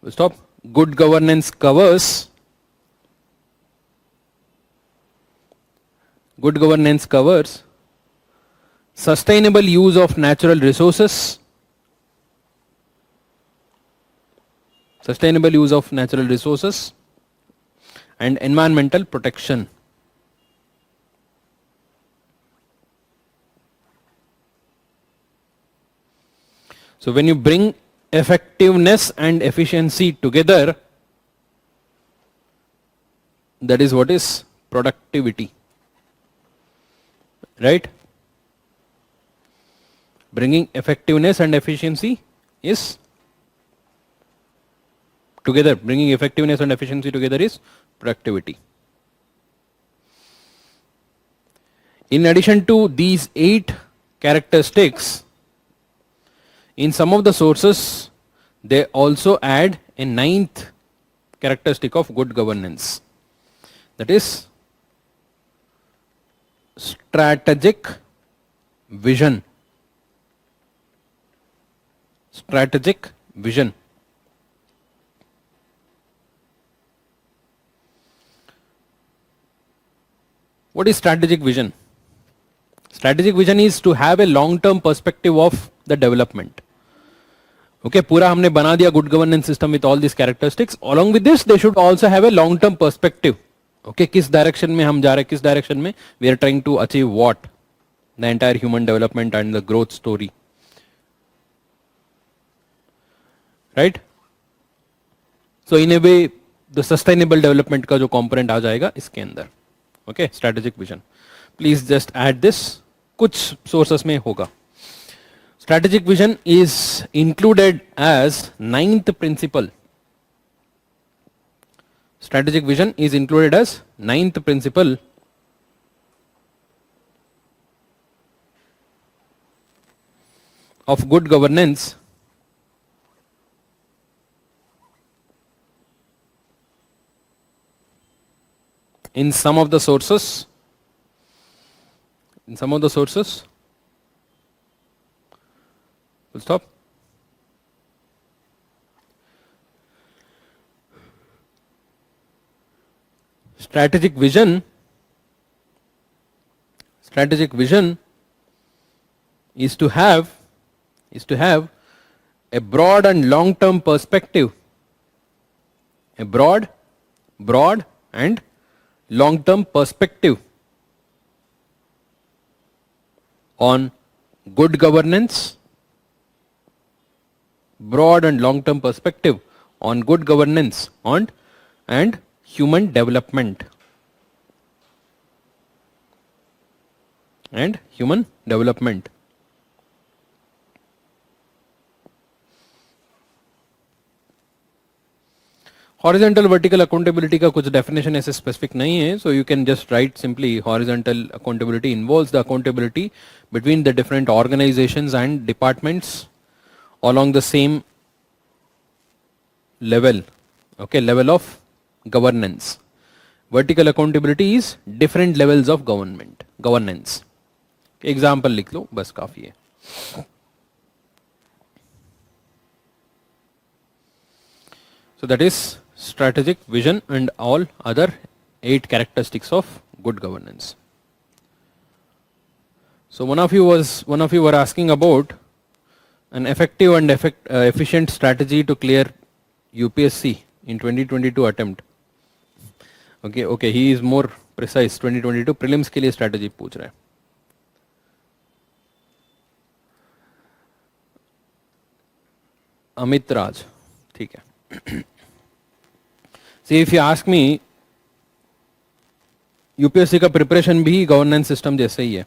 Stop. Good governance covers sustainable use of natural resources, and environmental protection. So when you bring effectiveness and efficiency together, that is what is productivity, right? Bringing effectiveness and efficiency is together, bringing effectiveness and efficiency together is productivity. In addition to these 8 characteristics, in some of the sources, they also add a 9th characteristic of good governance. That is strategic vision. Strategic vision. What is strategic vision? Strategic vision is to have a long-term perspective of the development. Okay, पूरा हमने बना दिया good governance system with all these characteristics. Along with this, they should also have a long-term perspective. Okay, किस direction में हम जा रहे हैं, किस direction में we are trying to achieve what, the entire human development and the growth story, right? So in a way, the sustainable development का जो component आ जाएगा इसके अंदर. Okay, strategic vision. Please just add this. कुछ sources में होगा. Strategic vision is included as 9th principle. Strategic vision is included as 9th principle of good governance in some of the sources. Full stop. Strategic vision is to have a broad and long-term perspective. A broad and long-term perspective on good governance, broad and long-term perspective on good governance and human development. Horizontal vertical accountability का कुछ definition ऐसे specific नहीं है, so you can just right simply horizontal accountability involves the accountability between the different organisations and departments along the same level, okay, level of governance. Vertical accountability is different levels of governance. Example लिख लो बस काफी है. So that is strategic vision and all other 8 characteristics of good governance. So one of you were asking about an effective and efficient strategy to clear UPSC in 2022 attempt. Okay, he is more precise. 2022 prelims के लिए strategy पूछ रहा है. अमित राज, ठीक है. See, if you ask me, UPSC का preparation भी governance system जैसे ही है.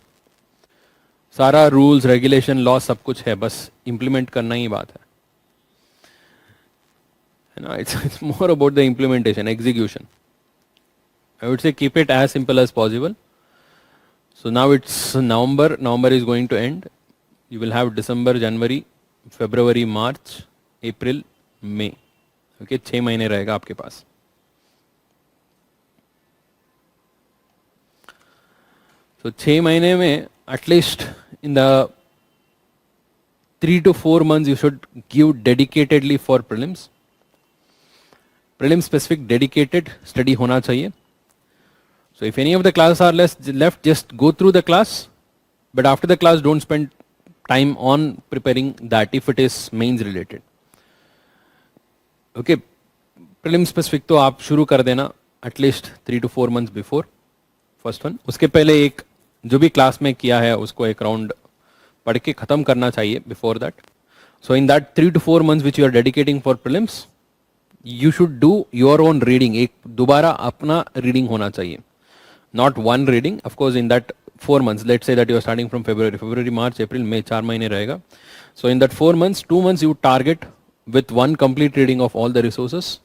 सारा रूल्स, रेगुलेशन, लॉ सब कुछ है, बस इंप्लीमेंट करना ही बात है You know, it's more about the implementation, execution. I would say keep it as simple as possible. So now it's November. November is going to end. You will have December, January, February, March, April, May. Okay, 6 महीने रहेगा आपके पास. So 6 महीने में at least in the 3 to 4 months you should give dedicatedly for prelims. Prelim specific dedicated study होना चाहिए. So if any of the classes are left, just go through the class, but after the class don't spend time on preparing that if it is mains related. Okay, prelim specific तो आप शुरू कर देना at least 3 to 4 months before first one. उसके पहले एक जो भी क्लास में किया है उसको एक राउंड पढ़ के खत्म करना चाहिए before that. So in that 3 to 4 months which you are dedicating for prelims, you should do your own reading. एक दोबारा अपना reading होना चाहिए. Not one reading. Of course, in that 4 months, let's say that you are starting from February, March, April, May, 4 महीने रहेगा. So in that 4 months, 2 months you target with one complete reading of all the resources.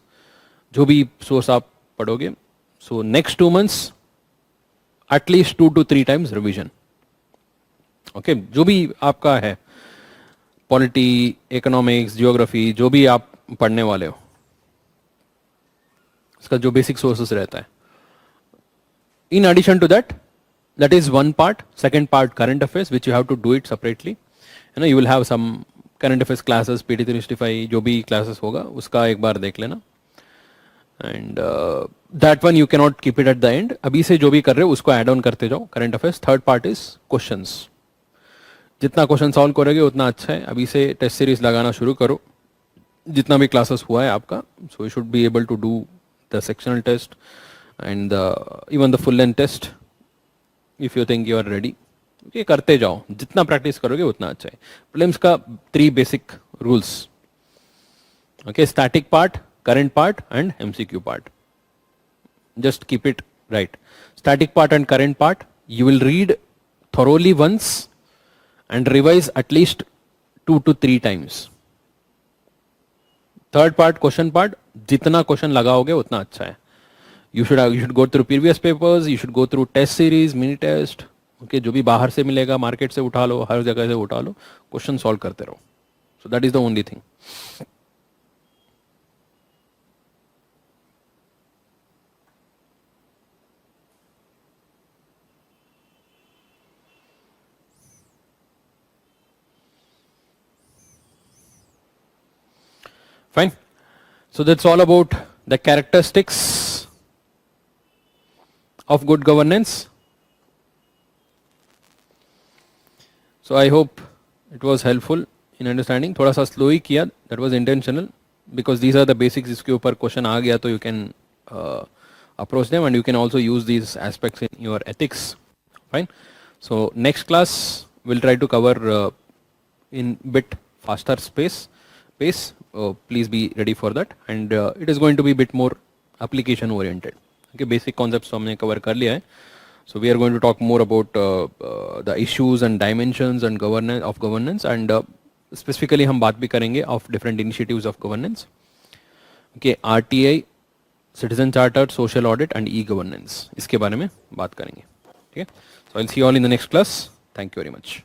जो भी source आप पढ़ोगे. So next 2 months, at least 2 to 3 times revision. Okay, जो भी आपका है, polity, economics, geography, जो भी आप पढ़ने वाले हो, इसका जो basic sources रहता है. In addition to that, that is one part. Second part, current affairs, which you have to do it separately. You know, you will have some current affairs classes, PT 365, जो भी classes होगा, उसका एक बार देख लेना. And that one you cannot keep it at the end. अभी से जो भी कर रहे हो उसको add on करते जाओ. Current affairs. Third part is questions. जितना क्वेश्चन सॉल्व करोगे उतना अच्छा है. अभी से टेस्ट सीरीज लगाना शुरू करो. जितना भी क्लासेस हुआ है आपका, so you should be able to do the sectional test and even the full length test if you think you are ready. Okay, करते जाओ. जितना प्रैक्टिस करोगे उतना अच्छा है. प्रीलिम्स का 3 basic rules. Okay, static part, current part and MCQ part. Just keep it right. Static part and current part you will read thoroughly once and revise at least 2 to 3 times. Third part, question part, जितना question लगाओगे उतना अच्छा है. You should go through previous papers, you should go through test series, mini test. Okay, जो भी बाहर से मिलेगा मार्केट से उठा लो, हर जगह से उठा लो, क्वेश्चन सॉल्व करते रहो. So that is the only thing. Fine. So that's all about the characteristics of good governance. So I hope it was helpful in understanding. थोड़ा सा slow ही किया, that was intentional, because these are the basics. इसके ऊपर question आ गया तो you can approach them and you can also use these aspects in your ethics. Fine. So next class we'll try to cover in bit faster pace. Please be ready for that, and it is going to be a bit more application oriented. Okay, basic concepts हमने cover कर लिया है. So we are going to talk more about the issues and dimensions and governance, and specifically हम बात भी करेंगे of different initiatives of governance. Okay, RTI, citizen charter, social audit and e-governance, इसके बारे में बात करेंगे. Okay, so I'll see you all in the next class. Thank you very much.